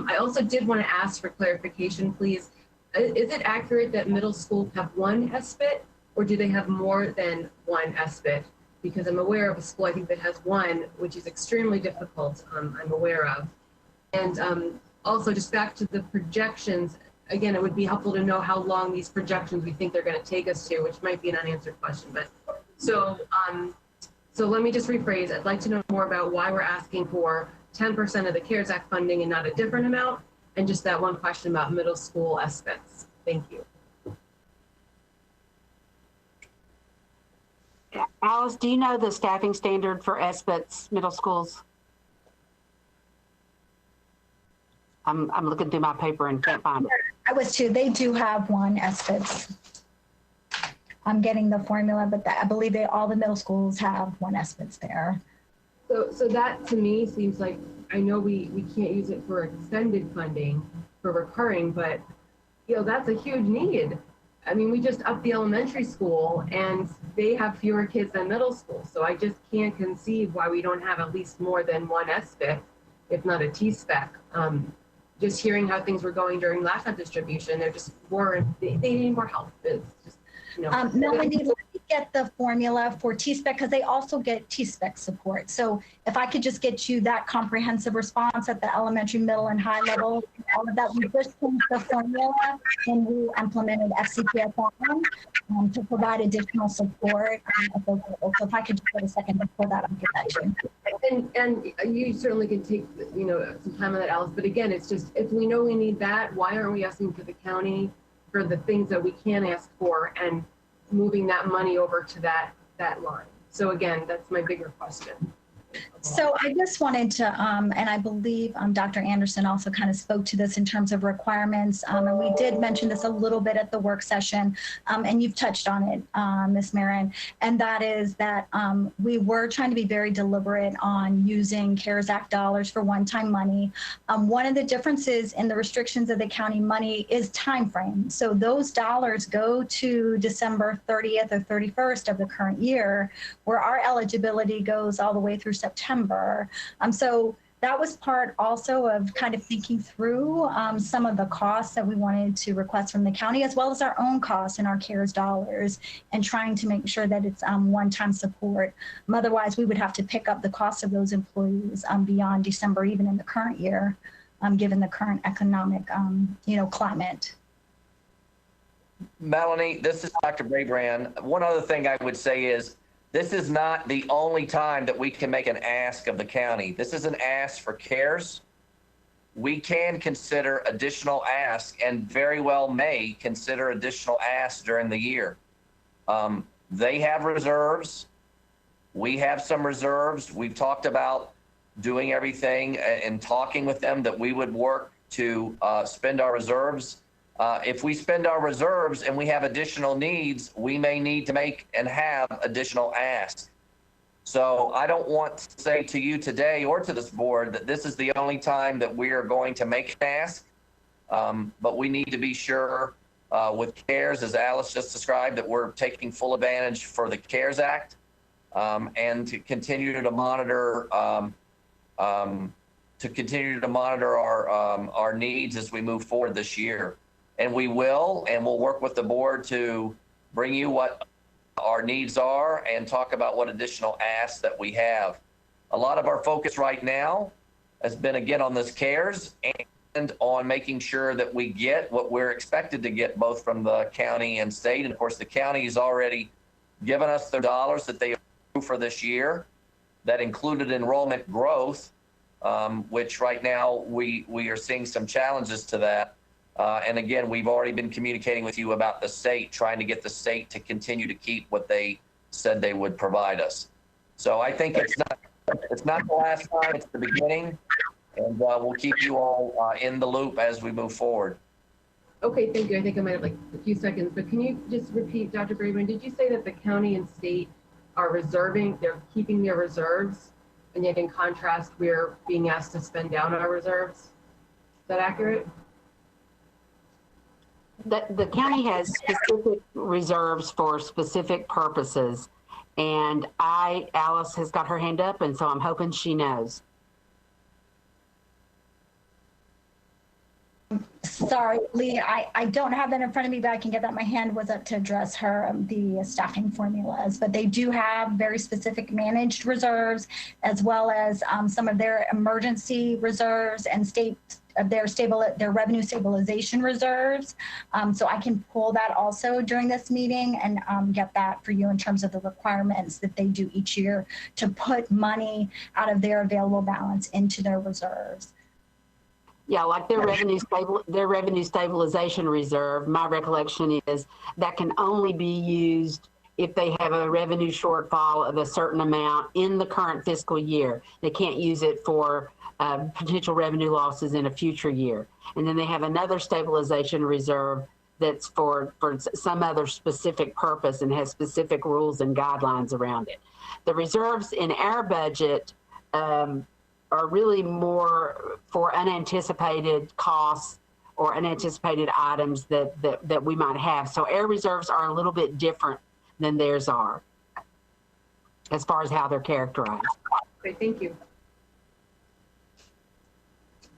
[SPEAKER 3] I also did want to ask for clarification, please. Is it accurate that middle schools have one Espec, or do they have more than one Espec? Because I'm aware of a school, I think, that has one, which is extremely difficult, I'm aware of. And also, just back to the projections, again, it would be helpful to know how long these projections we think they're going to take us to, which might be an unanswered question. But so let me just rephrase. I'd like to know more about why we're asking for 10% of the CARES Act funding and not a different amount, and just that one question about middle school Especs. Thank you.
[SPEAKER 12] Alice, do you know the staffing standard for Especs middle schools? I'm looking through my paper and can't find it.
[SPEAKER 6] I was too. They do have one Especs. I'm getting the formula, but I believe all the middle schools have one Especs there.
[SPEAKER 3] So that to me seems like, I know we can't use it for extended funding for recurring, but you know, that's a huge need. I mean, we just upped the elementary school and they have fewer kids than middle school. So I just can't conceive why we don't have at least more than one SPEC, if not a T-spec. Just hearing how things were going during laptop distribution, they're just more, they need more help. It's just, you know.
[SPEAKER 6] Melanie, let me get the formula for T-spec because they also get T-spec support. So if I could just get you that comprehensive response at the elementary, middle, and high level, all of that, we just changed the formula and we implemented FCPS to provide additional support at those levels. So if I could just get a second before that, I'll get that to you.
[SPEAKER 3] And you certainly can take, you know, some time on that, Alice. But again, it's just, if we know we need that, why aren't we asking for the county for the things that we can ask for and moving that money over to that line? So again, that's my bigger question.
[SPEAKER 6] So I just wanted to, and I believe Dr. Anderson also kind of spoke to this in terms of requirements. And we did mention this a little bit at the work session, and you've touched on it, Ms. Marin, and that is that we were trying to be very deliberate on using CARES Act dollars for one-time money. One of the differences in the restrictions of the county money is time frame. So those dollars go to December 30th or 31st of the current year, where our eligibility goes all the way through September. So that was part also of kind of thinking through some of the costs that we wanted to request from the county, as well as our own costs and our CARES dollars, and trying to make sure that it's one-time support. Otherwise, we would have to pick up the cost of those employees beyond December, even in the current year, given the current economic, climate.
[SPEAKER 9] Melanie, this is Dr. Brabrand. One other thing I would say is, this is not the only time that we can make an ask of the county. This is an ask for CARES. We can consider additional asks and very well may consider additional asks during the year. They have reserves. We have some reserves. We've talked about doing everything and talking with them that we would work to spend our reserves. If we spend our reserves and we have additional needs, we may need to make and have additional asks. So I don't want to say to you today or to this board that this is the only time that we are going to make an ask, but we need to be sure with CARES, as Alice just described, that we're taking full advantage for the CARES Act and to continue to monitor our needs as we move forward this year. And we'll work with the board to bring you what our needs are and talk about what additional asks that we have. A lot of our focus right now has been, again, on this CARES and on making sure that we get what we're expected to get, both from the county and state. And of course, the county has already given us the dollars that they approved for this year. That included enrollment growth, which right now we are seeing some challenges to that. And again, we've already been communicating with you about the state, trying to get the state to continue to keep what they said they would provide us. So I think it's not the last time, it's the beginning, and we'll keep you all in the loop as we move forward.
[SPEAKER 3] Okay, thank you. I think I might have like a few seconds, but can you just repeat, Dr. Brabrand, did you say that the county and state are reserving, they're keeping their reserves, and yet in contrast, we're being asked to spend down our reserves? Is that accurate?
[SPEAKER 12] The county has specific reserves for specific purposes, and Alice has got her hand up, and so I'm hoping she knows.
[SPEAKER 6] Sorry, Lee, I don't have that in front of me, but I can get that. My hand was up to address her, the staffing formulas, but they do have very specific managed reserves, as well as some of their emergency reserves and their revenue stabilization reserves. So I can pull that also during this meeting and get that for you in terms of the requirements that they do each year to put money out of their available balance into their reserves.
[SPEAKER 12] Yeah, like their revenue stabilization reserve, my recollection is that can only be used if they have a revenue shortfall of a certain amount in the current fiscal year. They can't use it for potential revenue losses in a future year. And then they have another stabilization reserve that's for some other specific purpose and has specific rules and guidelines around it. The reserves in our budget are really more for unanticipated costs or unanticipated items that we might have. So air reserves are a little bit different than theirs are as far as how they're characterized.
[SPEAKER 3] Great, thank you.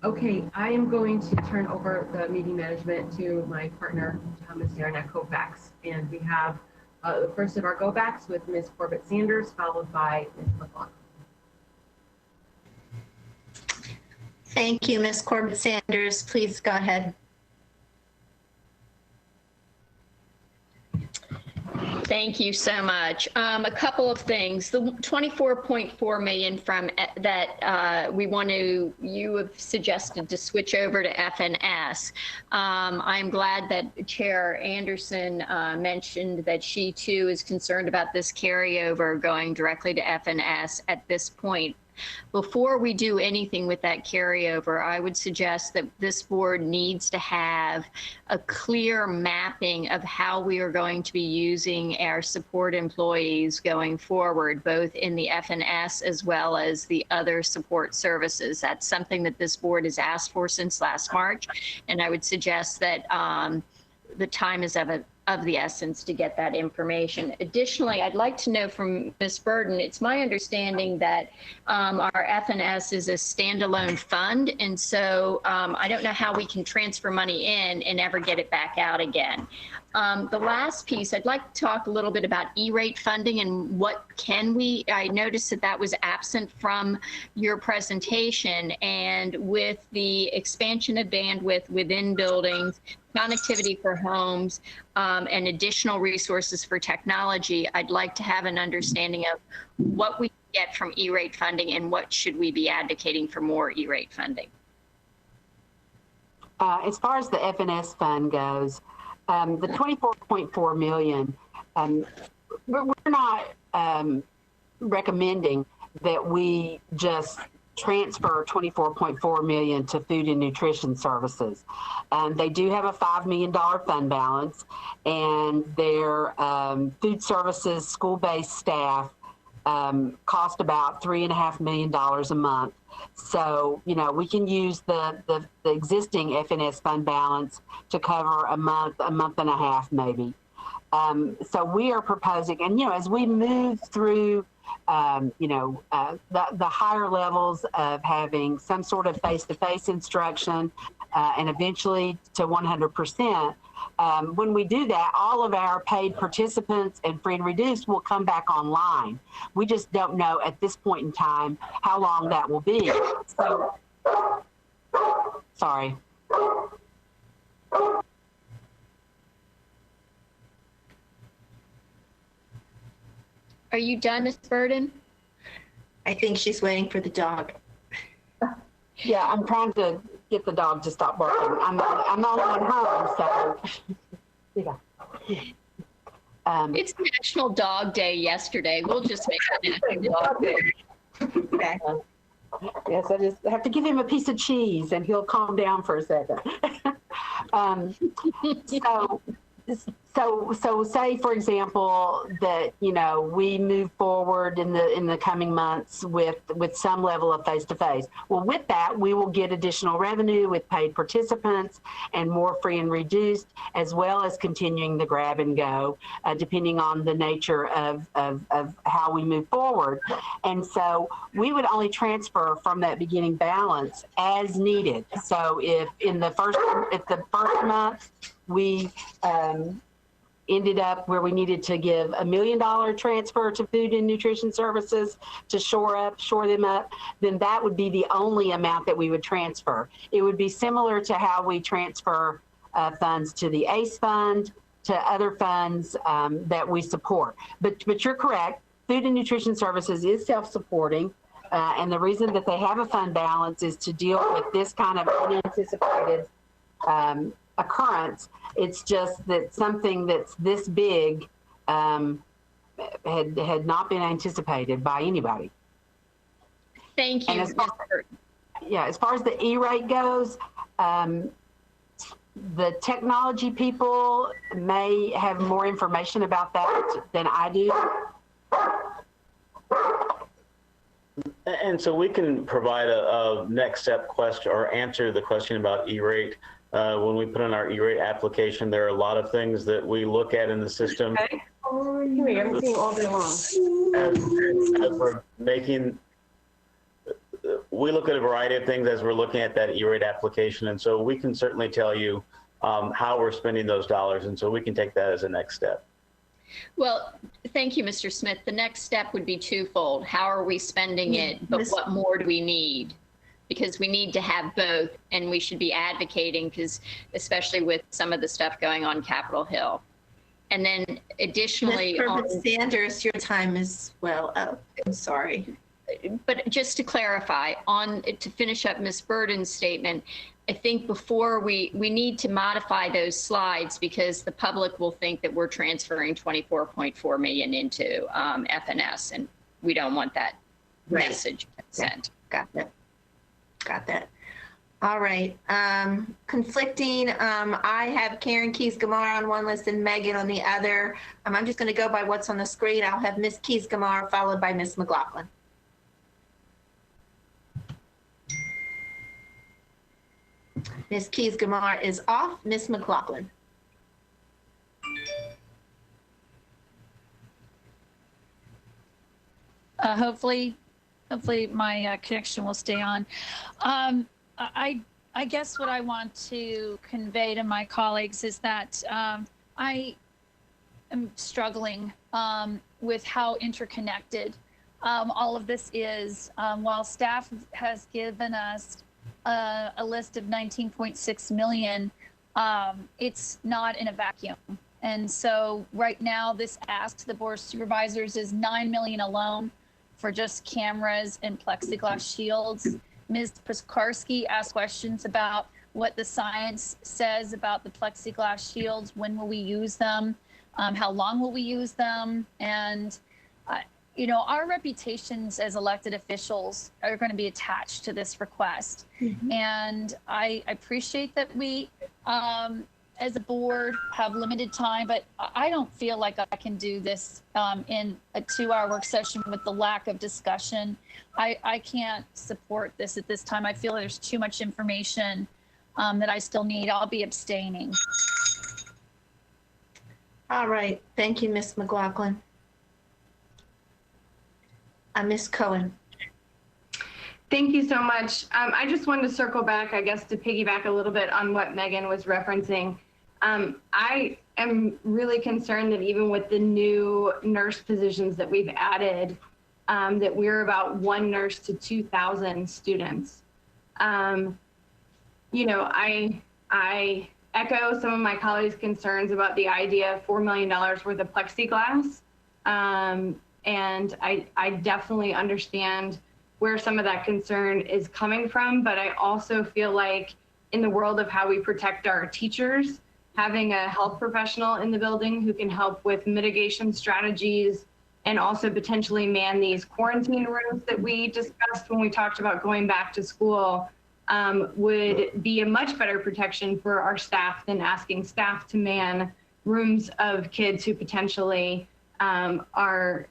[SPEAKER 3] Okay, I am going to turn over the meeting management to my partner, Ms. Darren at Fairfax. And we have the first of our go backs with Ms. Corbett Sanders, followed by Ms. LeBlanc.
[SPEAKER 2] Thank you, Ms. Corbett Sanders. Please go ahead.
[SPEAKER 11] Thank you so much. A couple of things. The 24.4 million from that you have suggested to switch over to FNS. I'm glad that Chair Anderson mentioned that she too is concerned about this carryover going directly to FNS at this point. Before we do anything with that carryover, I would suggest that this board needs to have a clear mapping of how we are going to be using our support employees going forward, both in the FNS as well as the other support services. That's something that this board has asked for since last March, and I would suggest that the time is of the essence to get that information. Additionally, I'd like to know from Ms. Burden, it's my understanding that our FNS is a standalone fund, and so I don't know how we can transfer money in and never get it back out again. The last piece, I'd like to talk a little bit about E-rate funding and what can we, I noticed that that was absent from your presentation, and with the expansion of bandwidth within buildings, connectivity for homes, and additional resources for technology, I'd like to have an understanding of what we get from E-rate funding and what should we be advocating for more E-rate funding.
[SPEAKER 12] As far as the FNS fund goes, the 24.4 million, we're not recommending that we just transfer 24.4 million to food and nutrition services. They do have a $5 million fund balance, and their food services school-based staff cost about $3.5 million a month. So, you know, we can use the existing FNS fund balance to cover a month and a half maybe. So we are proposing, and, you know, as we move through the higher levels of having some sort of face-to-face instruction and eventually to 100%, when we do that, all of our paid participants and free and reduced will come back online. We just don't know at this point in time how long that will be. So, sorry.
[SPEAKER 11] Are you done, Ms. Burden?
[SPEAKER 2] I think she's waiting for the dog.
[SPEAKER 12] Yeah, I'm trying to get the dog to stop barking. I'm the only one home, so. Yeah.
[SPEAKER 11] It's National Dog Day yesterday. We'll just make it National Dog Day.
[SPEAKER 12] Okay. Yes, I just have to give him a piece of cheese and he'll calm down for a second. So say, for example, that, you know, we move forward in the coming months with some level of face-to-face. Well, with that, we will get additional revenue with paid participants and more free and reduced, as well as continuing the grab and go, depending on the nature of how we move forward. And so we would only transfer from that beginning balance as needed. So if the first month we ended up where we needed to give $1 million transfer to food and nutrition services to shore them up, then that would be the only amount that we would transfer. It would be similar to how we transfer funds to the ACE fund, to other funds that we support. But you're correct, food and nutrition services is self-supporting. And the reason that they have a fund balance is to deal with this kind of unanticipated occurrence. It's just that something that's this big had not been anticipated by anybody.
[SPEAKER 11] Thank you.
[SPEAKER 12] As far as the E-rate goes, the technology people may have more information about that than I do.
[SPEAKER 14] And so we can provide a next step question or answer the question about E-rate when we put in our E-rate application, there are a lot of things that we look at in the system.
[SPEAKER 8] Okay. I'm seeing all day long.
[SPEAKER 14] As we're making, we look at a variety of things as we're looking at that E-rate application, and so we can certainly tell you how we're spending those dollars, and so we can take that as a next step.
[SPEAKER 11] Well, thank you, Mr. Smith. The next step would be twofold. How are we spending it, but what more do we need? Because we need to have both, and we should be advocating, because especially with some of the stuff going on Capitol Hill. And then additionally,
[SPEAKER 2] Ms. Sanders, your time is well up. I'm sorry.
[SPEAKER 11] But just to clarify, to finish up Ms. Burden's statement, I think before we need to modify those slides, because the public will think that we're transferring 24.4 million into FNS, and we don't want that message sent.
[SPEAKER 2] Got that. All right. Conflicting. I have Karen Keys-Gamarra on one list and Megan on the other. I'm just going to go by what's on the screen. I'll have Ms. Keys-Gamarra followed by Ms. McLaughlin. Ms. Keys-Gamarra is off. Ms. McLaughlin.
[SPEAKER 22] Hopefully my connection will stay on. I guess what I want to convey to my colleagues is that I am struggling with how interconnected all of this is. While staff has given us a list of 19.6 million, it's not in a vacuum. And so right now, this ask to the Board of Supervisors is 9 million alone for just cameras and plexiglass shields. Ms. Praskarski asked questions about what the science says about the plexiglass shields. When will we use them? How long will we use them? And you know, our reputations as elected officials are going to be attached to this request. And I appreciate that we, as a board, have limited time, but I don't feel like I can do this in a 2-hour work session with the lack of discussion. I can't support this at this time. I feel there's too much information that I still need. I'll be abstaining.
[SPEAKER 2] All right. Thank you, Ms. McLaughlin. Ms. Cohen.
[SPEAKER 13] Thank you so much. I just wanted to circle back, I guess, to piggyback a little bit on what Megan was referencing. I am really concerned that even with the new nurse positions that we've added, that we're about 1 nurse to 2,000 students. You know, I echo some of my colleagues' concerns about the idea of $4 million worth of plexiglass. And I definitely understand where some of that concern is coming from, but I also feel like in the world of how we protect our teachers, having a health professional in the building who can help with mitigation strategies and also potentially man these quarantine rooms that we discussed when we talked about going back to school would be a much better protection for our staff than asking staff to man rooms of kids who potentially are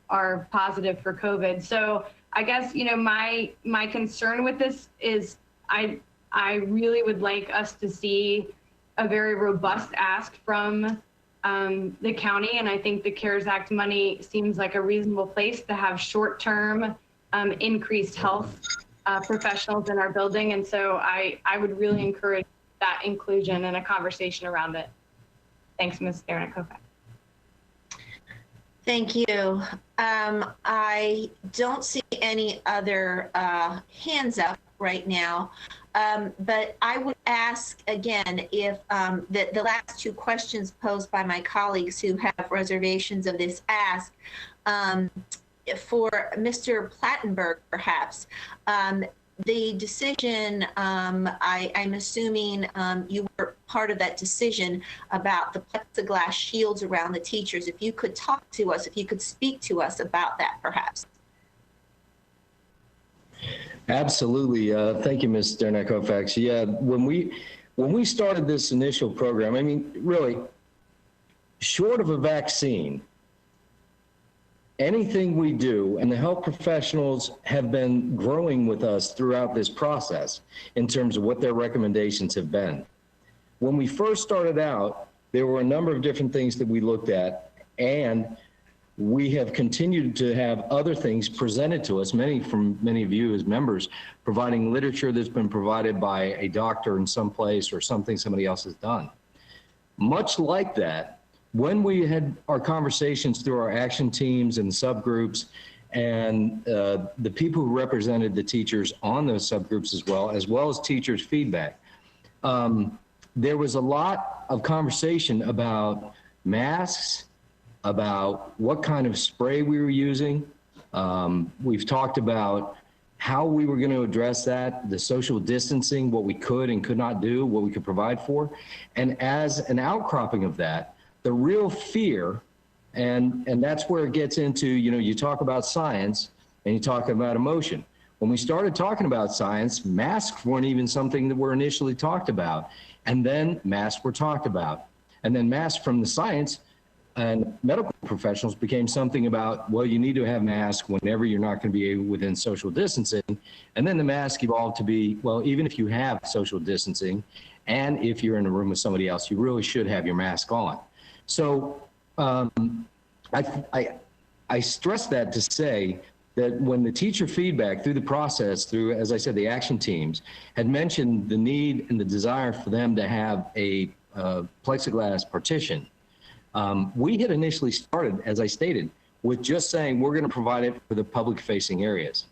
[SPEAKER 13] positive for COVID. So I guess, you know, my concern with this is I really would like us to see a very robust ask from the county. And I think the CARES Act money seems like a reasonable place to have short-term increased health professionals in our building. And so I would really encourage that inclusion and a conversation around it. Thanks, Ms. Dernick-Kovacs.
[SPEAKER 2] Thank you. I don't see any other hands up right now, but I would ask again if the last 2 questions posed by my colleagues who have reservations of this ask, for Mr. Plattenberg, perhaps. The decision, I'm assuming you were part of that decision about the plexiglass shields around the teachers. If you could talk to us, if you could speak to us about that, perhaps.
[SPEAKER 17] Absolutely. Thank you, Ms. Dernick-Kovacs. Yeah, when we started this initial program, I mean, really, short of a vaccine, anything we do, and the health professionals have been growing with us throughout this process in terms of what their recommendations have been. When we first started out, there were a number of different things that we looked at, and we have continued to have other things presented to us, many of you as members, providing literature that's been provided by a doctor in some place or something somebody else has done. Much like that, when we had our conversations through our action teams and subgroups and the people who represented the teachers on those subgroups as well as teachers' feedback, there was a lot of conversation about masks, about what kind of spray we were using. We've talked about how we were going to address that, the social distancing, what we could and could not do, what we could provide for. And as an outcropping of that, the real fear, and that's where it gets into, you talk about science and you talk about emotion. When we started talking about science, masks weren't even something that were initially talked about. And then masks were talked about. And then masks from the science and medical professionals became something about, well, you need to have masks whenever you're not going to be within social distancing. And then the mask evolved to be, well, even if you have social distancing and if you're in a room with somebody else, you really should have your mask on. So I stress that to say that when the teacher feedback through the process, through, as I said, the action teams, had mentioned the need and the desire for them to have a plexiglass partition, we had initially started, as I stated, with just saying we're going to provide it for the public-facing areas.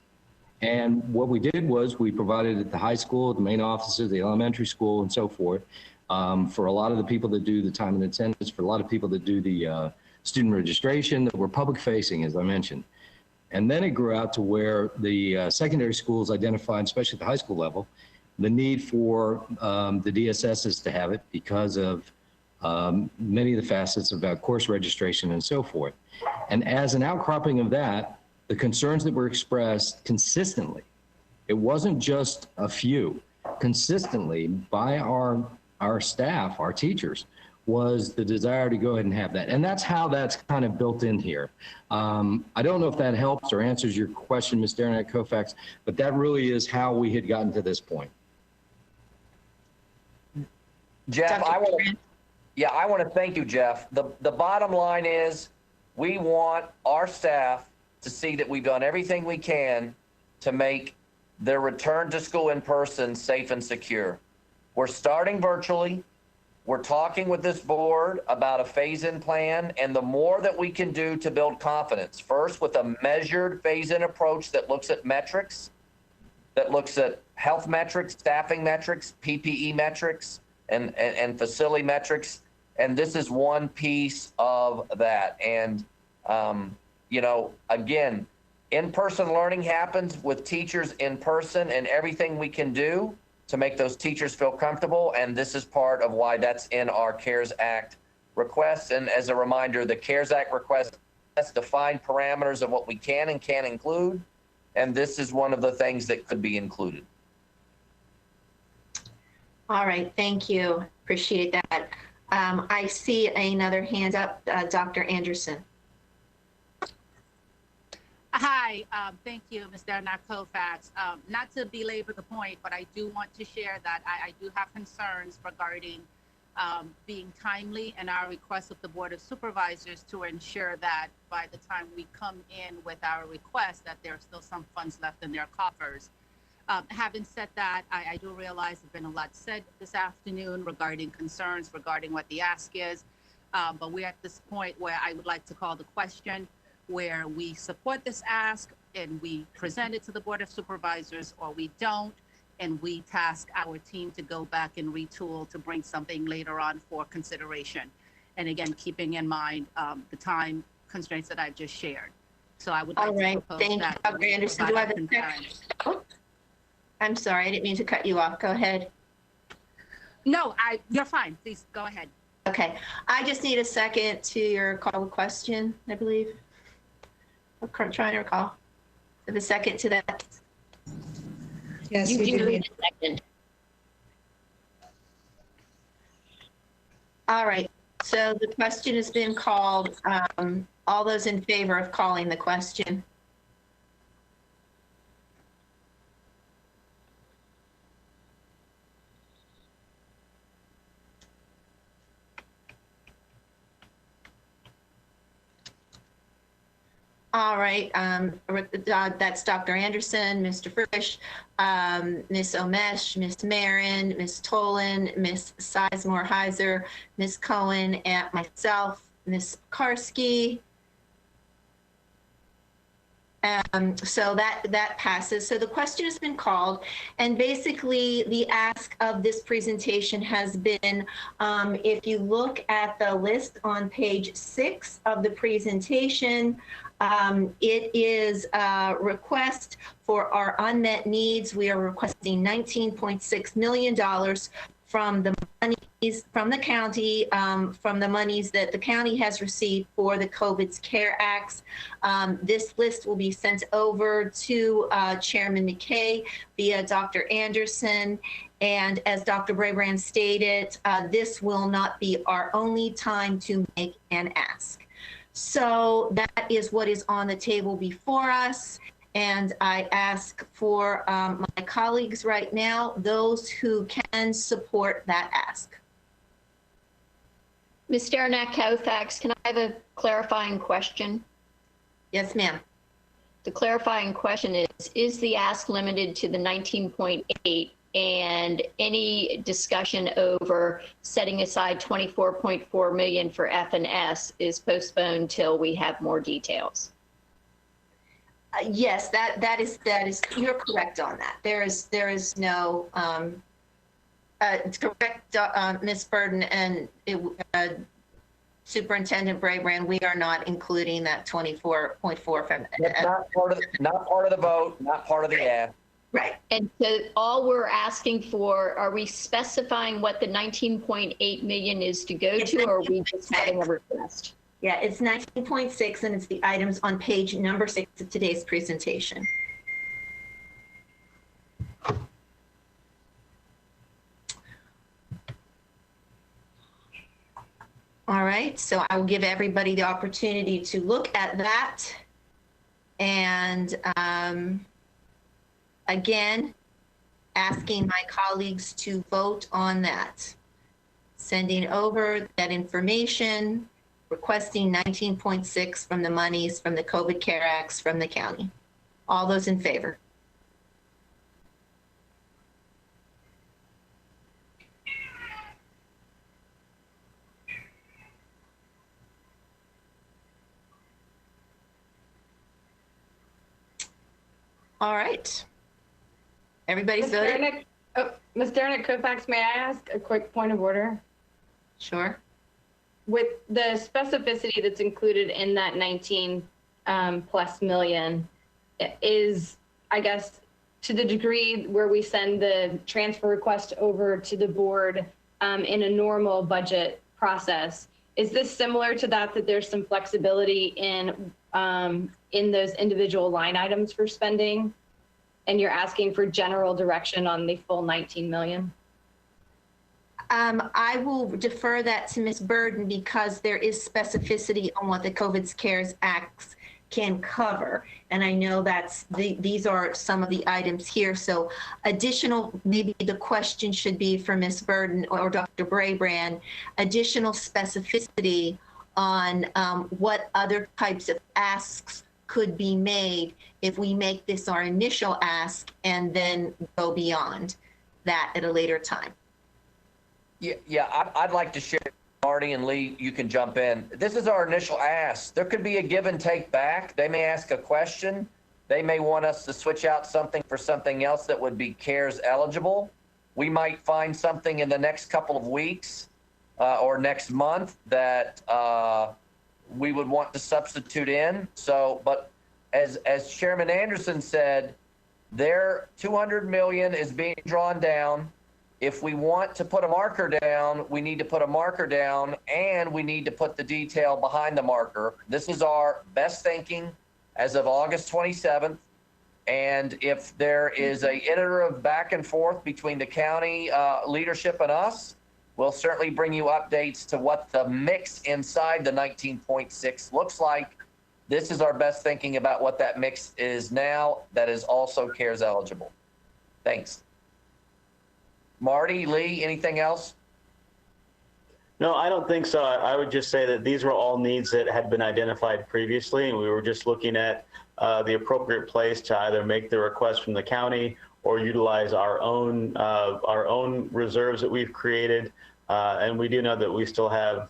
[SPEAKER 17] And what we did was we provided at the high school, the main offices, the elementary school, and so forth, for a lot of the people that do the time and attendance, for a lot of people that do the student registration, that were public-facing, as I mentioned. And then it grew out to where the secondary schools identified, especially at the high school level, the need for the DSSs to have it because of many of the facets about course registration and so forth. And as an outcropping of that, the concerns that were expressed consistently, it wasn't just a few, consistently by our staff, our teachers, was the desire to go ahead and have that. And that's how that's kind of built in here. I don't know if that helps or answers your question, Ms. Derenak Koufax, but that really is how we had gotten to this point.
[SPEAKER 9] Jeff, I want to thank you, Jeff. The bottom line is we want our staff to see that we've done everything we can to make their return to school in person safe and secure. We're starting virtually. We're talking with this board about a phase-in plan, and the more that we can do to build confidence, first with a measured phase-in approach that looks at metrics, that looks at health metrics, staffing metrics, PPE metrics, and facility metrics. And this is one piece of that. And, again, in-person learning happens with teachers in person, and everything we can do to make those teachers feel comfortable. And this is part of why that's in our CARES Act request. And as a reminder, the CARES Act request has defined parameters of what we can and can't include. And this is one of the things that could be included.
[SPEAKER 2] All right, thank you. Appreciate that. I see another hand up, Dr. Anderson.
[SPEAKER 10] Hi, thank you, Ms. Derenak Koufax. Not to belabor the point, but I do want to share that I do have concerns regarding being timely in our request of the Board of Supervisors to ensure that by the time we come in with our request that there are still some funds left in their coffers. Having said that, I do realize there's been a lot said this afternoon regarding concerns regarding what the ask is, but we're at this point where I would like to call the question where we support this ask and we present it to the Board of Supervisors, or we don't, and we task our team to go back and retool to bring something later on for consideration. And again, keeping in mind the time constraints that I've just shared. So I would like to propose
[SPEAKER 2] thank you, Dr. Anderson. Do I have a second? Oh, I'm sorry, I didn't mean to cut you off. Go ahead.
[SPEAKER 10] No, you're fine. Please go ahead.
[SPEAKER 2] Okay, I just need a second to your call to question, I believe. I'm trying to recall. Have a second to that.
[SPEAKER 11] Yes, you do need a second.
[SPEAKER 2] All right, so the question has been called. All those in favor of calling the question? All right, that's Dr. Anderson, Mr. Frisch, Ms. Omesh, Ms. Marin, Ms. Tolan, Ms. Sizemore-Heiser, Ms. Cohen, and myself, Ms. Karski. So that passes. So the question has been called, and basically the ask of this presentation has been, if you look at the list on page 6 of the presentation, it is a request for our unmet needs. We are requesting $19.6 million from the monies from the county, from the monies that the county has received for the COVID's CARE Acts. This list will be sent over to Chairman McKay via Dr. Anderson. And as Dr. Brabrand stated, this will not be our only time to make an ask. So that is what is on the table before us. And I ask for my colleagues right now, those who can support that ask.
[SPEAKER 11] Ms. Derenak-Kaufax, can I have a clarifying question?
[SPEAKER 2] Yes, ma'am.
[SPEAKER 11] The clarifying question is the ask limited to the 19.8, and any discussion over setting aside 24.4 million for F&S is postponed till we have more details?
[SPEAKER 2] Yes, that is you're correct on that. There is no it's correct, Ms. Burden and Superintendent Brabrand. We are not including that 24.4 from
[SPEAKER 9] not part of the vote, not part of the ask.
[SPEAKER 2] Right.
[SPEAKER 11] And so all we're asking for, are we specifying what the 19.8 million is to go to, or are we just having a request?
[SPEAKER 2] Yeah, it's 19.6, and it's the items on page number 6 of today's presentation. All right, so I will give everybody the opportunity to look at that. And again, asking my colleagues to vote on that. Sending over that information, requesting 19.6 from the monies from the COVID CARE Acts from the county. All those in favor? All right. Everybody's voted?
[SPEAKER 13] Ms. Derenak-Kaufax, may I ask a quick point of order?
[SPEAKER 2] Sure.
[SPEAKER 13] With the specificity that's included in that 19 plus million is, I guess, to the degree where we send the transfer request over to the board in a normal budget process, is this similar to that there's some flexibility in those individual line items for spending, and you're asking for general direction on the full 19 million?
[SPEAKER 2] I will defer that to Ms. Burden because there is specificity on what the COVID's CARES Acts can cover. And I know these are some of the items here. So additional, maybe the question should be for Ms. Burden or Dr. Brabrand, additional specificity on what other types of asks could be made if we make this our initial ask and then go beyond that at a later time.
[SPEAKER 9] Yeah, I'd like to share, Marty and Lee, you can jump in. This is our initial ask. There could be a give and take back. They may ask a question. They may want us to switch out something for something else that would be CARES eligible. We might find something in the next couple of weeks or next month that we would want to substitute in. So, but as Chairman Anderson said, their 200 million is being drawn down. If we want to put a marker down, we need to put a marker down, and we need to put the detail behind the marker. This is our best thinking as of August 27th. And if there is a iterative back and forth between the county leadership and us, we'll certainly bring you updates to what the mix inside the 19.6 looks like. This is our best thinking about what that mix is now that is also CARES eligible. Thanks. Marty, Lee, anything else?
[SPEAKER 14] No, I don't think so. I would just say that these were all needs that had been identified previously, and we were just looking at the appropriate place to either make the request from the county or utilize our own reserves that we've created. And we do know that we still have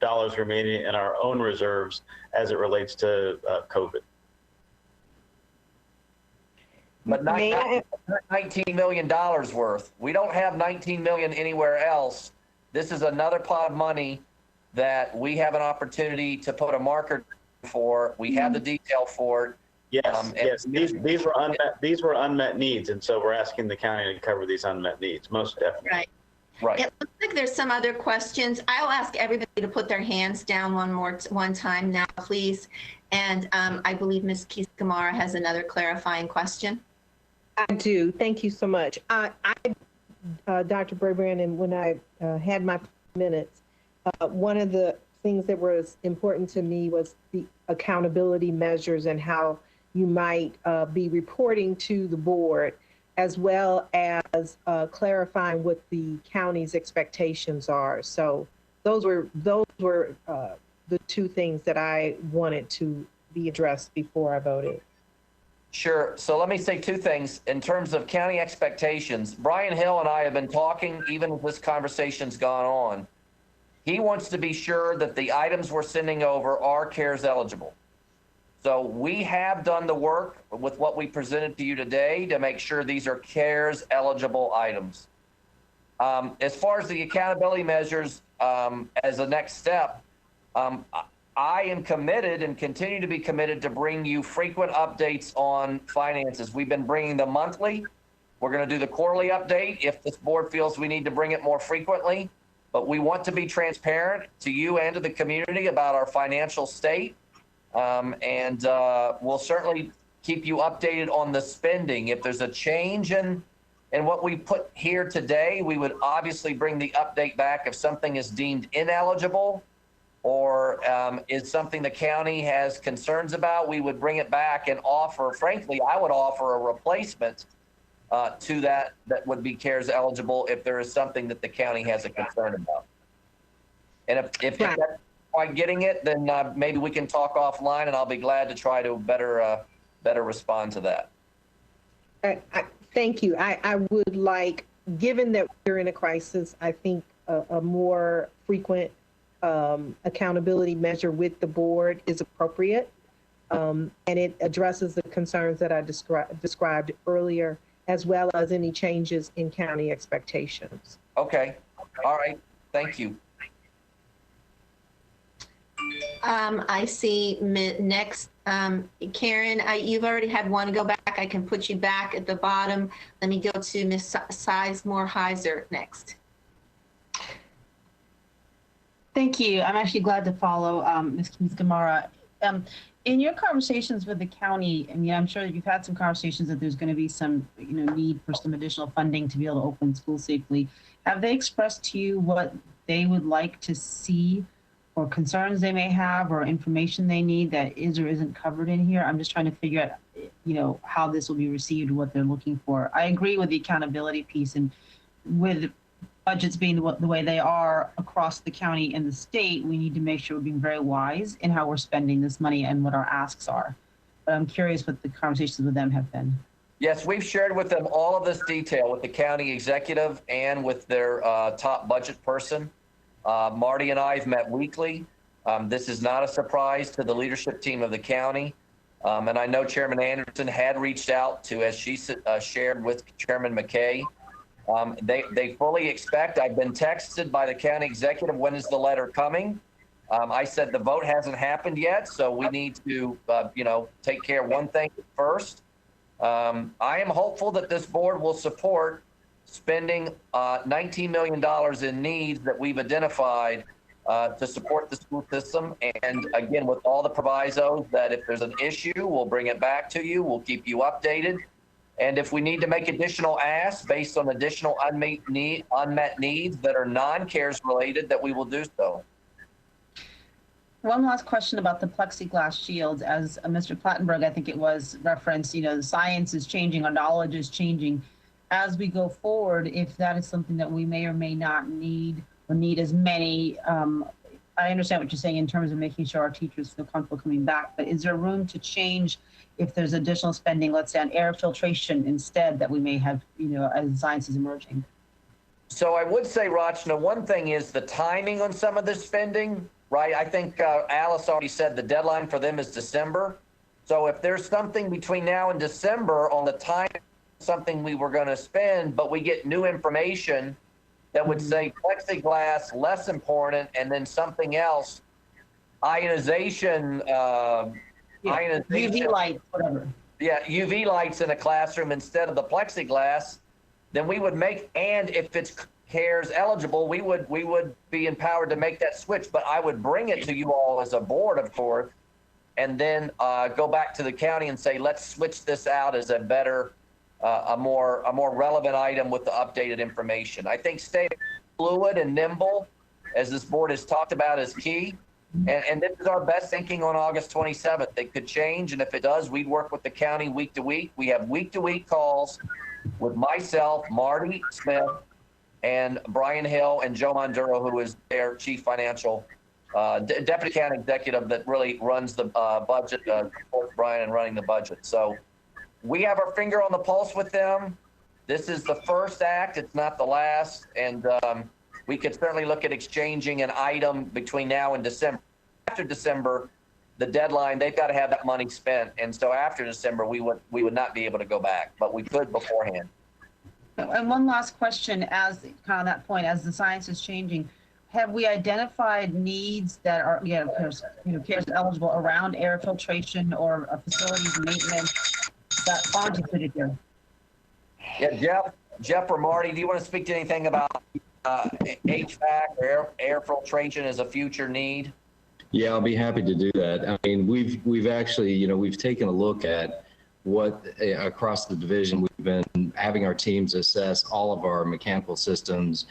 [SPEAKER 14] dollars remaining in our own reserves as it relates to COVID.
[SPEAKER 9] But not $19 million worth. We don't have $19 million anywhere else. This is another pot of money that we have an opportunity to put a marker for. We have the detail for it.
[SPEAKER 14] Yes, yes. These were unmet needs, and so we're asking the county to cover these unmet needs, most definitely.
[SPEAKER 2] Right.
[SPEAKER 14] Right.
[SPEAKER 2] It looks like there's some other questions. I'll ask everybody to put their hands down one time now, please. And I believe Ms. Keys-Gamarra has another clarifying question.
[SPEAKER 1] I do. Thank you so much. Dr. Brabrand, and when I had my minutes, one of the things that was important to me was the accountability measures and how you might be reporting to the board, as well as clarifying what the county's expectations are. So those were the two things that I wanted to be addressed before I voted.
[SPEAKER 9] Sure. So let me say two things. In terms of county expectations, Brian Hill and I have been talking, even as this conversation's gone on. He wants to be sure that the items we're sending over are CARES eligible. So we have done the work with what we presented to you today to make sure these are CARES eligible items. As far as the accountability measures, as a next step, I am committed and continue to be committed to bring you frequent updates on finances. We've been bringing them monthly. We're going to do the quarterly update if this board feels we need to bring it more frequently. But we want to be transparent to you and to the community about our financial state. We'll certainly keep you updated on the spending. If there's a change in what we put here today, we would obviously bring the update back if something is deemed ineligible or is something the county has concerns about. We would bring it back and offer, frankly, I would offer a replacement to that would be CARES eligible if there is something that the county has a concern about. And if that's quite getting it, then maybe we can talk offline, and I'll be glad to try to better respond to that.
[SPEAKER 1] Thank you. I would like, given that we're in a crisis, I think a more frequent accountability measure with the board is appropriate. And it addresses the concerns that I described earlier, as well as any changes in county expectations.
[SPEAKER 9] Okay. All right. Thank you.
[SPEAKER 2] I see next, Karen, you've already had one go back. I can put you back at the bottom. Let me go to Ms. Sizemore-Heiser next.
[SPEAKER 20] Thank you. I'm actually glad to follow Ms. Keys-Gamarra. In your conversations with the county, I mean, I'm sure you've had some conversations that there's going to be some, need for some additional funding to be able to open schools safely. Have they expressed to you what they would like to see, or concerns they may have, or information they need that is or isn't covered in here? I'm just trying to figure out, how this will be received, what they're looking for. I agree with the accountability piece, and with budgets being the way they are across the county and the state, we need to make sure we're being very wise in how we're spending this money and what our asks are. But I'm curious what the conversations with them have been.
[SPEAKER 9] Yes, we've shared with them all of this detail with the county executive and with their top budget person. Marty and I have met weekly. This is not a surprise to the leadership team of the county. And I know Chairman Anderson had reached out to, as she shared with Chairman McKay. They fully expect, I've been texted by the county executive, when is the letter coming? I said the vote hasn't happened yet, so we need to, take care of one thing first. I am hopeful that this board will support spending $19 million in needs that we've identified to support the school system. And again, with all the provisos that if there's an issue, we'll bring it back to you. We'll keep you updated. And if we need to make additional asks based on additional unmet needs that are non-CARES related, that we will do so.
[SPEAKER 20] One last question about the plexiglass shields. As Mr. Plattenberg, I think it was, referenced, the science is changing, our knowledge is changing. As we go forward, if that is something that we may or may not need or need as many. I understand what you're saying in terms of making sure our teachers feel comfortable coming back, but is there room to change if there's additional spending, let's say on air filtration instead, that we may have, as science is emerging?
[SPEAKER 9] So I would say, Rachna, one thing is the timing on some of this spending, right? I think Alice already said the deadline for them is December. So if there's something between now and December on the time, something we were going to spend, but we get new information that would say plexiglass, less important, and then something else, ionization,
[SPEAKER 20] UV lights, whatever.
[SPEAKER 9] Yeah, UV lights in a classroom instead of the plexiglass, then we would make, and if it's CARES eligible, we would be empowered to make that switch. But I would bring it to you all as a board, of course, and then go back to the county and say, let's switch this out as a better, a more relevant item with the updated information. I think staying fluid and nimble, as this board has talked about, is key. And this is our best thinking on August 27th. It could change, and if it does, we'd work with the county week to week. We have week-to-week calls with myself, Marty Smith, and Brian Hill, and Joe Monduro, who is their chief financial, deputy county executive that really runs the budget, supports Brian in running the budget. So we have our finger on the pulse with them. This is the first act. It's not the last. And we could certainly look at exchanging an item between now and December. After December, the deadline, they've got to have that money spent. And so after December, we would not be able to go back, but we could beforehand.
[SPEAKER 20] And one last question, as kind of that point, as the science is changing, have we identified needs that are, CARES eligible around air filtration or facilities maintenance that aren't included here?
[SPEAKER 9] Yeah, Jeff or Marty, do you want to speak to anything about HVAC or air filtration as a future need?
[SPEAKER 17] Yeah, I'll be happy to do that. I mean, we've actually, we've taken a look at what across the division we've been having our teams assess all of our mechanical systems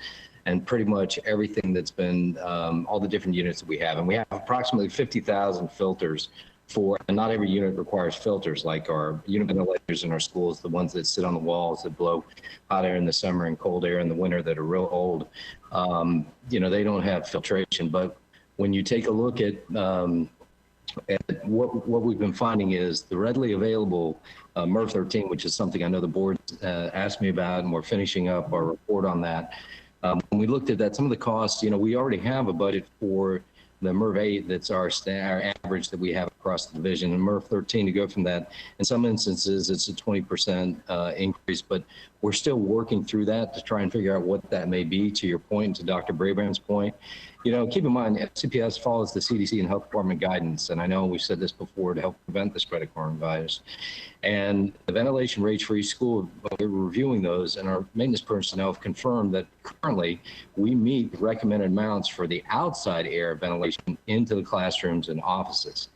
[SPEAKER 17] and pretty much everything that's been all the different units that we have. And we have approximately 50,000 filters and not every unit requires filters, like our unit ventilators in our schools, the ones that sit on the walls that blow hot air in the summer and cold air in the winter that are real old. They don't have filtration, but when you take a look at what we've been finding is the readily available MERV 13, which is something I know the board asked me about, and we're finishing up our report on that. When we looked at that, some of the costs, we already have a budget for the MERV 8, that's our average that we have across the division, and MERV 13 to go from that. In some instances, it's a 20% increase, but we're still working through that to try and figure out what that may be, to your point, to Dr. Brabrand's point. Keep in mind, FCPS follows the CDC and Health Department guidance, and I know we've said this before, to help prevent the spread of coronavirus. And the ventilation rates for each school, we're reviewing those, and our maintenance personnel have confirmed that currently we meet the recommended amounts for the outside air ventilation into the classrooms and offices.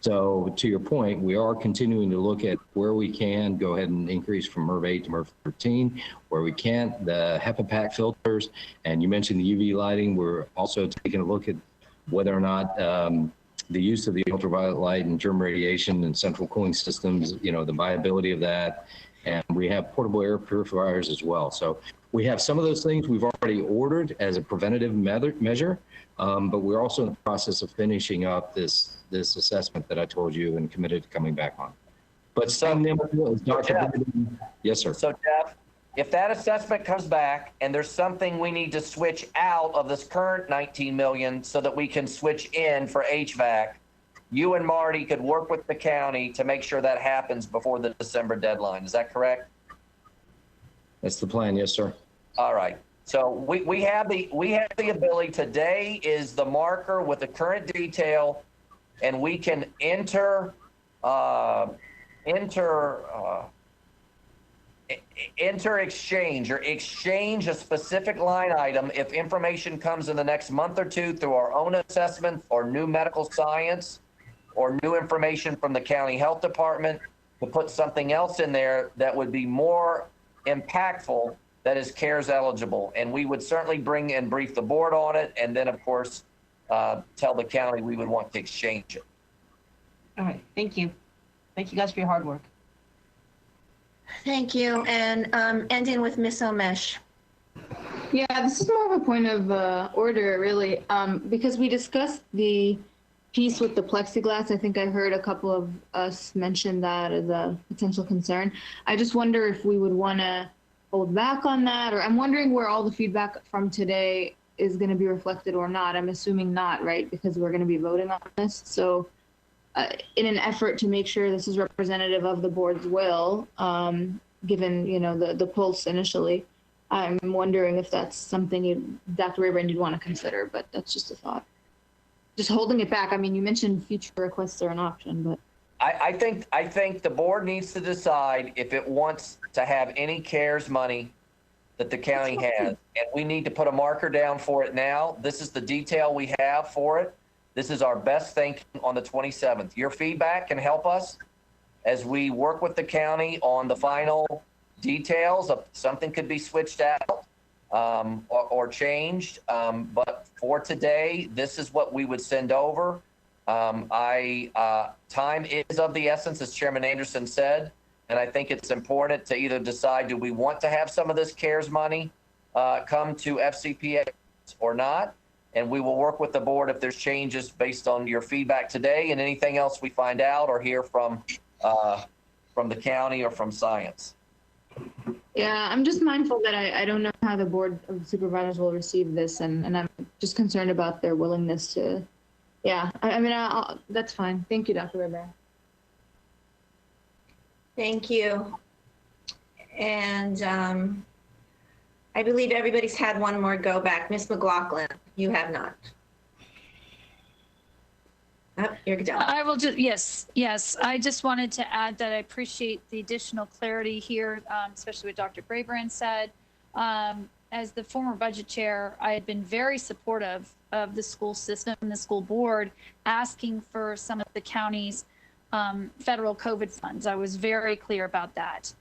[SPEAKER 17] So to your point, we are continuing to look at where we can go ahead and increase from MERV 8 to MERV 13. Where we can't, the HEPA pack filters, and you mentioned the UV lighting. We're also taking a look at whether or not the use of the ultraviolet light and germ radiation and central cooling systems, the viability of that. And we have portable air purifiers as well. So we have some of those things we've already ordered as a preventative measure, but we're also in the process of finishing up this assessment that I told you and committed to coming back on. But some yes, sir.
[SPEAKER 9] So Jeff, if that assessment comes back and there's something we need to switch out of this current 19 million so that we can switch in for HVAC, you and Marty could work with the county to make sure that happens before the December deadline. Is that correct?
[SPEAKER 17] That's the plan. Yes, sir.
[SPEAKER 9] All right. So we have the ability. Today is the marker with the current detail, and we can enter exchange or exchange a specific line item if information comes in the next month or two through our own assessments or new medical science or new information from the county health department, to put something else in there that would be more impactful, that is CARES eligible. And we would certainly bring and brief the board on it, and then of course tell the county we would want to exchange it.
[SPEAKER 20] All right, thank you. Thank you guys for your hard work.
[SPEAKER 2] Thank you. And ending with Ms. Omesh.
[SPEAKER 13] Yeah, this is more of a point of order, really, because we discussed the piece with the plexiglass. I think I heard a couple of us mention that as a potential concern. I just wonder if we would want to hold back on that, or I'm wondering where all the feedback from today is going to be reflected or not. I'm assuming not, right? Because we're going to be voting on this. So in an effort to make sure this is representative of the board's will, given, you know, the pulse initially, I'm wondering if that's something Dr. Rayburn, you'd want to consider, but that's just a thought. Just holding it back. I mean, you mentioned future requests are an option, but.
[SPEAKER 9] I think the board needs to decide if it wants to have any CARES money that the county has. And we need to put a marker down for it now. This is the detail we have for it. This is our best thinking on the 27th. Your feedback can help us as we work with the county on the final details of something could be switched out or changed. But for today, this is what we would send over. Time is of the essence, as Chairman Anderson said, and I think it's important to either decide, do we want to have some of this CARES money come to FCPS or not? And we will work with the board if there's changes based on your feedback today and anything else we find out or hear from the county or from science.
[SPEAKER 13] Yeah, I'm just mindful that I don't know how the board of supervisors will receive this, and I'm just concerned about their willingness to. Yeah, I mean, that's fine. Thank you, Dr. Rayburn.
[SPEAKER 2] Thank you. And I believe everybody's had one more go back. Ms. McLaughlin, you have not. Oh, you're done.
[SPEAKER 22] I will just, yes. I just wanted to add that I appreciate the additional clarity here, especially what Dr. Braybrand said. As the former budget chair, I had been very supportive of the school system and the school board asking for some of the county's federal COVID funds. I was very clear about that.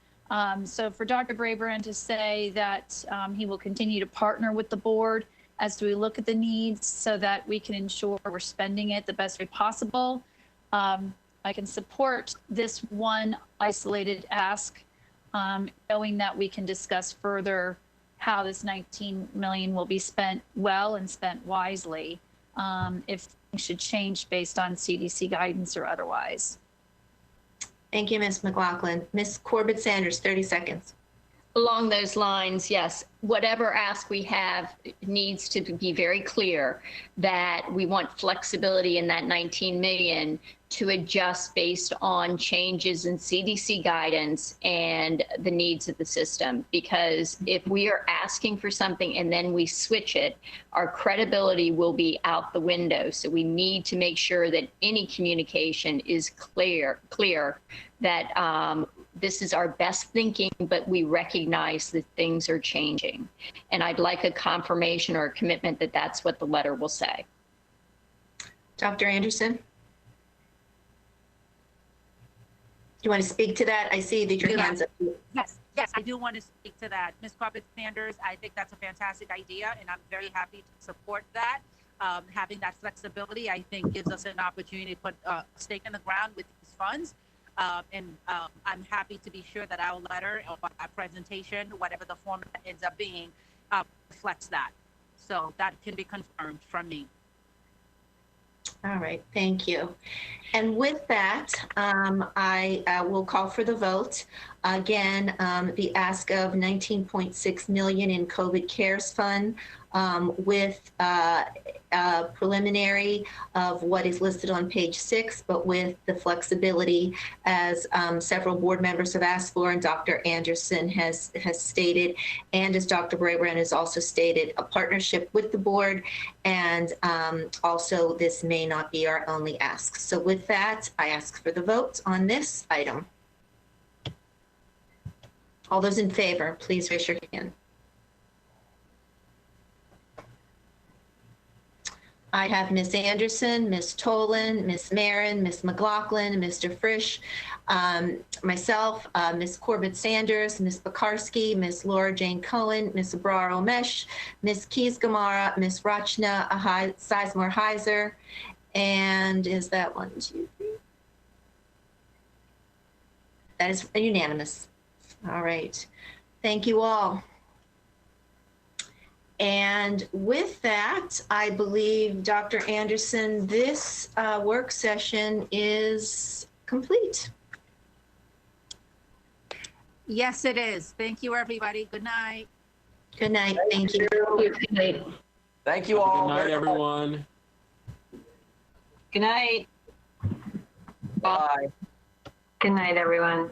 [SPEAKER 22] So for Dr. Brayburn to say that he will continue to partner with the board as we look at the needs so that we can ensure we're spending it the best way possible. I can support this one isolated ask, knowing that we can discuss further how this 19 million will be spent well and spent wisely, if things should change based on CDC guidance or otherwise.
[SPEAKER 2] Thank you, Ms. McLaughlin. Ms. Corbett Sanders, 30 seconds.
[SPEAKER 11] Along those lines, yes, whatever ask we have needs to be very clear that we want flexibility in that 19 million to adjust based on changes in CDC guidance and the needs of the system. Because if we are asking for something and then we switch it, our credibility will be out the window. So we need to make sure that any communication is clear that this is our best thinking, but we recognize that things are changing. And I'd like a confirmation or a commitment that that's what the letter will say.
[SPEAKER 2] Dr. Anderson? Do you want to speak to that? I see that your hands up.
[SPEAKER 10] Yes, I do want to speak to that. Ms. Corbett Sanders, I think that's a fantastic idea, and I'm very happy to support that. Having that flexibility, I think, gives us an opportunity to put a stake in the ground with these funds. I'm happy to be sure that our letter or our presentation, whatever the format ends up being, reflects that. So that can be confirmed from me.
[SPEAKER 2] All right, thank you. And with that, I will call for the vote. Again, the ask of 19.6 million in COVID CARES Fund with preliminary of what is listed on page 6, but with the flexibility as several board members have asked for, and Dr. Anderson has stated, and as Dr. Braybrand has also stated, a partnership with the board, and also this may not be our only ask. So with that, I ask for the vote on this item. All those in favor, please raise your hand. I have Ms. Anderson, Ms. Tolan, Ms. Marin, Ms. McLaughlin, Mr. Frisch, myself, Ms. Corbett Sanders, Ms. Pekarsky, Ms. Laura Jane Cohen, Ms. Abrar Omesh, Ms. Keys-Gamarra, Ms. Rachna Sizemore Heiser, and is that 1, 2, 3? That is unanimous. All right. Thank you all. And with that, I believe, Dr. Anderson, this work session is complete.
[SPEAKER 10] Yes, it is. Thank you, everybody. Good night.
[SPEAKER 2] Good night. Thank you.
[SPEAKER 11] Good night.
[SPEAKER 9] Thank you all.
[SPEAKER 19] Good night, everyone.
[SPEAKER 20] Good night.
[SPEAKER 9] Bye.
[SPEAKER 13] Good night, everyone.